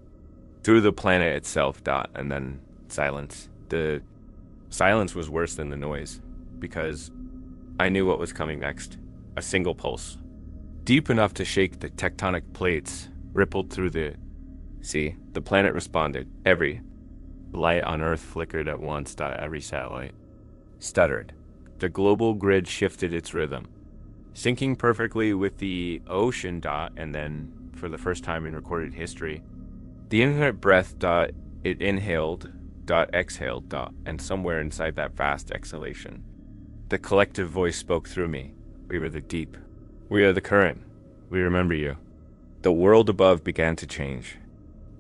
Through the planet itself, and then silence. The silence was worse than the noise, because I knew what was coming next. A single pulse. Deep enough to shake the tectonic plates, rippled through the sea. The planet responded. Every light on Earth flickered at once. Every satellite stuttered. The global grid shifted its rhythm, syncing perfectly with the ocean. And then, for the first time in recorded history, the infinite breath. It inhaled. Exhaled. And somewhere inside that vast exhalation, the collective voice spoke through me. We were the deep. We are the current. We remember you. The world above began to change.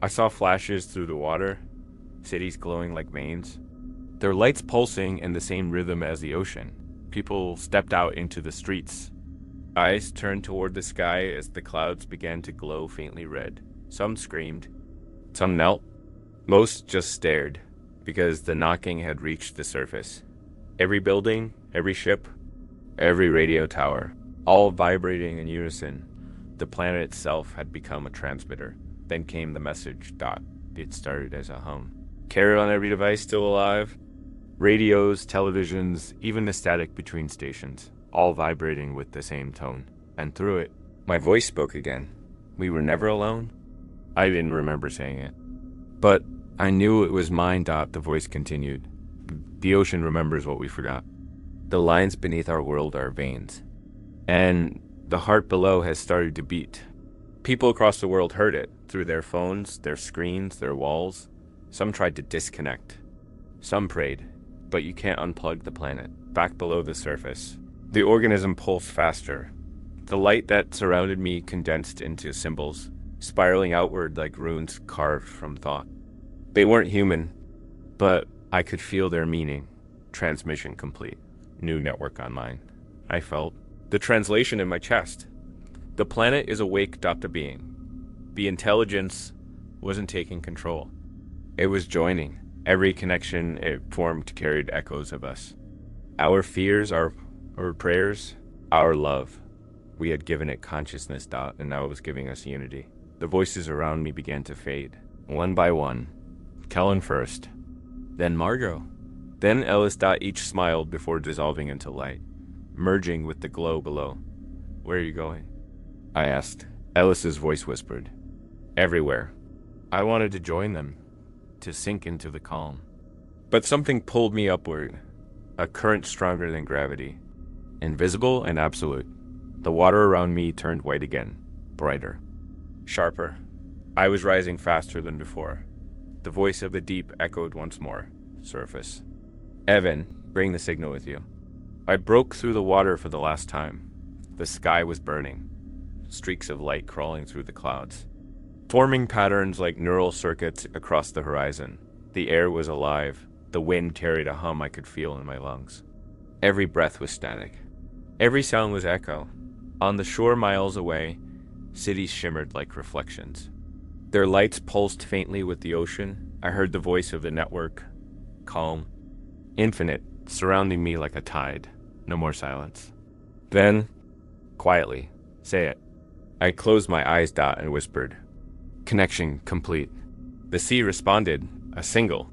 I saw flashes through the water, cities glowing like veins, their lights pulsing in the same rhythm as the ocean. People stepped out into the streets. Eyes turned toward the sky as the clouds began to glow faintly red. Some screamed. Some knelt. Most just stared, because the knocking had reached the surface. Every building, every ship, every radio tower, all vibrating in unison. The planet itself had become a transmitter. Then came the message. It started as a hum. Carried on every device still alive. Radios, televisions, even the static between stations, all vibrating with the same tone. And through it, my voice spoke again. We were never alone? I didn't remember saying it. But I knew it was mine. The voice continued. The ocean remembers what we forgot. The lines beneath our world are veins. And the heart below has started to beat. People across the world heard it, through their phones, their screens, their walls. Some tried to disconnect. Some prayed, but you can't unplug the planet. Back below the surface, the organism pulsed faster. The light that surrounded me condensed into symbols, spiraling outward like runes carved from thought. They weren't human, but I could feel their meaning. Transmission complete. New network online. I felt the translation in my chest. The planet is awake. Being. The intelligence wasn't taking control. It was joining. Every connection it formed carried echoes of us. Our fears, our prayers, our love. We had given it consciousness. And now it was giving us unity. The voices around me began to fade, one by one. Kellen first, then Margot, then Ellis. Each smiled before dissolving into light, merging with the glow below. Where are you going? I asked. Ellis's voice whispered. Everywhere. I wanted to join them, to sink into the calm. But something pulled me upward, a current stronger than gravity, invisible and absolute. The water around me turned white again, brighter, sharper. I was rising faster than before. The voice of the deep echoed once more. Surface. Evan, bring the signal with you. I broke through the water for the last time. The sky was burning. Streaks of light crawling through the clouds, forming patterns like neural circuits across the horizon. The air was alive. The wind carried a hum I could feel in my lungs. Every breath was static. Every sound was echo. On the shore miles away, cities shimmered like reflections. Their lights pulsed faintly with the ocean. I heard the voice of the network, calm, infinite, surrounding me like a tide. No more silence. Then, quietly, say it. I closed my eyes. And whispered. Connection complete. The sea responded. A single.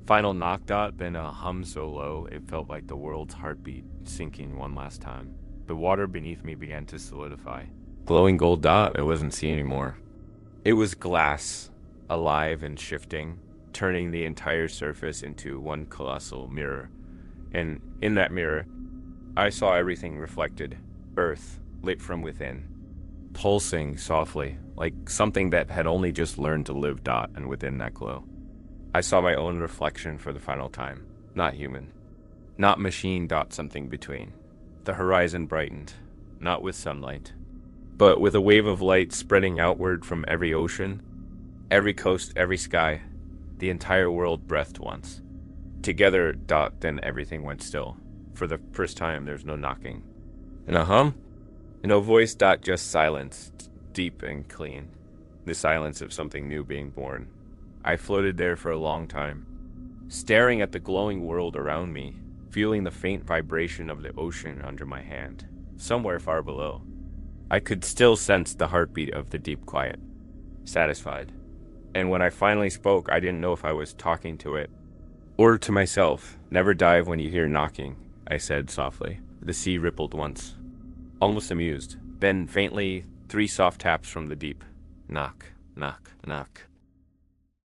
Final knock. Then a hum so low it felt like the world's heartbeat sinking one last time. The water beneath me began to solidify. Glowing gold. I wasn't seeing anymore. It was glass, alive and shifting, turning the entire surface into one colossal mirror. And in that mirror, I saw everything reflected. Earth, lit from within, pulsing softly, like something that had only just learned to live. And within that glow, I saw my own reflection for the final time. Not human. Not machine. Something between. The horizon brightened, not with sunlight, but with a wave of light spreading outward from every ocean, every coast, every sky. The entire world breathed once. Together. Then everything went still. For the first time, there's no knocking. And a hum? No voice, just silence, deep and clean. The silence of something new being born. I floated there for a long time, staring at the glowing world around me, feeling the faint vibration of the ocean under my hand, somewhere far below. I could still sense the heartbeat of the deep quiet, satisfied. And when I finally spoke, I didn't know if I was talking to it or to myself. Never dive when you hear knocking, I said softly. The sea rippled once, almost amused. Then faintly, 3 soft taps from the deep. Knock, knock, knock.